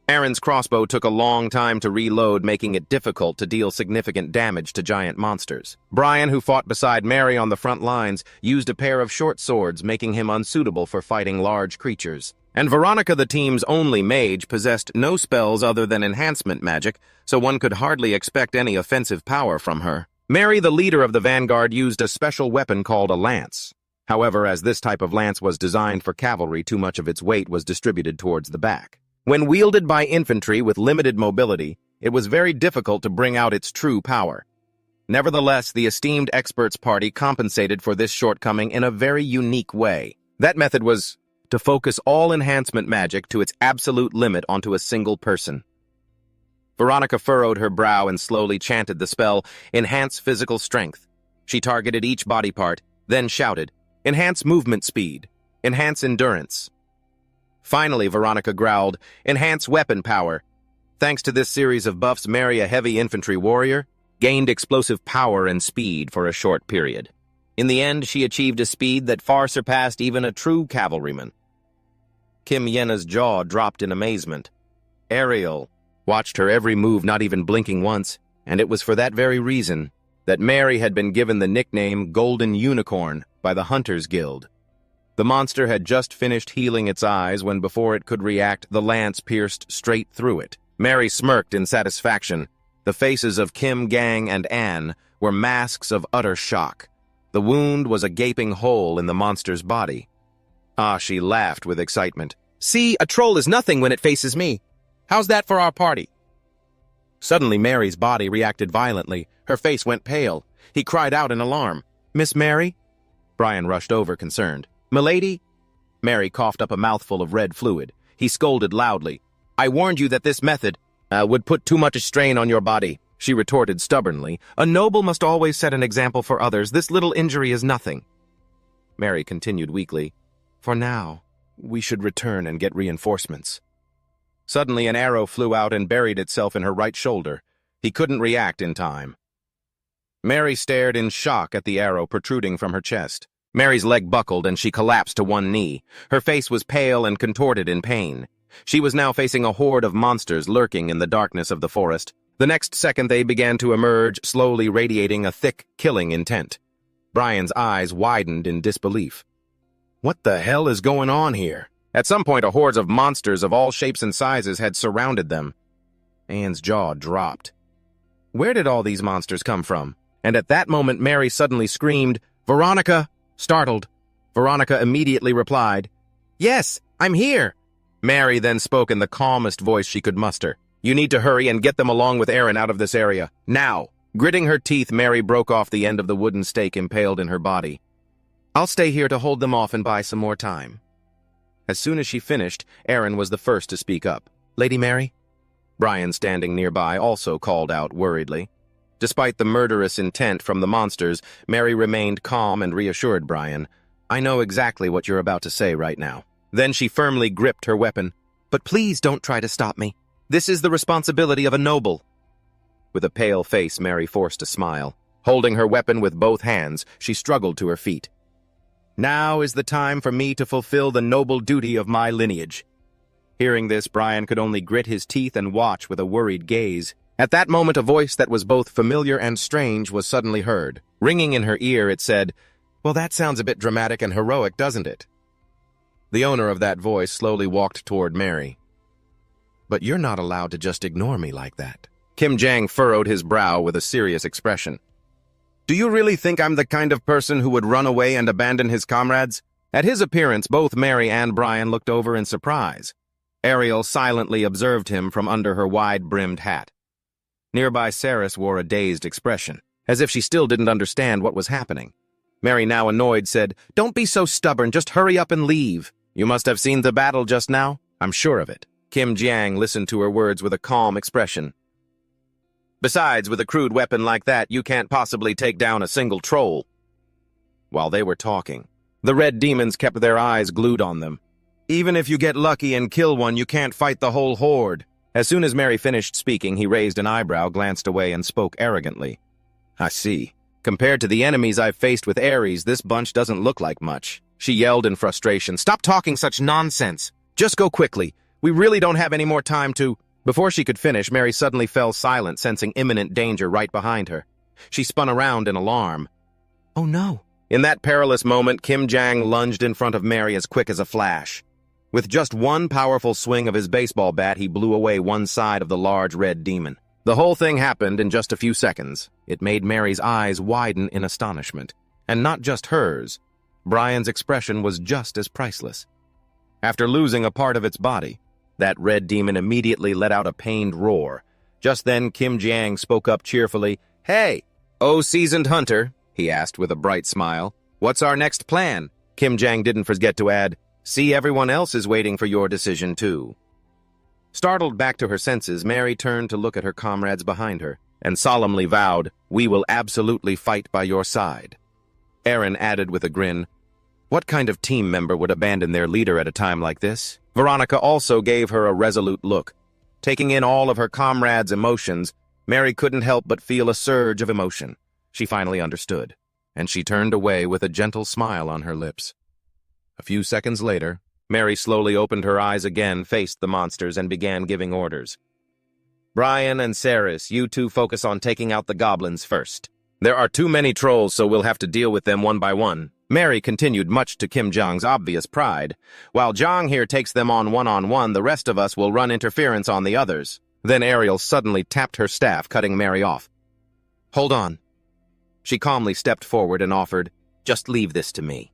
A: Erin's crossbow took a long time to reload, making it difficult to deal significant damage to giant monsters. Brian, who fought beside Mary on the front lines, used a pair of short swords, making him unsuitable for fighting large creatures. And Veronica, the team's only mage, possessed no spells other than enhancement magic, so one could hardly expect any offensive power from her. Mary, the leader of the vanguard, used a special weapon called a lance. However, as this type of lance was designed for cavalry, too much of its weight was distributed towards the back. When wielded by infantry with limited mobility, it was very difficult to bring out its true power. Nevertheless, the esteemed experts party compensated for this shortcoming in a very unique way. That method was to focus all enhancement magic to its absolute limit onto a single person. Veronica furrowed her brow and slowly chanted the spell, Enhance Physical Strength. She targeted each body part, then shouted, Enhance Movement Speed. Enhance Endurance. Finally, Veronica growled, Enhance Weapon Power. Thanks to this series of buffs, Mary, a heavy infantry warrior, gained explosive power and speed for a short period. In the end, she achieved a speed that far surpassed even a true cavalryman. Kim Yena's jaw dropped in amazement. Ariel watched her every move, not even blinking once, and it was for that very reason that Mary had been given the nickname Golden Unicorn by the Hunters Guild. The monster had just finished healing its eyes when, before it could react, the lance pierced straight through it. Mary smirked in satisfaction. The faces of Kim Gang and Anne were masks of utter shock. The wound was a gaping hole in the monster's body. She laughed with excitement. See, a troll is nothing when it faces me. How's that for our party? Suddenly, Mary's body reacted violently. Her face went pale. He cried out in alarm. "Miss Mary?" Brian rushed over, concerned. "Milady?" Mary coughed up a mouthful of red fluid. He scolded loudly. "I warned you that this method would put too much strain on your body," she retorted stubbornly. "A noble must always set an example for others. This little injury is nothing." Mary continued weakly, "For now, we should return and get reinforcements." Suddenly, an arrow flew out and buried itself in her right shoulder. He couldn't react in time. Mary stared in shock at the arrow protruding from her chest. Mary's leg buckled and she collapsed to one knee. Her face was pale and contorted in pain. She was now facing a horde of monsters lurking in the darkness of the forest. The next second they began to emerge, slowly radiating a thick, killing intent. Brian's eyes widened in disbelief. What the hell is going on here? At some point, a horde of monsters of all shapes and sizes had surrounded them. Anne's jaw dropped. Where did all these monsters come from? And at that moment, Mary suddenly screamed, "Veronica!" Startled, Veronica immediately replied, "Yes, I'm here." Mary then spoke in the calmest voice she could muster. "You need to hurry and get them along with Aaron out of this area. Now!" Gritting her teeth, Mary broke off the end of the wooden stake impaled in her body. "I'll stay here to hold them off and buy some more time." As soon as she finished, Aaron was the first to speak up. "Lady Mary?" Brian, standing nearby, also called out worriedly. Despite the murderous intent from the monsters, Mary remained calm and reassured Brian. "I know exactly what you're about to say right now." Then she firmly gripped her weapon. "But please don't try to stop me. This is the responsibility of a noble." With a pale face, Mary forced a smile. Holding her weapon with both hands, she struggled to her feet. "Now is the time for me to fulfill the noble duty of my lineage." Hearing this, Brian could only grit his teeth and watch with a worried gaze. At that moment, a voice that was both familiar and strange was suddenly heard. Ringing in her ear, it said, "Well, that sounds a bit dramatic and heroic, doesn't it?" The owner of that voice slowly walked toward Mary. "But you're not allowed to just ignore me like that." Kim Jang furrowed his brow with a serious expression. "Do you really think I'm the kind of person who would run away and abandon his comrades?" At his appearance, both Mary and Brian looked over in surprise. Ariel silently observed him from under her wide-brimmed hat. Nearby Saris wore a dazed expression, as if she still didn't understand what was happening. Mary, now annoyed, said, "Don't be so stubborn, just hurry up and leave. You must have seen the battle just now. I'm sure of it." Kim Jiang listened to her words with a calm expression. "Besides, with a crude weapon like that, you can't possibly take down a single troll." While they were talking, the red demons kept their eyes glued on them. "Even if you get lucky and kill one, you can't fight the whole horde." As soon as Mary finished speaking, he raised an eyebrow, glanced away, and spoke arrogantly. "I see. Compared to the enemies I've faced with Ares, this bunch doesn't look like much." She yelled in frustration, "Stop talking such nonsense! Just go quickly. We really don't have any more time to—" Before she could finish, Mary suddenly fell silent, sensing imminent danger right behind her. She spun around in alarm. "Oh no." In that perilous moment, Kim Jang lunged in front of Mary as quick as a flash. With just one powerful swing of his baseball bat, he blew away one side of the large red demon. The whole thing happened in just a few seconds. It made Mary's eyes widen in astonishment. And not just hers. Brian's expression was just as priceless. After losing a part of its body, that red demon immediately let out a pained roar. Just then, Kim Jiang spoke up cheerfully. "Hey, oh seasoned hunter," he asked with a bright smile. "What's our next plan?" Kim Jiang didn't forget to add, "See, everyone else is waiting for your decision, too." Startled back to her senses, Mary turned to look at her comrades behind her, and solemnly vowed, "We will absolutely fight by your side." Aaron added with a grin, "What kind of team member would abandon their leader at a time like this?" Veronica also gave her a resolute look. Taking in all of her comrades' emotions, Mary couldn't help but feel a surge of emotion. She finally understood, and she turned away with a gentle smile on her lips. A few seconds later, Mary slowly opened her eyes again, faced the monsters, and began giving orders. "Brian and Saris, you two focus on taking out the goblins first. There are too many trolls, so we'll have to deal with them one by one." Mary continued, much to Kim Jong's obvious pride. "While Jong here takes them on one-on-one, the rest of us will run interference on the others." Then Ariel suddenly tapped her staff, cutting Mary off. "Hold on." She calmly stepped forward and offered, "Just leave this to me."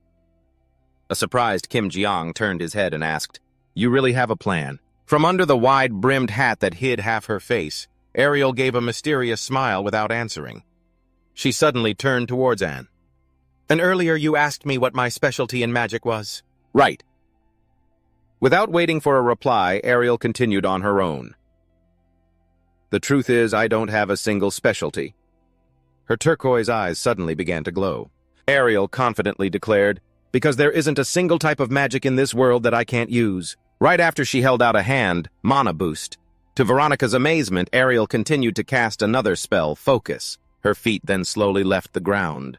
A: A surprised Kim Jiang turned his head and asked, "You really have a plan?" From under the wide-brimmed hat that hid half her face, Ariel gave a mysterious smile without answering. She suddenly turned towards Anne. "And earlier you asked me what my specialty in magic was." "Right." Without waiting for a reply, Ariel continued on her own. "The truth is, I don't have a single specialty." Her turquoise eyes suddenly began to glow. Ariel confidently declared, "Because there isn't a single type of magic in this world that I can't use." Right after she held out a hand, Mana Boost. To Veronica's amazement, Ariel continued to cast another spell, Focus. Her feet then slowly left the ground.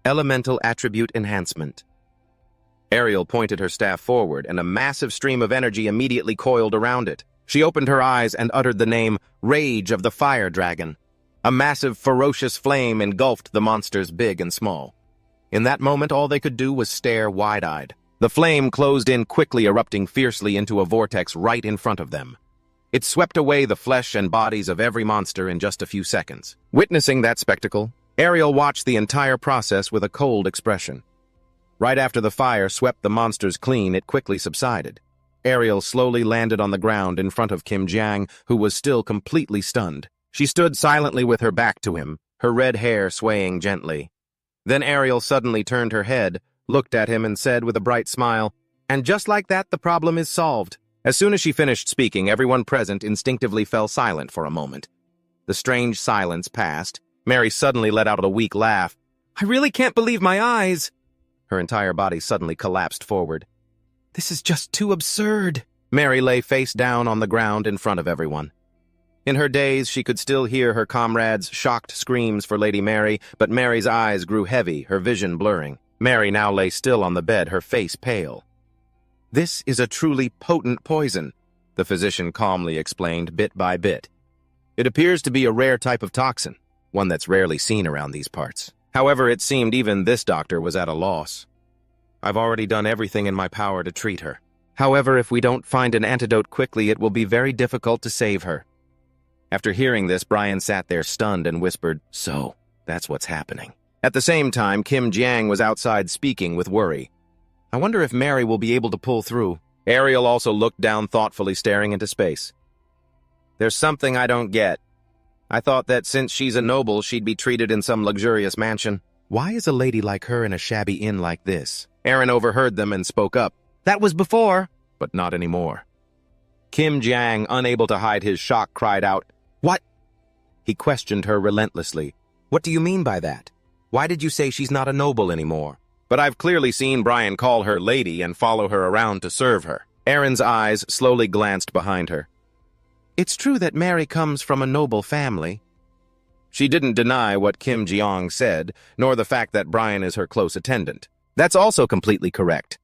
A: Elemental Attribute Enhancement. Ariel pointed her staff forward, and a massive stream of energy immediately coiled around it. She opened her eyes and uttered the name Rage of the Fire Dragon. A massive, ferocious flame engulfed the monsters big and small. In that moment, all they could do was stare wide-eyed. The flame closed in quickly, erupting fiercely into a vortex right in front of them. It swept away the flesh and bodies of every monster in just a few seconds. Witnessing that spectacle, Ariel watched the entire process with a cold expression. Right after the fire swept the monsters clean, it quickly subsided. Ariel slowly landed on the ground in front of Kim Jiang, who was still completely stunned. She stood silently with her back to him, her red hair swaying gently. Then Ariel suddenly turned her head, looked at him, and said with a bright smile, "And just like that, the problem is solved." As soon as she finished speaking, everyone present instinctively fell silent for a moment. The strange silence passed. Mary suddenly let out a weak laugh. "I really can't believe my eyes." Her entire body suddenly collapsed forward. "This is just too absurd." Mary lay face down on the ground in front of everyone. In her daze, she could still hear her comrades' shocked screams for Lady Mary, but Mary's eyes grew heavy, her vision blurring. Mary now lay still on the bed, her face pale. "This is a truly potent poison," the physician calmly explained bit by bit. "It appears to be a rare type of toxin, one that's rarely seen around these parts." However, it seemed even this doctor was at a loss. "I've already done everything in my power to treat her. However, if we don't find an antidote quickly, it will be very difficult to save her." After hearing this, Brian sat there stunned and whispered, "So, that's what's happening." At the same time, Kim Jiang was outside speaking with worry. "I wonder if Mary will be able to pull through." Ariel also looked down thoughtfully, staring into space. "There's something I don't get. I thought that since she's a noble, she'd be treated in some luxurious mansion. Why is a lady like her in a shabby inn like this?" Aaron overheard them and spoke up. "That was before, but not anymore." Kim Jiang, unable to hide his shock, cried out, "What?" He questioned her relentlessly. "What do you mean by that? Why did you say she's not a noble anymore?" "But I've clearly seen Brian call her lady and follow her around to serve her." Aaron's eyes slowly glanced behind her. "It's true that Mary comes from a noble family." She didn't deny what Kim Jiang said, nor the fact that Brian is her close attendant. That's also completely correct.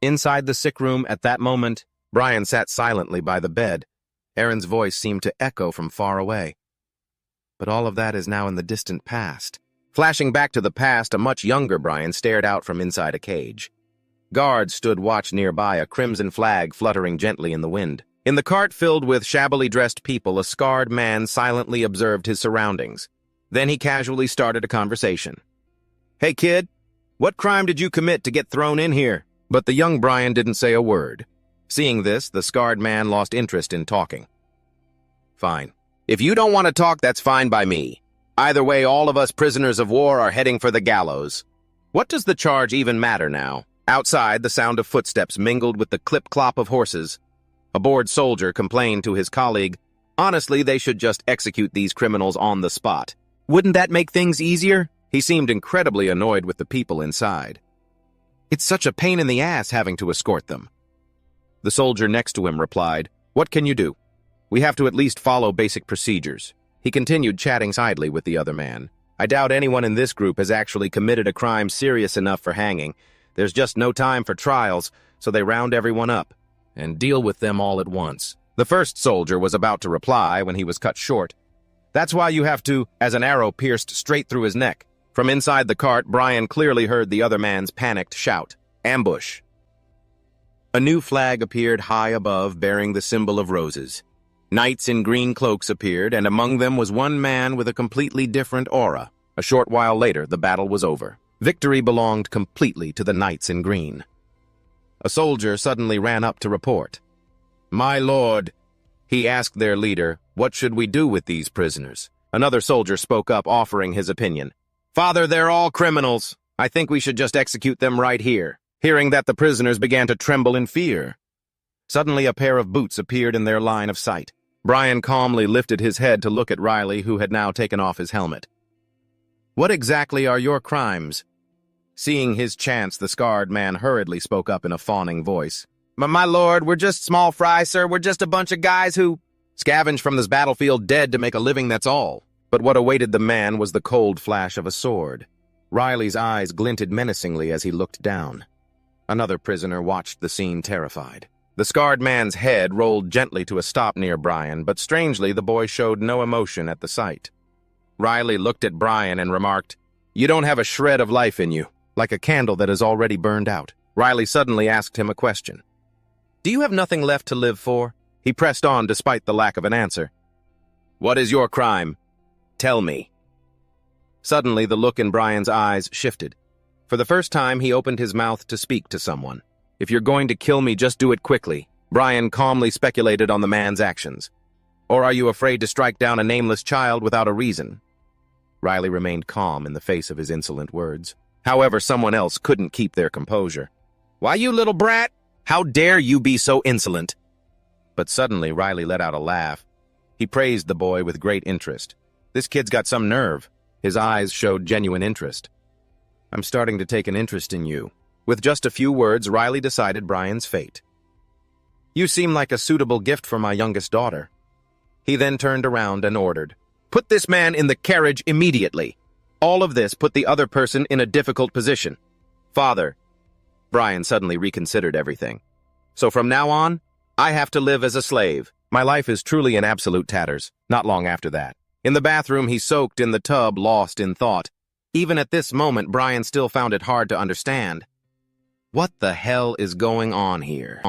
A: Inside the sick room at that moment, Brian sat silently by the bed. Aaron's voice seemed to echo from far away. But all of that is now in the distant past. Flashing back to the past, a much younger Brian stared out from inside a cage. Guards stood watch nearby, a crimson flag fluttering gently in the wind. In the cart filled with shabbily dressed people, a scarred man silently observed his surroundings. Then he casually started a conversation. "Hey, kid, what crime did you commit to get thrown in here?" But the young Brian didn't say a word. Seeing this, the scarred man lost interest in talking. "Fine. If you don't want to talk, that's fine by me. Either way, all of us prisoners of war are heading for the gallows. What does the charge even matter now?" Outside, the sound of footsteps mingled with the clip-clop of horses. A bored soldier complained to his colleague, "Honestly, they should just execute these criminals on the spot. Wouldn't that make things easier?" He seemed incredibly annoyed with the people inside. "It's such a pain in the ass having to escort them." The soldier next to him replied, "What can you do? We have to at least follow basic procedures." He continued chatting idly with the other man. "I doubt anyone in this group has actually committed a crime serious enough for hanging. There's just no time for trials, so they round everyone up and deal with them all at once." The first soldier was about to reply when he was cut short. "That's why you have to," as an arrow pierced straight through his neck. From inside the cart, Brian clearly heard the other man's panicked shout, "Ambush!" A new flag appeared high above, bearing the symbol of roses. Knights in green cloaks appeared, and among them was one man with a completely different aura. A short while later, the battle was over. Victory belonged completely to the knights in green. A soldier suddenly ran up to report. "My lord," he asked their leader, "what should we do with these prisoners?" Another soldier spoke up, offering his opinion. "Father, they're all criminals. I think we should just execute them right here." Hearing that, the prisoners began to tremble in fear. Suddenly, a pair of boots appeared in their line of sight. Brian calmly lifted his head to look at Riley, who had now taken off his helmet. "What exactly are your crimes?" Seeing his chance, the scarred man hurriedly spoke up in a fawning voice. My lord, we're just small fry, sir. We're just a bunch of guys who scavenge from this battlefield dead to make a living, that's all." But what awaited the man was the cold flash of a sword. Riley's eyes glinted menacingly as he looked down. Another prisoner watched the scene terrified. The scarred man's head rolled gently to a stop near Brian, but strangely the boy showed no emotion at the sight. Riley looked at Brian and remarked, "You don't have a shred of life in you, like a candle that has already burned out." Riley suddenly asked him a question. "Do you have nothing left to live for?" He pressed on despite the lack of an answer. "What is your crime? Tell me." Suddenly, the look in Brian's eyes shifted. For the first time, he opened his mouth to speak to someone. "If you're going to kill me, just do it quickly." Brian calmly speculated on the man's actions. "Or are you afraid to strike down a nameless child without a reason?" Riley remained calm in the face of his insolent words. However, someone else couldn't keep their composure. "Why, you little brat! How dare you be so insolent?" But suddenly, Riley let out a laugh. He praised the boy with great interest. "This kid's got some nerve." His eyes showed genuine interest. "I'm starting to take an interest in you." With just a few words, Riley decided Brian's fate. "You seem like a suitable gift for my youngest daughter." He then turned around and ordered, "Put this man in the carriage immediately." All of this put the other person in a difficult position. "Father," Brian suddenly reconsidered everything. "So from now on, I have to live as a slave. My life is truly in absolute tatters." Not long after that, in the bathroom, he soaked in the tub, lost in thought. Even at this moment, Brian still found it hard to understand. What the hell is going on here?